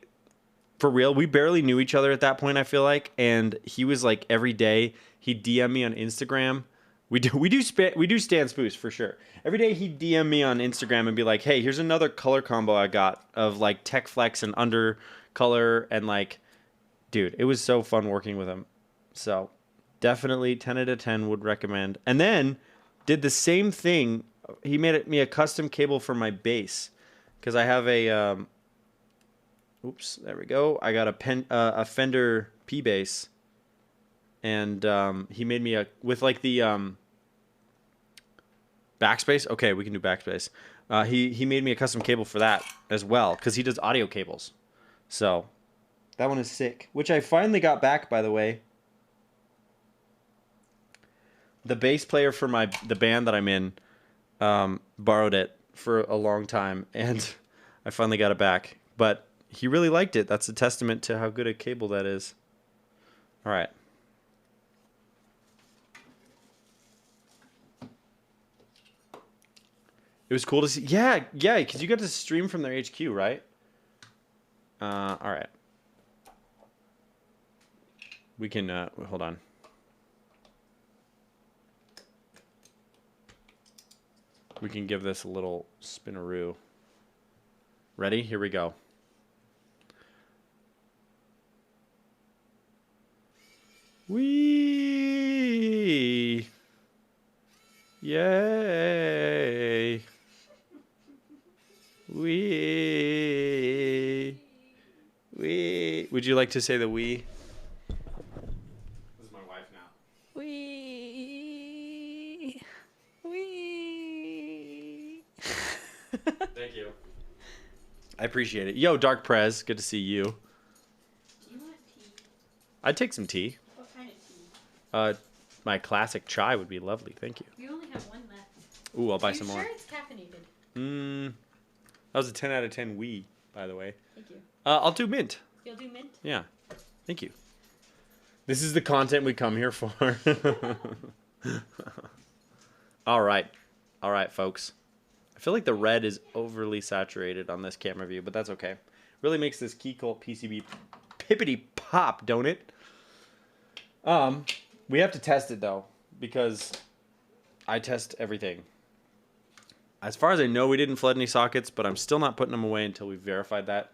[SPEAKER 2] for real, we barely knew each other at that point, I feel like, and he was like every day he'd DM me on Instagram. We do stand spoofs for sure. Every day he'd DM me on Instagram and be like, "Hey, here's another color combo I got of like Tech Flex and Under Color," and like, dude, it was so fun working with him. So, definitely 10 out of 10 would recommend. And then did the same thing. He made me a custom cable for my bass because I have a oops, there we go. I got a Fender P bass, and he made me with like the backspace. Okay, we can do backspace. He made me a custom cable for that as well because he does audio cables. So that one is sick, which I finally got back, by the way. The bass player for the band that I'm in borrowed it for a long time, and I finally got it back. But he really liked it. That's a testament to how good a cable that is. All right. It was cool to see. Yeah, because you got to stream from their HQ, right? All right. We can, hold on. We can give this a little spinaroo. Ready? Here we go. Wee! Yay! Wee! Wee! Would you like to say the wee? This is my wife now.
[SPEAKER 5] Wee. Wee.
[SPEAKER 2] Thank you. I appreciate it. Yo, Dark Prez, good to see you.
[SPEAKER 4] Do you want tea?
[SPEAKER 2] I'd take some tea.
[SPEAKER 4] What kind of tea?
[SPEAKER 2] My classic chai would be lovely. Thank you.
[SPEAKER 4] We only have one left.
[SPEAKER 2] Ooh, I'll buy
[SPEAKER 4] Are you
[SPEAKER 2] some
[SPEAKER 4] sure
[SPEAKER 2] more.
[SPEAKER 4] it's caffeinated?
[SPEAKER 2] That was a 10 out of 10 wee, by the way.
[SPEAKER 4] Thank you.
[SPEAKER 2] I'll do mint.
[SPEAKER 4] You'll do mint?
[SPEAKER 2] Yeah. Thank you. This is the content we come here for. All right. All right, folks. I feel like the red is overly saturated on this camera view, but that's okay. Really makes this Keycult PCB pippity pop, don't it? We have to test it, though, because I test everything. As far as I know, we didn't flood any sockets, but I'm still not putting them away until we've verified that.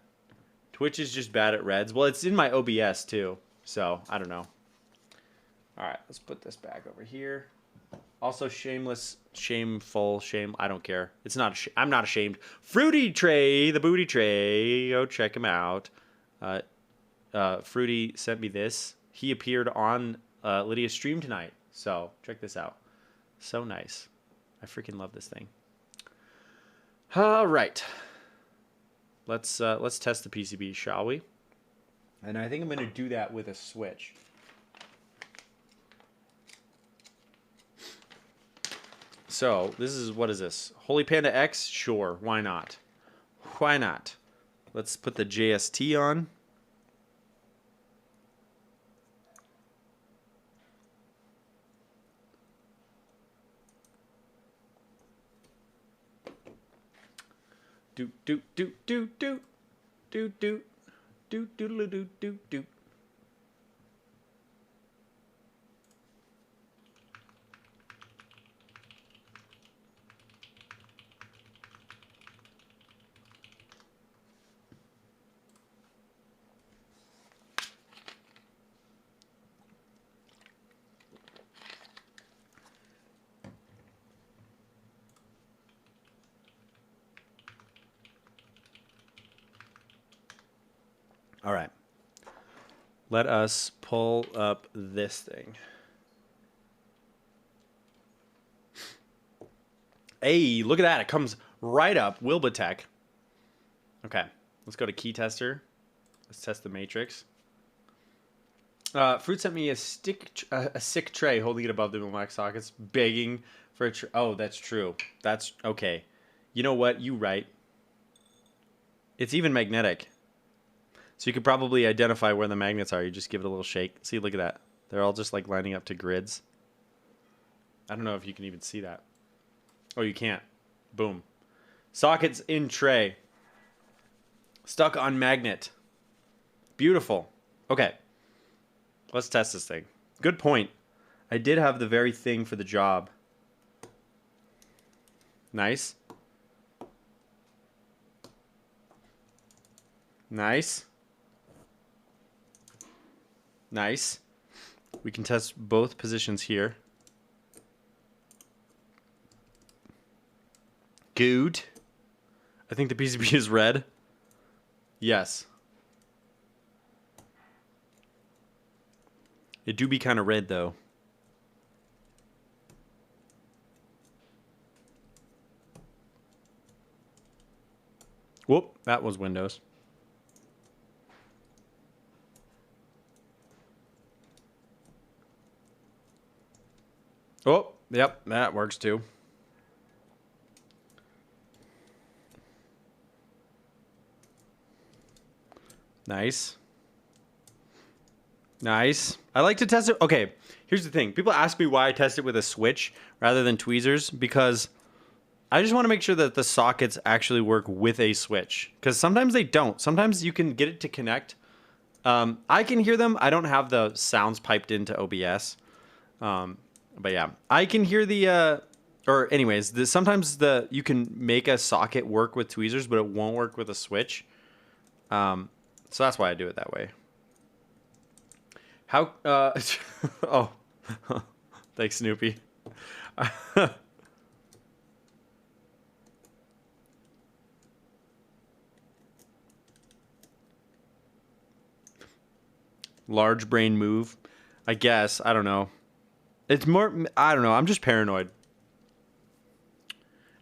[SPEAKER 2] Twitch is just bad at reds. Well, it's in my OBS, too, so I don't know. All right, let's put this back over here. Also, shameless, shameful, shame. I don't care. It's not. I'm not ashamed. Fruity Tray, the booty tray. Go check him out. Fruity sent me this. He appeared on Lydia's stream tonight. So check this out. So nice. I freaking love this thing. All right. Let's test the PCB, shall we? And I think I'm going to do that with a switch. So, what is this? Holy Panda X? Sure, why not? Why not? Let's put the JST on. Do do do do do do do do do do do do. All right. Let us pull up this thing. Hey, look at that. It comes right up. Wilbatech. Okay. Let's go to key tester. Let's test the matrix. Fruit sent me a sick tray, holding it above the Milmax sockets, begging for a oh, that's true. That's okay. You know what? You right. It's even magnetic. So you could probably identify where the magnets are. You just give it a little shake. See, look at that. They're all just like lining up to grids. I don't know if you can even see that. Oh, you can't. Boom. Sockets in tray. Stuck on magnet. Beautiful. Okay. Let's test this thing. Good point. I did have the very thing for the job. Nice. Nice. Nice. We can test both positions here. Good. I think the PCB is red. Yes. It do be kind of red, though. Whoop, that was Windows. Oh, yep, that works too. Nice. Nice. I like to test it. Okay, here's the thing. People ask me why I test it with a switch rather than tweezers because I just want to make sure that the sockets actually work with a switch because sometimes they don't. Sometimes you can get it to connect. I can hear them. I don't have the sounds piped into OBS. But yeah, I can hear the, or anyways, sometimes you can make a socket work with tweezers, but it won't work with a switch. So that's why I do it that way. How, oh, thanks, Snoopy. Large brain move, I guess. I don't know. It's more, I don't know. I'm just paranoid.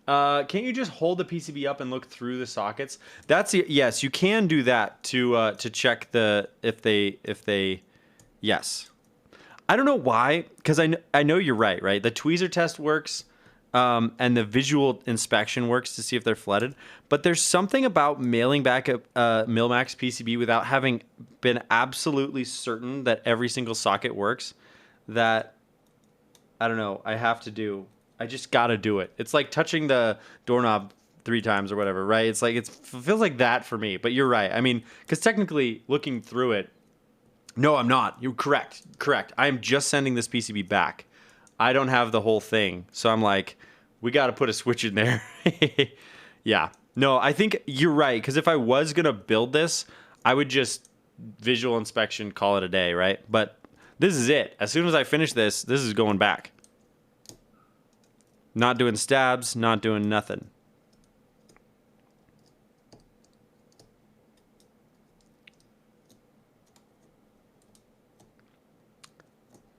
[SPEAKER 2] Can't you just hold the PCB up and look through the sockets? Yes, you can do that to check if they yes. I don't know why, because I know you're right? The tweezer test works, and the visual inspection works to see if they're flooded. But there's something about mailing back a Milmax PCB without having been absolutely certain that every single socket works that I don't know. I have to do. I just gotta do it. It's like touching the doorknob 3 times or whatever, right? It's like it feels like that for me. But you're right. I mean, because technically, looking through it, no, I'm not. You're correct. Correct. I am just sending this PCB back. I don't have the whole thing, so I'm like, we got to put a switch in there. Yeah. No, I think you're right. Because if I was gonna build this, I would just visual inspection, call it a day, right? But this is it. As soon as I finish this is going back. Not doing stabs, not doing nothing.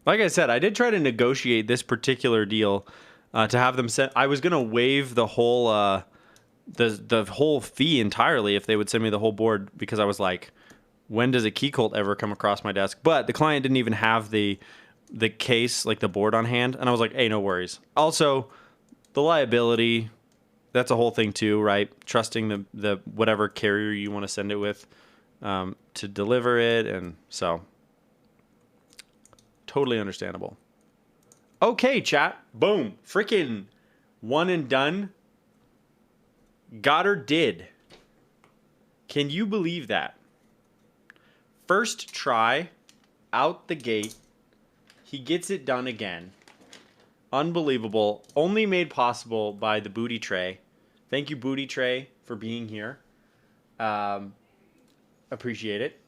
[SPEAKER 2] Like I said, I did try to negotiate this particular deal to have them send. I was gonna waive the whole the whole fee entirely if they would send me the whole board because I was like, when does a Keycult ever come across my desk? But the client didn't even have the case, like the board on hand, and I was like, hey, no worries. Also, the liability, that's a whole thing too, right? Trusting the whatever carrier you want to send it with to deliver it, and so totally understandable. Okay, chat. Boom. Freaking one and done. Got her did. Can you believe that? First try, out the gate, he gets it done again. Unbelievable. Only made possible by the Booty Tray. Thank you, Booty Tray, for being here. Appreciate it.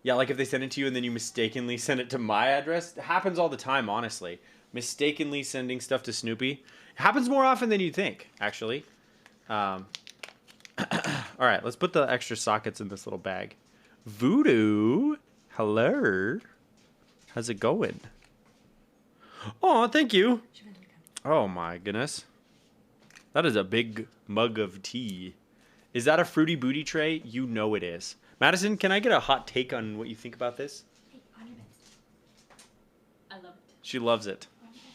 [SPEAKER 2] Yeah, like if they send it to you and then you mistakenly send it to my address. It happens all the time, honestly. Mistakenly sending stuff to Snoopy. It happens more often than you think, actually. All right, let's put the extra sockets in this little bag. Voodoo, hello. How's it going? Oh, thank you. Oh my goodness. That is a big mug of tea. Is that a Fruity Booty Tray? You know it is. Madison, can I get a hot take on what you think about this?
[SPEAKER 4] Hey, on your bed. I love it.
[SPEAKER 2] She loves it.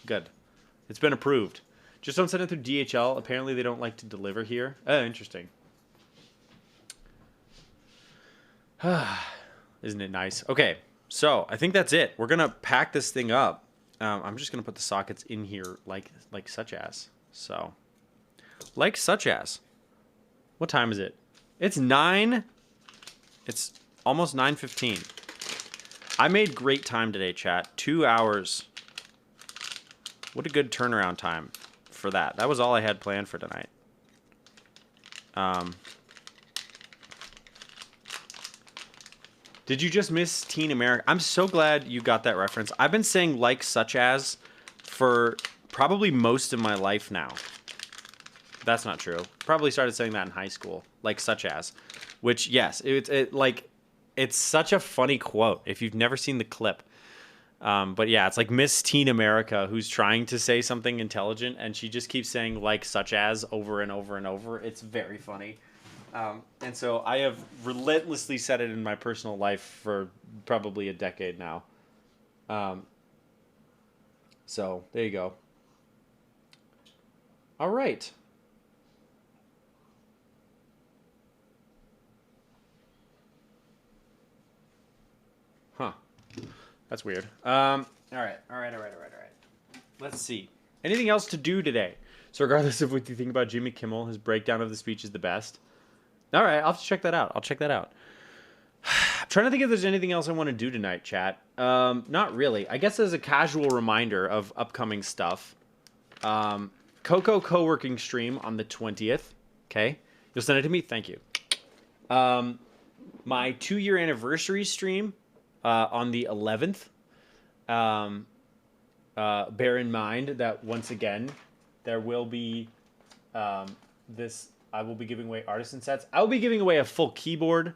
[SPEAKER 2] Good. It's been approved. Just don't send it through DHL. Apparently they don't like to deliver here. Oh, interesting. Isn't it nice? Okay, so I think that's it. We're gonna pack this thing up. I'm just gonna put the sockets in here like such as. So, like such as. What time is it? It's 9. It's almost 9:15. I made great time today, chat. 2 hours. What a good turnaround time for that. That was all I had planned for tonight. Did you just miss Teen America? I'm so glad you got that reference. I've been saying like such as for probably most of my life now. That's not true. Probably started saying that in high school. Like such as. Which, yes, it's such a funny quote if you've never seen the clip. But yeah, it's like Miss Teen America who's trying to say something intelligent and she just keeps saying like such as over and over and over. It's very funny. And so I have relentlessly said it in my personal life for probably a decade now. So there you go. All right. Huh. That's weird. All right. Let's see. Anything else to do today? So regardless of what you think about Jimmy Kimmel, his breakdown of the speech is the best. All right, I'll have to check that out. I'm trying to think if there's anything else I want to do tonight, chat. Not really. I guess as a casual reminder of upcoming stuff. Coco co-working stream on the 20th. Okay. You'll send it to me? Thank you. My 2-year anniversary stream on the 11th. Bear in mind that once again, there will be this. I will be giving away artisan sets. I will be giving away a full keyboard.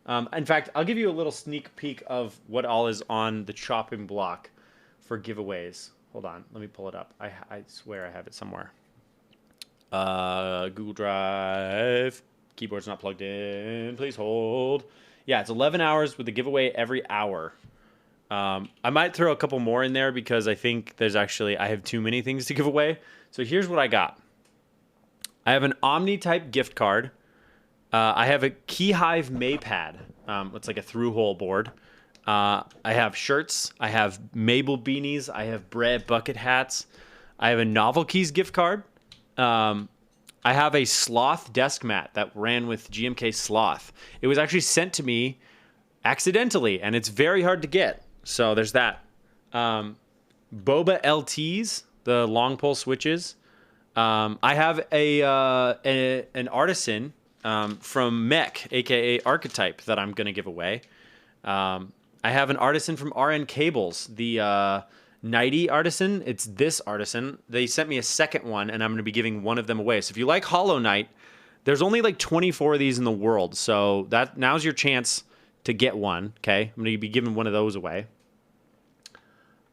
[SPEAKER 2] In fact, I'll give you a little sneak peek of what all is on the chopping block for giveaways. Hold on, let me pull it up. I swear I have it somewhere. Google Drive. Keyboard's not plugged in. Please hold. Yeah, it's 11 hours with a giveaway every hour. I might throw a couple more in there because I think I have too many things to give away. So here's what I got. I have an Omni-type gift card. I have a Keyhive Maypad. It's like a through-hole board. I have shirts. I have Mabel beanies. I have bread bucket hats. I have a Novel Keys gift card. I have a Sloth desk mat that ran with GMK Sloth. It was actually sent to me accidentally, and it's very hard to get. So there's that. Boba LTs, the long pole switches. I have an artisan from Mech, aka Archetype, that I'm gonna give away. I have an artisan from RN Cables, the Nighty artisan. It's this artisan. They sent me a second one, and I'm gonna be giving one of them away. So if you like Hollow Knight, there's only like 24 of these in the world, so now's your chance to get one. Okay, I'm gonna be giving one of those away.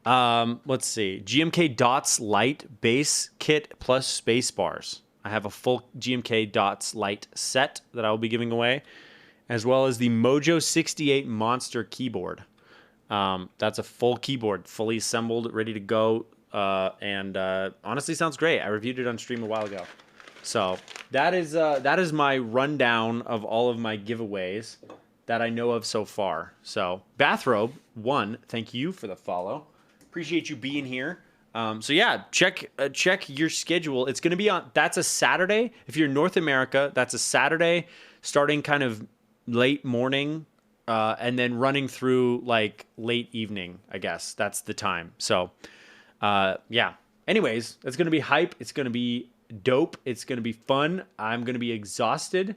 [SPEAKER 2] Let's see. GMK Dots Lite base kit plus space bars. I have a full GMK Dots Lite set that I will be giving away, as well as the Mojo 68 Monster keyboard. That's a full keyboard, fully assembled, ready to go, and honestly sounds great. I reviewed it on stream a while ago. So that is my rundown of all of my giveaways that I know of so far. So Bathrobe 1, thank you for the follow. Appreciate you being here. So yeah, check your schedule. It's going to be that's a Saturday. If you're in North America, that's a Saturday starting kind of late morning and then running through like late evening, I guess. That's the time. So yeah. Anyways, it's going to be hype. It's going to be dope. It's going to be fun. I'm going to be exhausted.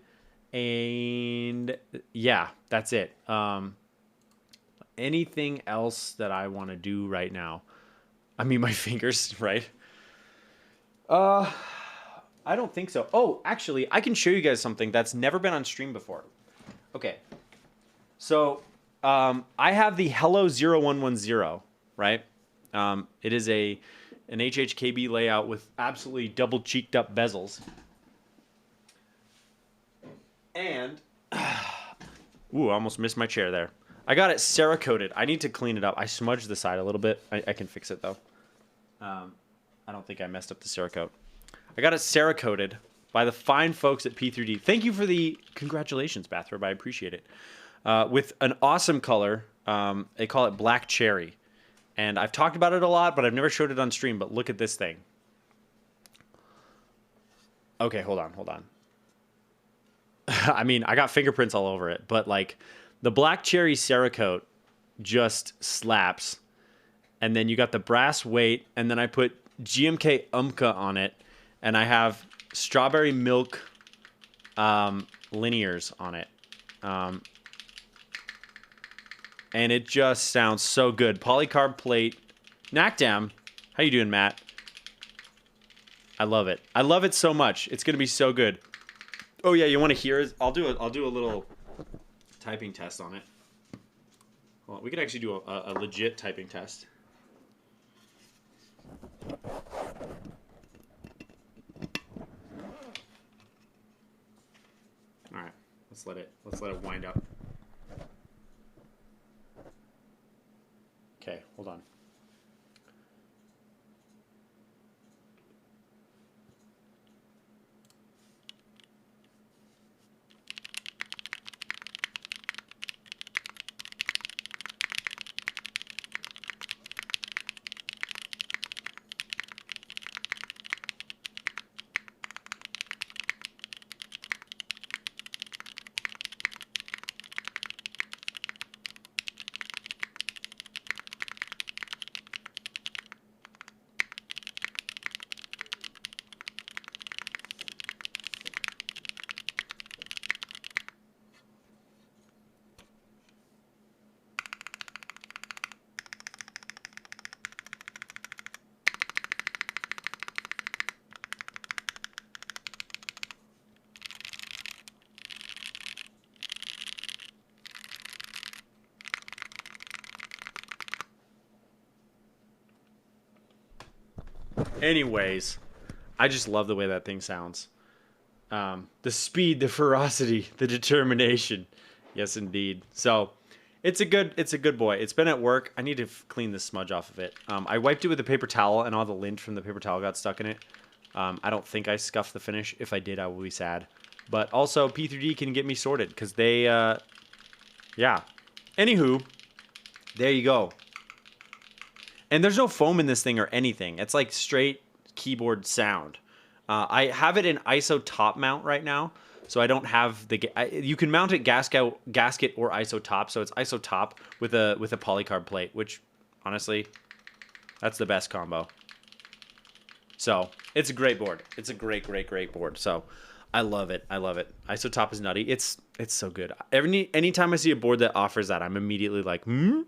[SPEAKER 2] And yeah, that's it. Anything else that I want to do right now? I mean, my fingers, right? I don't think so. Oh, actually, I can show you guys something that's never been on stream before. Okay. So, I have the Hello 0110, right? It is an HHKB layout with absolutely double cheeked up bezels. And, ooh, I almost missed my chair there. I got it Cerakoted. I need to clean it up. I smudged the side a little bit. I can fix it, though. I don't think I messed up the Cerakote. I got it Cerakoted by the fine folks at P3D. Thank you for the congratulations, Bathrobe. I appreciate it. With an awesome color. They call it Black Cherry. And I've talked about it a lot, but I've never showed it on stream. But look at this thing. Okay, hold on. I mean, I got fingerprints all over it, but like the Black Cherry Cerakote just slaps. And then you got the brass weight, and then I put GMK Umka on it, and I have strawberry milk linears on it. And it just sounds so good. Polycarb plate. Nakdam. How you doing, Matt? I love it. I love it so much. It's going to be so good. Oh yeah, you want to hear it? I'll do a little typing test on it. Well, we could actually do a legit typing test. All right, let's let it wind up. Okay, hold on. Anyways, I just love the way that thing sounds. The speed, the ferocity, the determination. Yes, indeed. So, it's a good boy. It's been at work. I need to clean the smudge off of it. I wiped it with a paper towel, and all the lint from the paper towel got stuck in it. I don't think I scuffed the finish. If I did, I will be sad. But also, P3D can get me sorted, because they, yeah. Anywho, there you go. And there's no foam in this thing or anything. It's like straight keyboard sound. I have it in ISO top mount right now, so I don't have the. You can mount it gasket or ISO top, so it's ISO top with a polycarb plate, which honestly, that's the best combo. So it's a great board. It's a great board. So I love it. I love it. ISO top is nutty. It's so good. Anytime I see a board that offers that, I'm immediately like, You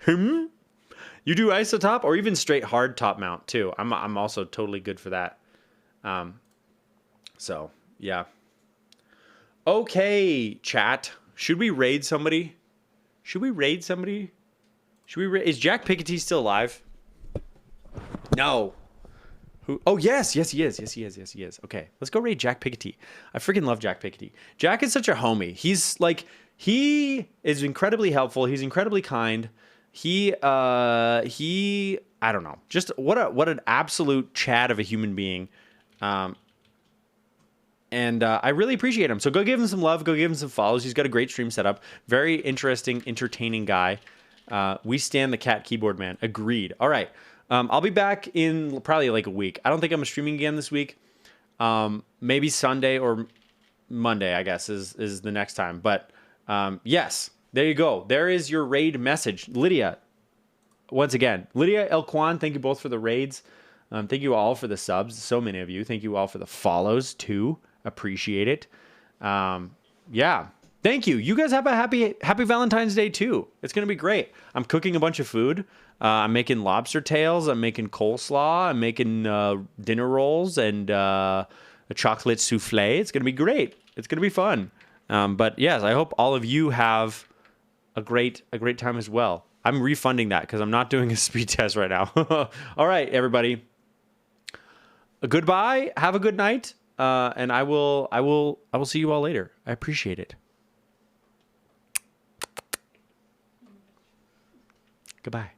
[SPEAKER 2] do ISO top or even straight hard top mount too. I'm also totally good for that. So yeah. Okay, chat. Should we raid somebody? Is Jack Piketty still alive? No. Who? Oh yes, he is. Okay, let's go raid Jack Piketty. I freaking love Jack Piketty. Jack is such a homie. He is incredibly helpful. He's incredibly kind. He I don't know. Just what an absolute Chad of a human being. And I really appreciate him. So go give him some love. Go give him some follows. He's got a great stream setup. Very interesting, entertaining guy. We stand the cat keyboard man. Agreed. All right. I'll be back in probably like a week. I don't think I'm streaming again this week. Maybe Sunday or Monday, I guess, is the next time. But yes, there you go. There is your raid message. Lydia, once again. Lydia, Elquan, thank you both for the raids. Thank you all for the subs. So many of you. Thank you all for the follows, too. Appreciate it. Yeah. Thank you. You guys have a happy Valentine's Day, too. It's going to be great. I'm cooking a bunch of food. I'm making lobster tails. I'm making coleslaw. I'm making dinner rolls and a chocolate souffle. It's going to be great. It's going to be fun. But yes, I hope all of you have a great time as well. I'm refunding that because I'm not doing a speed test right now. All right, everybody. Goodbye. Have a good night. And I will see you all later. I appreciate it. Goodbye.